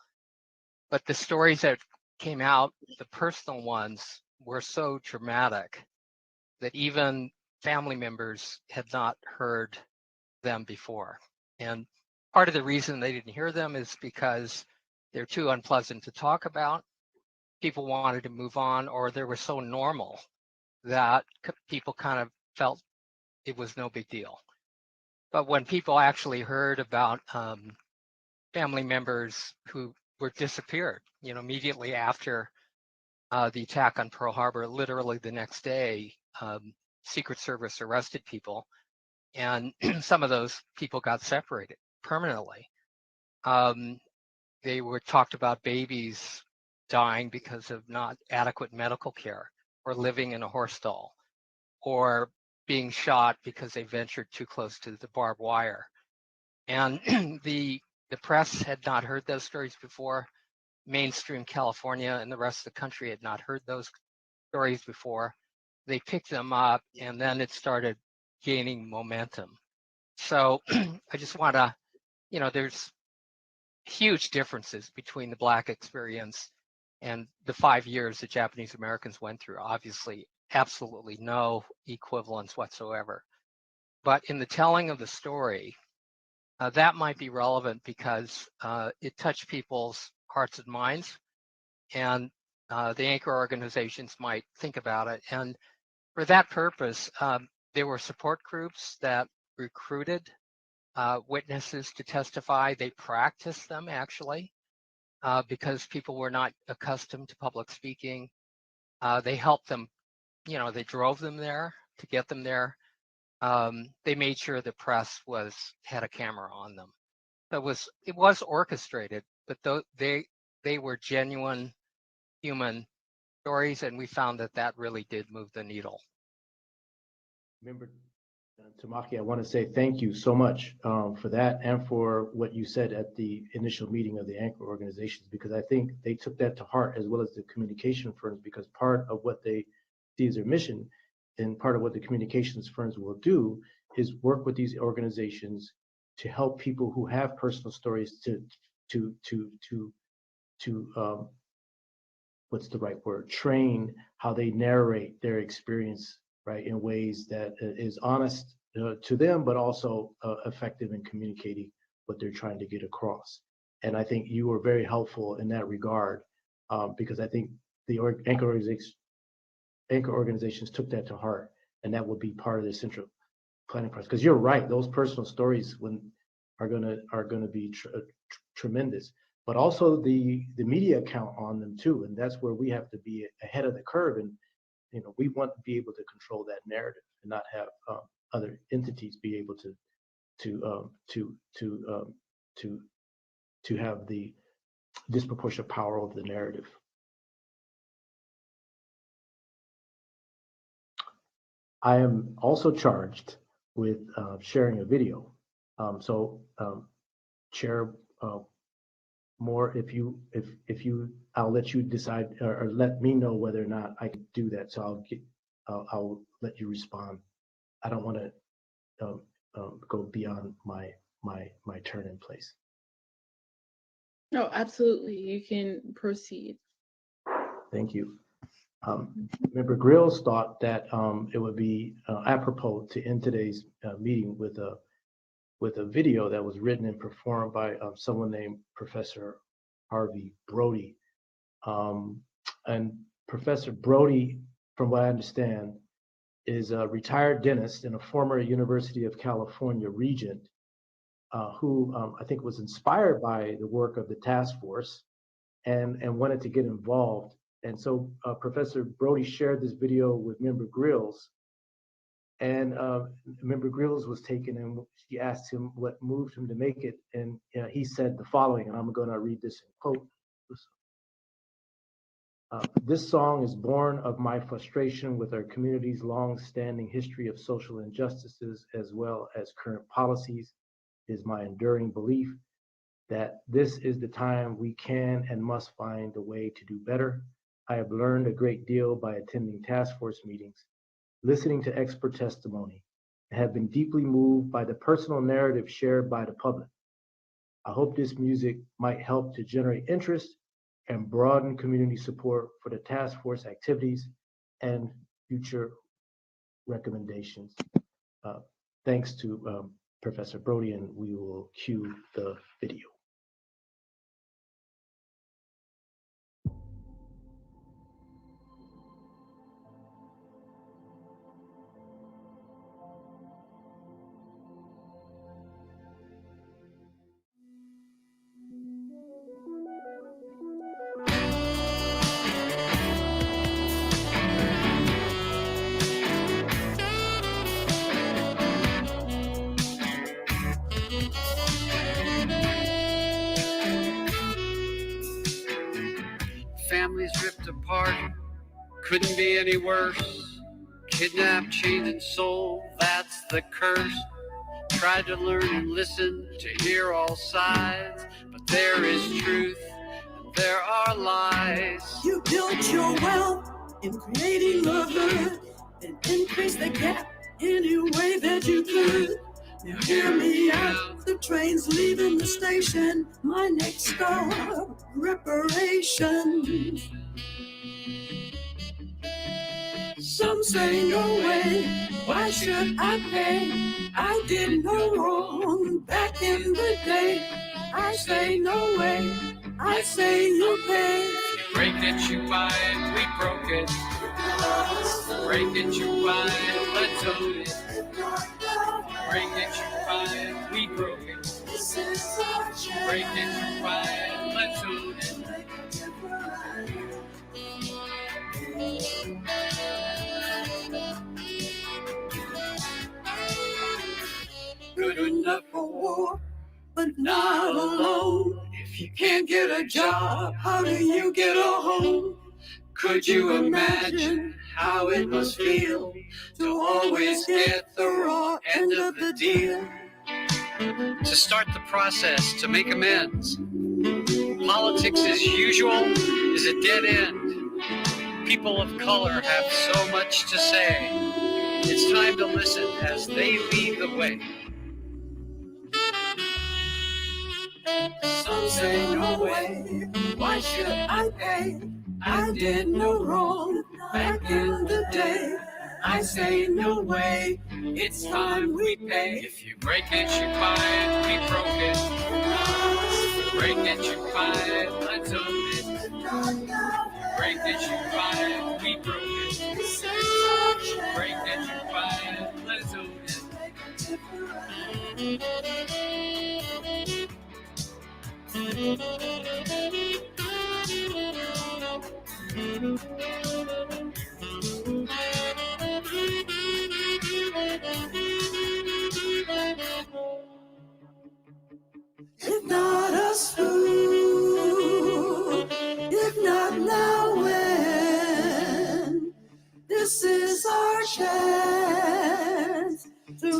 But the stories that came out, the personal ones, were so dramatic that even family members had not heard them before. And part of the reason they didn't hear them is because they're too unpleasant to talk about. People wanted to move on, or they were so normal that people kind of felt it was no big deal. But when people actually heard about family members who were disappeared, immediately after the attack on Pearl Harbor, literally the next day, Secret Service arrested people, and some of those people got separated permanently. They were talked about babies dying because of not adequate medical care, or living in a horse stall, or being shot because they ventured too close to the barbed wire. And the press had not heard those stories before. Mainstream California and the rest of the country had not heard those stories before. They picked them up, and then it started gaining momentum. So I just want to, there's huge differences between the Black experience and the 5 years that Japanese Americans went through. Obviously, absolutely no equivalence whatsoever. But in the telling of the story, that might be relevant because it touched people's hearts and minds, and the anchor organizations might think about it. And for that purpose, there were support groups that recruited witnesses to testify. They practiced them, actually, because people were not accustomed to public speaking. They helped them, they drove them there to get them there. They made sure the press had a camera on them. It was orchestrated, but they were genuine human stories, and we found that really did move the needle. Member Tamaki, I want to say thank you so much for that, and for what you said at the initial meeting of the anchor organizations, because I think they took that to heart, as well as the communication firms, because part of what they see as their mission, and part of what the communications firms will do, is work with these organizations to help people who have personal stories to what's the right word? Train how they narrate their experience, right, in ways that is honest to them, but also effective in communicating what they're trying to get across. And I think you were very helpful in that regard, because I think the anchor organizations took that to heart, and that will be part of the central planning process. Because you're right, those personal stories are gonna be tremendous, but also the media count on them too, and that's where we have to be ahead of the curve. And we want to be able to control that narrative and not have other entities be able to have the disproportionate power over the narrative. I am also charged with sharing a video. Chair Moore, I'll let you decide or let me know whether or not I can do that. So I'll let you respond. I don't want to go beyond my turn in place. No, absolutely. You can proceed. Thank you. Member Grills thought that it would be apropos to end today's meeting with a video that was written and performed by someone named Professor Harvey Brody. And Professor Brody, from what I understand, is a retired dentist and a former University of California regent who I think was inspired by the work of the task force and wanted to get involved. And so Professor Brody shared this video with Member Grills, and Member Grills was taken, and she asked him what moved him to make it, and he said the following, and I'm going to read this in quote. This song is born of my frustration with our community's long-standing history of social injustices as well as current policies. It is my enduring belief that this is the time we can and must find a way to do better. I have learned a great deal by attending task force meetings, listening to expert testimony, and have been deeply moved by the personal narrative shared by the public. I hope this music might help to generate interest and broaden community support for the task force activities and future recommendations. Thanks to Professor Brody, and we will cue the video. Families ripped apart, couldn't be any worse. Kidnapped, chained, and sold, that's the curse. Tried to learn and listen to hear all sides, but there is truth and there are lies. You built your wealth in creating the hood and increased the gap any way that you could. Now hear me out, the train's leaving the station. My next stop, reparations. Some say no way, why should I pay? I did no wrong back in the day. I say no way, I say you pay. Break it, you buy it, we broke it. Break it, you buy it, let's own it. Break it, you buy it, we broke it. Break it, you buy it, let's own it. Good enough for war, but not alone. If you can't get a job, how do you get a home? Could you imagine how it must feel to always get the raw end of the deal? To start the process to make amends. Politics as usual is a dead end. People of color have so much to say. It's time to listen as they lead the way. Some say no way, why should I pay? I did no wrong back in the day. I say no way, it's time we pay. If you break it, you buy it, we broke it. Break it, you buy it, let's own it. Break it, you buy it, we broke it. Break it, you buy it, let's own it. If not us, who? If not now, when? This is our chance.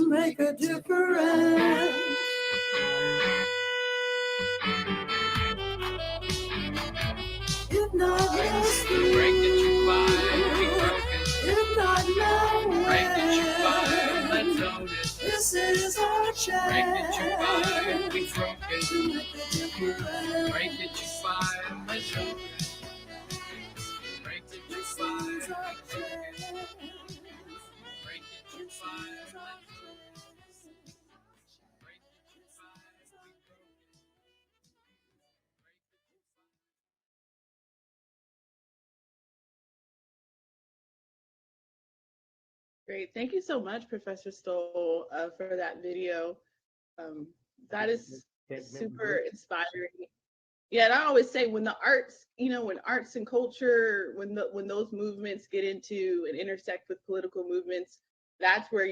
to make a difference. If not yesterday, break that you find, be broken. if not now, Break that you find, let's own it. this is our chance. Break that you find, be broken. To make a difference. Break that you find, let's own it. Break that you find, be broken. Break that you find, let's own it. Break that you find, be broken. Great. Thank you so much, Professor Stoll, for that video. That is super inspiring. Yeah, and I always say when the arts, when arts and culture, when those movements get into and intersect with political movements, that's where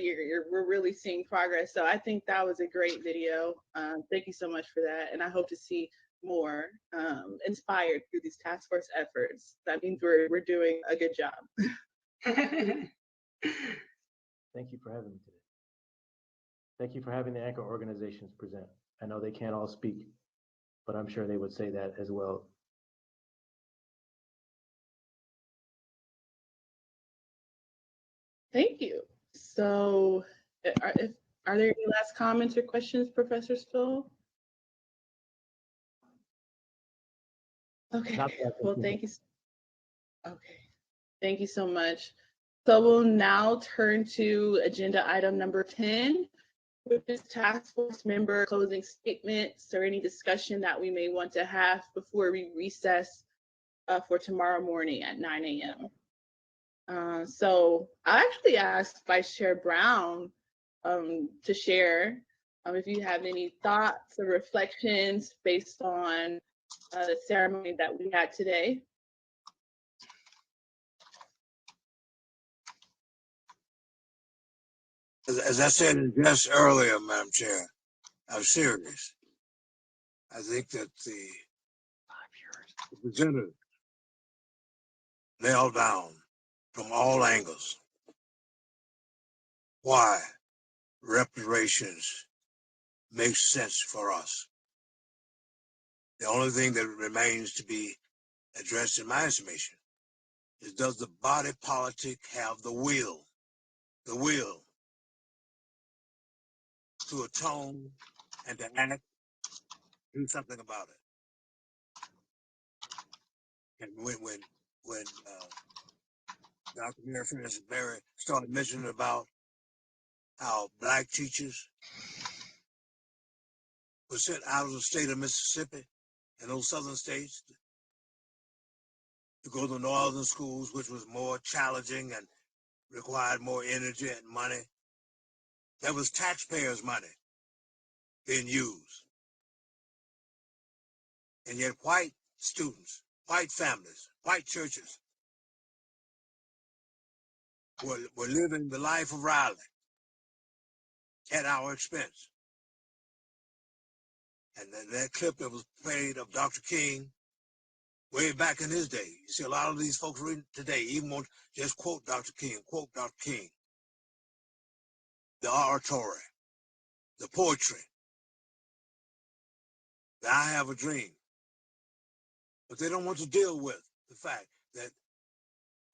we're really seeing progress. So I think that was a great video. Thank you so much for that, and I hope to see more inspired through these task force efforts. That means we're doing a good job. Thank you for having me today. Thank you for having the anchor organizations present. I know they can't all speak, but I'm sure they would say that as well. Thank you. So are there any last comments or questions, Professor Stoll? Okay, well, thank you. Okay, thank you so much. So we'll now turn to agenda item number 10, which is task force member closing statements or any discussion that we may want to have before we recess for tomorrow morning at 9 a.m. So I actually asked Vice Chair Brown to share if you have any thoughts or reflections based on the ceremony that we had today. As I said just earlier, Madam Chair, I'm serious. I think that the presenters nailed down from all angles why reparations makes sense for us. The only thing that remains to be addressed in my estimation is, does the body politic have the will to atone and to act, do something about it? And when Dr. Mary Frances Berry started mentioning about how Black teachers were sent out of the state of Mississippi and those southern states to go to northern schools, which was more challenging and required more energy and money. That was taxpayers' money being used. And yet white students, white families, white churches were living the life of Riley at our expense. And then that clip that was played of Dr. King way back in his day. You see a lot of these folks reading today even won't just quote Dr. King, quote Dr. King. The oratory, the poetry, the I Have a Dream. But they don't want to deal with the fact that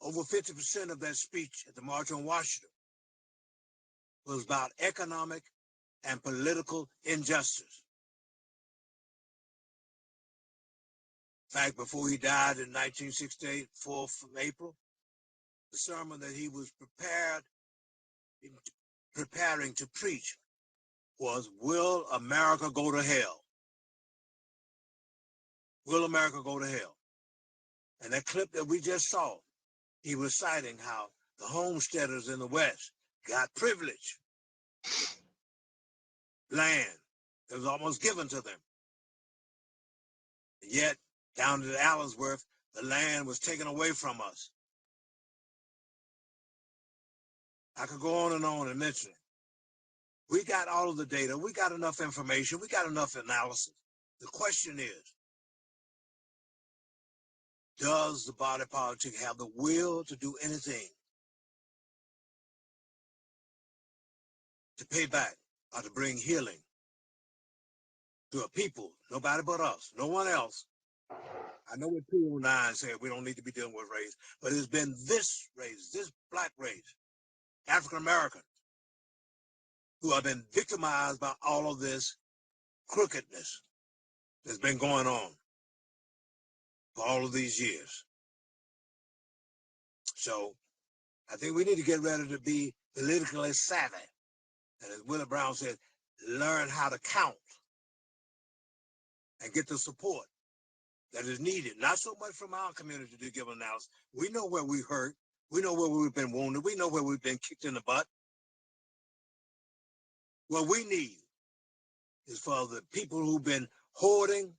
over 50% of that speech at the March on Washington was about economic and political injustice. In fact, before he died in 1968, 4th of April, the sermon that he was preparing to preach was, "Will America go to hell? Will America go to hell?" And that clip that we just saw, he was citing how the homesteaders in the West got privilege, land that was almost given to them. And yet, down at Allensworth, the land was taken away from us. I could go on and mention it. We got all of the data. We got enough information. We got enough analysis. The question is, does the body politic have the will to do anything to pay back or to bring healing to a people, nobody but us, no one else. I know what 209 said, we don't need to be dealing with race, but it's been this race, this black race, African American, who have been victimized by all of this crookedness that's been going on for all of these years. So I think we need to get ready to be politically savvy. And as Willie Brown said, learn how to count and get the support that is needed. Not so much from our community to give analysis. We know where we hurt. We know where we've been wounded. We know where we've been kicked in the butt. What we need is for the people who've been hoarding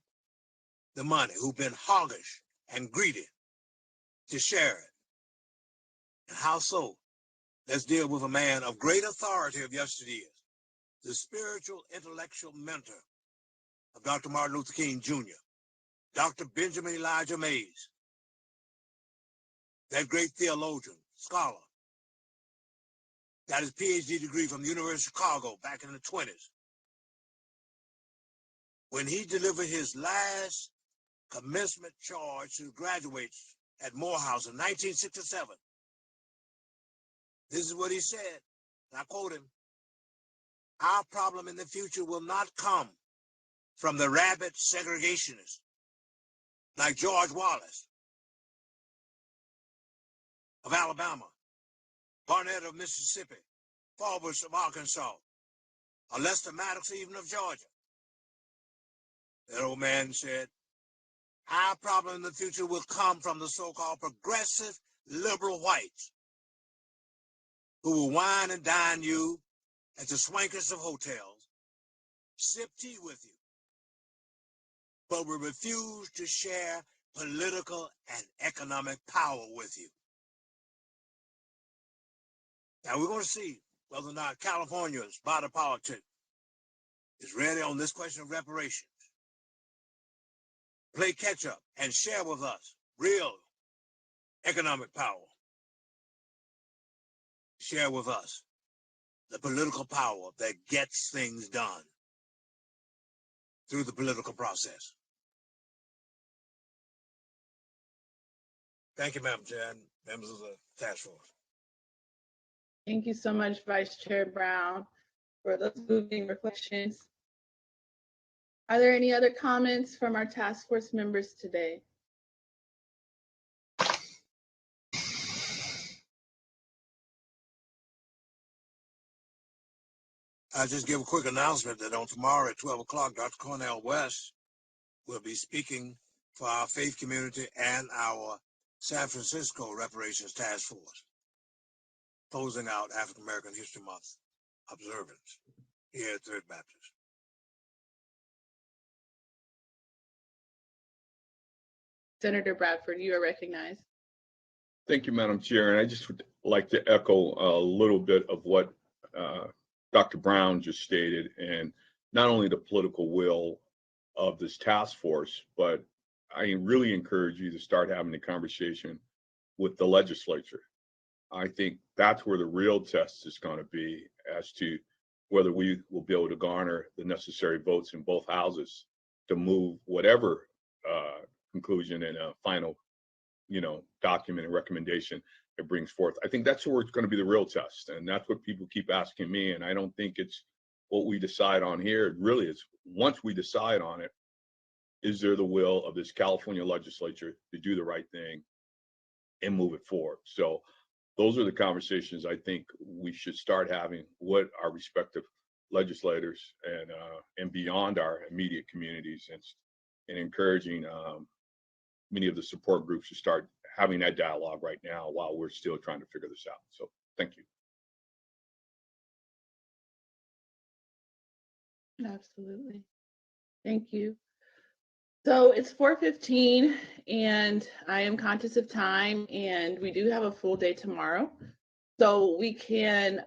the money, who've been hoggish and greedy, to share it. And how so? Let's deal with a man of great authority of yesteryears, the spiritual intellectual mentor of Dr. Martin Luther King Jr., Dr. Benjamin Elijah Mays, that great theologian, scholar, got his PhD degree from the University of Chicago back in the 20s. When he delivered his last commencement charge to graduates at Morehouse in 1967, this is what he said, and I quote him, "Our problem in the future will not come from the rabid segregationists like George Wallace of Alabama, Barnett of Mississippi, Faubus of Arkansas, or Lester Maddox even of Georgia." That old man said, "Our problem in the future will come from the so-called progressive liberal whites who will wine and dine you at the swankiest of hotels, sip tea with you, but will refuse to share political and economic power with you." Now we're going to see whether or not California's body politic is ready on this question of reparations. Play catch up and share with us real economic power. Share with us the political power that gets things done through the political process. Thank you, Madam Chair, and members of the task force. Thank you so much, Vice Chair Brown, for those moving reflections. Are there any other comments from our task force members today? I'll just give a quick announcement that on tomorrow at 12 o'clock, Dr. Cornell West will be speaking for our faith community and our San Francisco Reparations Task Force, closing out African American History Month observance here at Third Baptist. Senator Bradford, you are recognized. Thank you, Madam Chair. And I just would like to echo a little bit of what Dr. Brown just stated, and not only the political will of this task force, but I really encourage you to start having the conversation with the legislature. I think that's where the real test is going to be as to whether we will be able to garner the necessary votes in both houses to move whatever conclusion and a final, document and recommendation it brings forth. I think that's where it's going to be the real test, and that's what people keep asking me. And I don't think it's what we decide on here. It really is, once we decide on it, is there the will of this California legislature to do the right thing and move it forward? So those are the conversations I think we should start having with our respective legislators and beyond our immediate communities, and encouraging many of the support groups to start having that dialogue right now while we're still trying to figure this out. So thank you. Absolutely. Thank you. So it's 4:15 and I am conscious of time, and we do have a full day tomorrow. So we can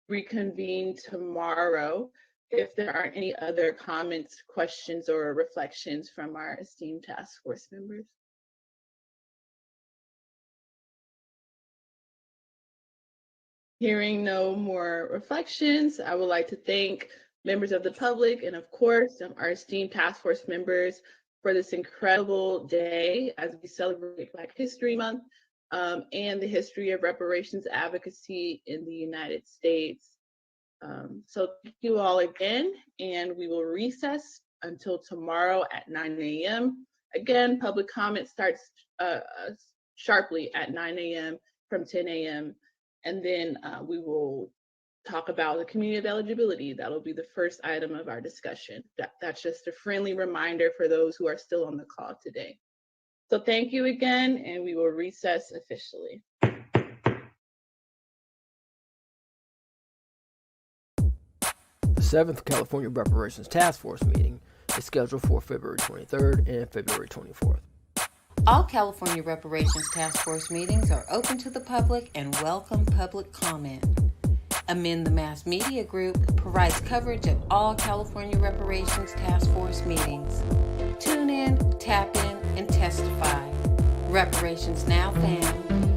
reconvene tomorrow if there aren't any other comments, questions, or reflections from our esteemed task force members. Hearing no more reflections, I would like to thank members of the public and of course our esteemed task force members for this incredible day as we celebrate Black History Month and the history of reparations advocacy in the United States. So thank you all again, and we will recess until tomorrow at 9 a.m. Again, public comment starts sharply at 9 a.m. from 10 a.m. And then we will talk about the community of eligibility. That'll be the first item of our discussion. That's just a friendly reminder for those who are still on the call today. So thank you again, and we will recess officially. The 7th California Reparations Task Force meeting is scheduled for February 23rd and February 24th. All California Reparations Task Force meetings are open to the public and welcome public comment. Amend the Mass Media Group provides coverage of all California Reparations Task Force meetings. Tune in, tap in, and testify. Reparations Now fam,